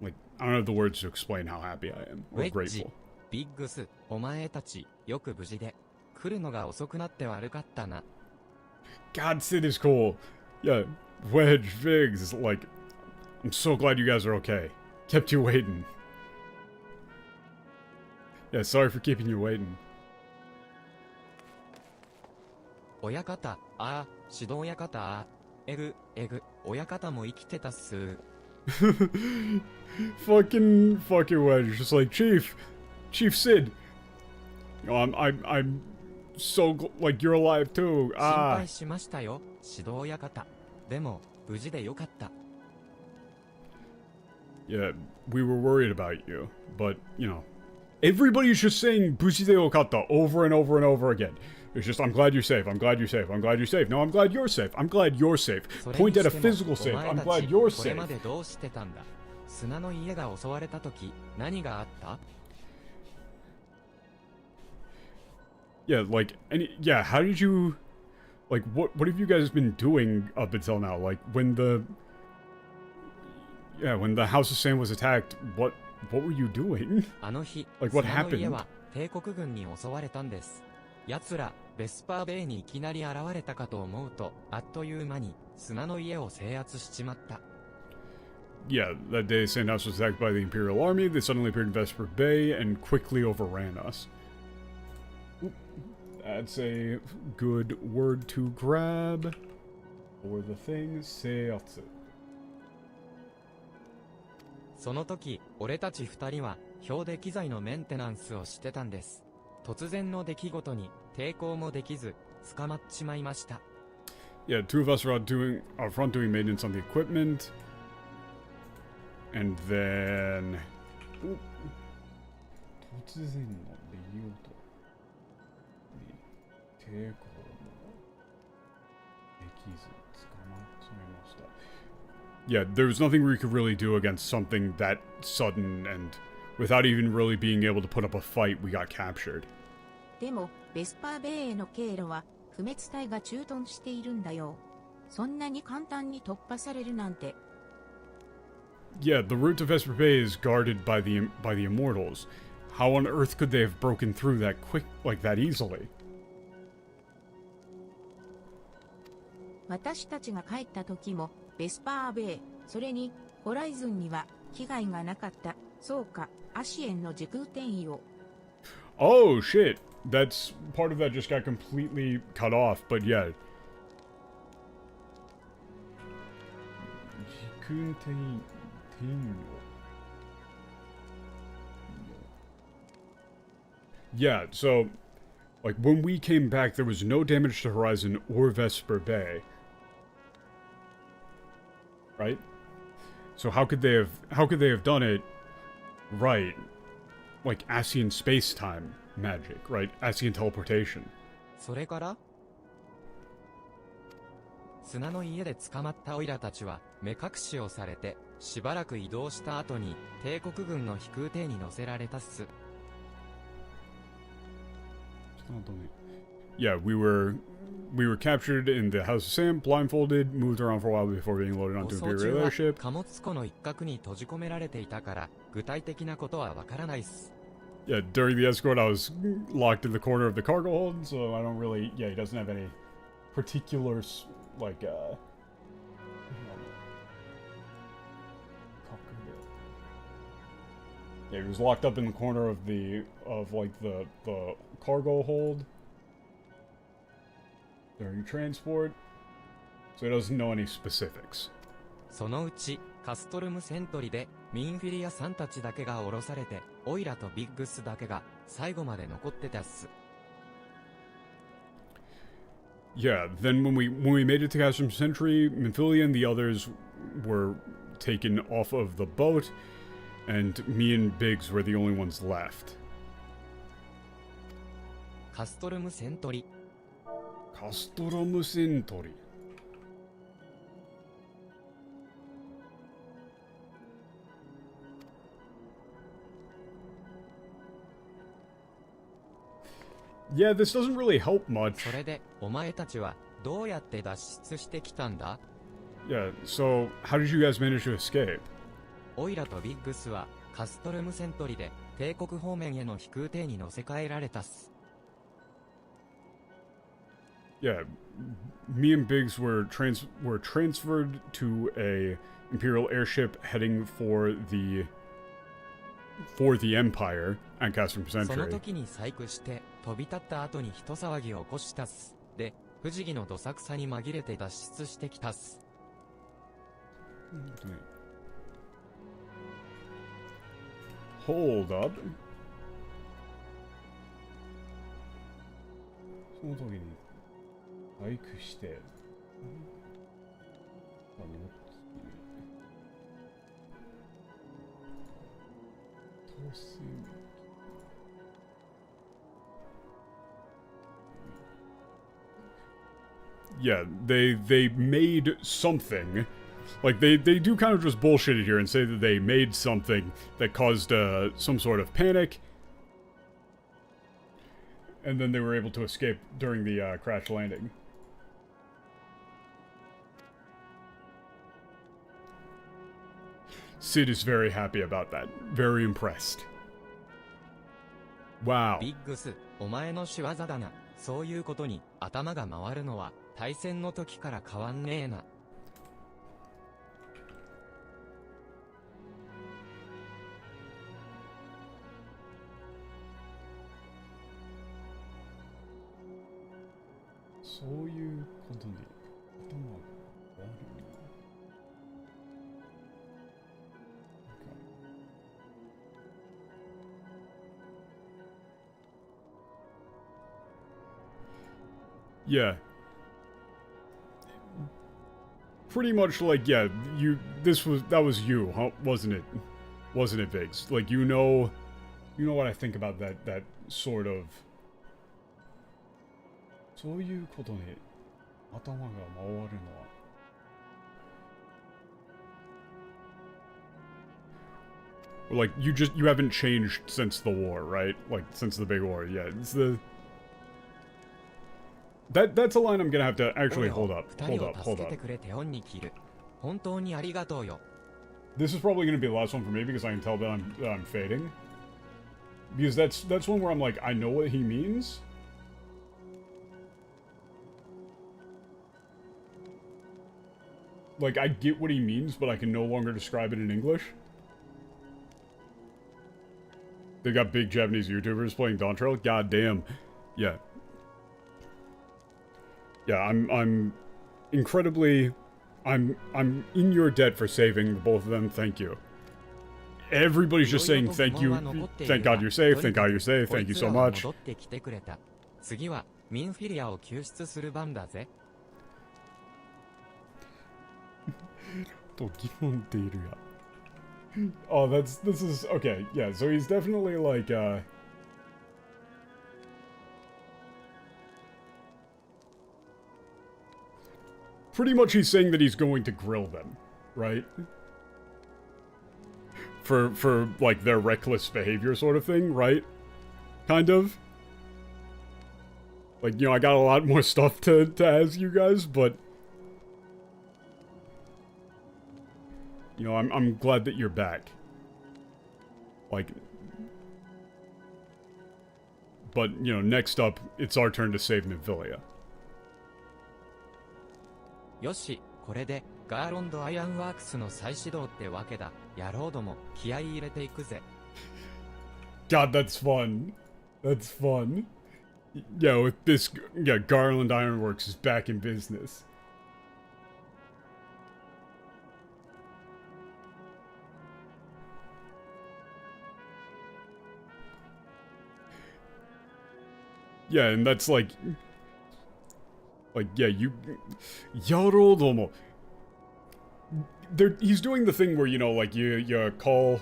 Like, I don't have the words to explain how happy I am, ウ or ェッジ grateful. ビッグス、お前たち、よく無事で。来るのが遅くなって悪かったな。God, Sid is cool. Yeah, Wedge, Viggs, like, I'm so glad you guys are okay. Kept you waiting. Yeah, sorry for keeping you waiting. 親方、指導親方、エグ、親方も生きてたっす。fucking Wedge, just like Chief Sid. I'm so like you're alive too. 心配しましたよ、指導親方。でも無事でよかった。Yeah, we were worried about you, but everybody's just saying "Bushide okata" over and over and over again. It's just, I'm glad you're safe. I'm glad you're safe. I'm glad you're safe. No, I'm glad you're safe. I'm glad you're safe. Point at a physical safe. I'm glad you're これ safe. までどうしてたんだ。砂の家が襲われた時、何があった？ Yeah, like, how did you, like, what have you guys been doing up until now? Like, when the House of Sand was attacked, what were you doing? あの日、 Like, what 砂の家 happened? は帝国軍に襲われたんです。奴ら、ベスパーベイにいきなり現れたかと思うと、あっという間に砂の家を制圧しちまった。Yeah, that day Sand House was attacked by the Imperial Army. They suddenly appeared in Vesper Bay and quickly overran us. Oop, that's a good word to grab for the thing, Seatsu. その時、俺たち二人は、標的機材のメンテナンスをしてたんです。突然の出来事に、抵抗もできず、捕まっちまいました。Yeah, two of us were out front doing maintenance on the equipment. And then... Oop. 突然の出来事に抵抗もできず捕まっちゃいました。Yeah, there was nothing we could really do against something that sudden, and without even really being able to put up a fight, we got captured. でも、ベスパーベイへの経路は、不滅隊が駐屯しているんだよ。そんなに簡単に突破されるなんて。Yeah, the route to Vesper Bay is guarded by the Immortals. How on earth could they have broken through that that easily? 私たちが帰った時も、ベスパーベイ、それに、ホライズンには、危害がなかった。そうか、アシエンの時空転移を。Oh, shit. That's... part of that just got completely cut off, but yeah. Yeah, so... like, when we came back, there was no damage to Horizon or Vesper Bay. Right? So how could they have done it right? Like Asian space-time magic, right? Asian teleportation. それから砂の家で捕まったオイラたちは目隠しをされてしばらく移動した後に帝国軍の飛空艇に乗せられたっす。Yeah, we were captured in the House of Sam, blindfolded, moved around for a while before being loaded 護 onto 送 an 中 Imperial は airship. 貨物庫の一角に閉じ込められていたから具体的なことはわからないっす。Yeah, during the escort, I was locked in the corner of the cargo hold, so I don't really... Yeah, he doesn't have any particular, like, yeah, he was locked up in the corner of the, like, the cargo hold during transport, so he doesn't know any specifics. そのうち、カストルムセントリで、ミンフィリアさんたちだけが降ろされて、オイラとビッグスだけが、最後まで残ってたっす。Yeah, then when we made it to Castrum Sentry, Minfilia and the others were taken off of the boat, and me and Biggs were the only ones left. カストルムセントリ。Castrum Sentry. Yeah, this doesn't really help much. それで、お前たちは、どうやって脱出してきたんだ？ Yeah, so how did you guys manage to escape? オイラとビッグスは、カストルムセントリで、帝国方面への飛空艇に乗せ替えられたっす。Yeah, me and Biggs were transferred to a Imperial airship heading for the Empire at Castrum その Sentry. 時に細工して、飛び立った後に人騒ぎを起こしたっす。で、不思議のどさくさに紛れて脱出してきたっす。Hold up. その時に細工して、Yeah, they made something. Like, they do kind of just bullshit it here and say that they made something that caused some sort of panic. And then they were able to escape during the crash landing. Sid is very happy about that. Very impressed. Wow. ビッグス、お前の仕業だな。そういうことに頭が回るのは対戦の時から変わんねえな。そういうことに頭が回る。Yeah. Pretty much like, yeah, that was you, huh? Wasn't it? Wasn't it, Viggs? Like, you know what I think about that sort of... そういうことに頭が回るのは Like, you haven't changed since the war, right? Like, since the big war, yeah, it's the... That's a line I'm gonna have to actually hold up. This is probably gonna be the last one for me because I can tell that I'm fading. Because that's one where I'm like, I know what he means. Like, I get what he means, but I can no longer describe it in English. They got big Japanese YouTubers playing Dawntrail? God damn. Yeah. Yeah, I'm incredibly... I'm in your debt for saving both of them, thank you. Everybody's just saying thank you, thank God you're safe, thank God you're safe, thank you so much. 次はミンフィリアを救出する番だぜ。Oh, this is, okay, yeah, so he's definitely like, pretty much he's saying that he's going to grill them, right? For like, their reckless behavior sort of thing, right? Kind of. Like, you know, I got a lot more stuff to ask you guys, but... You know, I'm glad that you're back. Like... But, you know, next up, it's our turn to save Nymphilia. よし、これでガーロンドアイアンワークスの再始動ってわけだ。野郎ども、気合い入れていくぜ。God, that's fun. That's fun. Yeah, with this, yeah, Garland Ironworks is back in business. Yeah, and that's like, yeah, you, Yarodomo. He's doing the thing where, you know, like, you call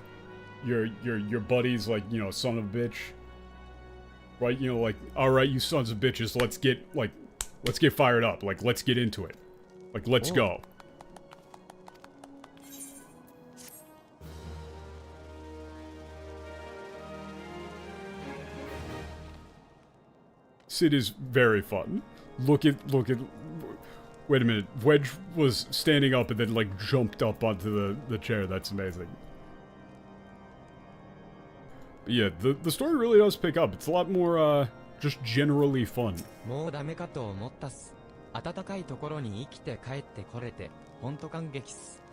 your buddies, like, you know, son of a bitch. Right, you know, like, alright, you sons of bitches, let's get fired up. Like, let's get into it. Like, let's go. Sid is very fun. Look at, wait a minute, Wedge was standing up and then, like, jumped up onto the chair, that's amazing. But yeah, the story really does pick up. It's a lot more, just generally fun. もうダメかと思ったっす。暖かいところに生きて帰ってこれて、ほんと感激っす。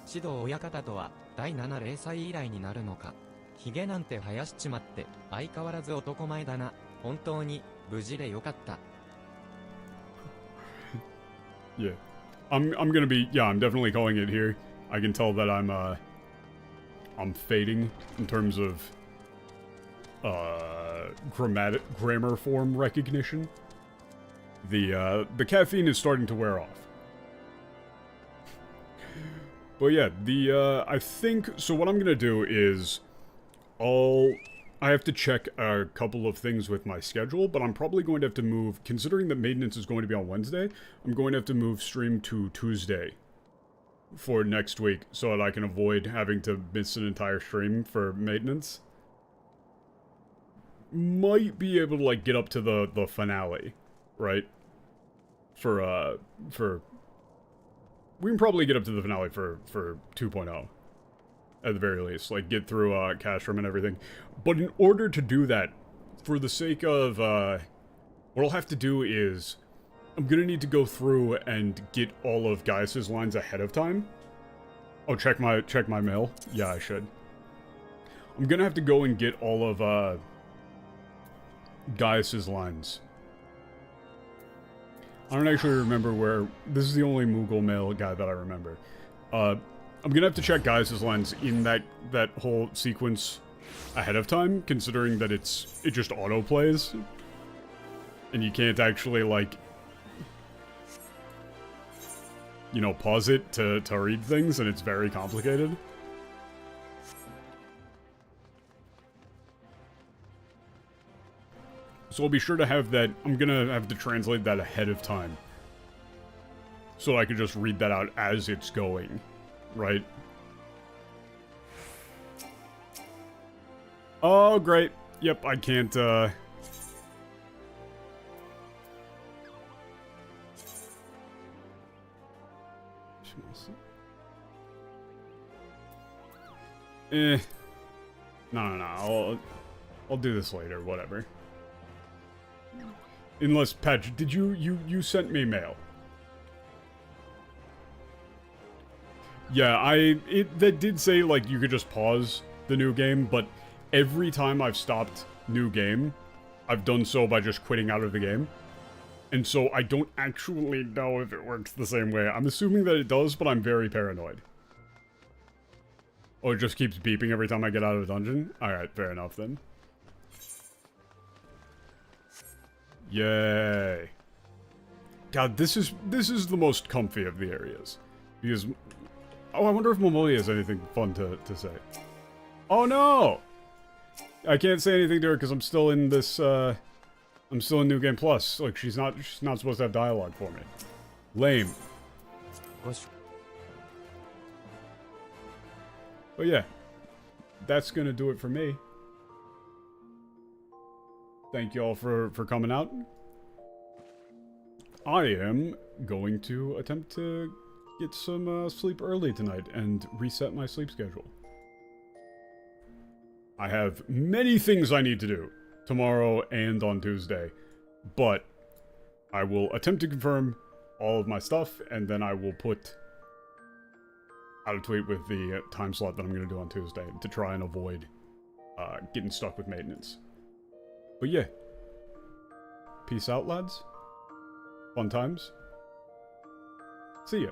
指導親方とは、第7零歳以来になるのか。ヒゲなんて生やしちまって、相変わらず男前だな。本当に、無事でよかった。Yeah. I'm gonna be, yeah, I'm definitely calling it here. I can tell that I'm fading in terms of grammar form recognition. The caffeine is starting to wear off. But yeah, I think, so what I'm gonna do is, I have to check a couple of things with my schedule, but I'm probably going to have to move, considering that maintenance is going to be on Wednesday, I'm going to have to move stream to Tuesday for next week, so that I can avoid having to miss an entire stream for maintenance. Might be able to, like, get up to the finale, right? We can probably get up to the finale for 2.0. At the very least, like, get through, Cashroom and everything. But in order to do that, for the sake of, what I'll have to do is, I'm gonna need to go through and get all of Gaius's lines ahead of time. Oh, check my mail? Yeah, I should. I'm gonna have to go and get all of, Gaius's lines. I don't actually remember where, this is the only Moogle mail guy that I remember. I'm gonna have to check Gaius's lines in that whole sequence ahead of time, considering that it just auto-plays. And you can't actually, like, you know, pause it to read things, and it's very complicated. So I'll be sure to have that, I'm gonna have to translate that ahead of time. So I can just read that out as it's going. Right. Oh, great. Yep, I can't, No. I'll do this later, whatever. Unless, Patch, did you sent me mail? Yeah, that did say, like, you could just pause the new game, but every time I've stopped new game, I've done so by just quitting out of the game. And so I don't actually know if it works the same way. I'm assuming that it does, but I'm very paranoid. Oh, it just keeps beeping every time I get out of the dungeon? Alright, fair enough then. Yay. God, this is the most comfy of the areas. Because... Oh, I wonder if Momolia has anything fun to say. Oh no! I can't say anything to her because I'm still in this, I'm still in New Game Plus. Like, she's not supposed to have dialogue for me. Lame. But yeah. That's gonna do it for me. Thank you all for coming out. I am going to attempt to get some sleep early tonight and reset my sleep schedule. I have many things I need to do tomorrow and on Tuesday, but I will attempt to confirm all of my stuff, and then I will put out a tweet with the time slot that I'm going to do on Tuesday to try and avoid getting stuck with maintenance. But yeah. Peace out, lads. Fun times. See ya.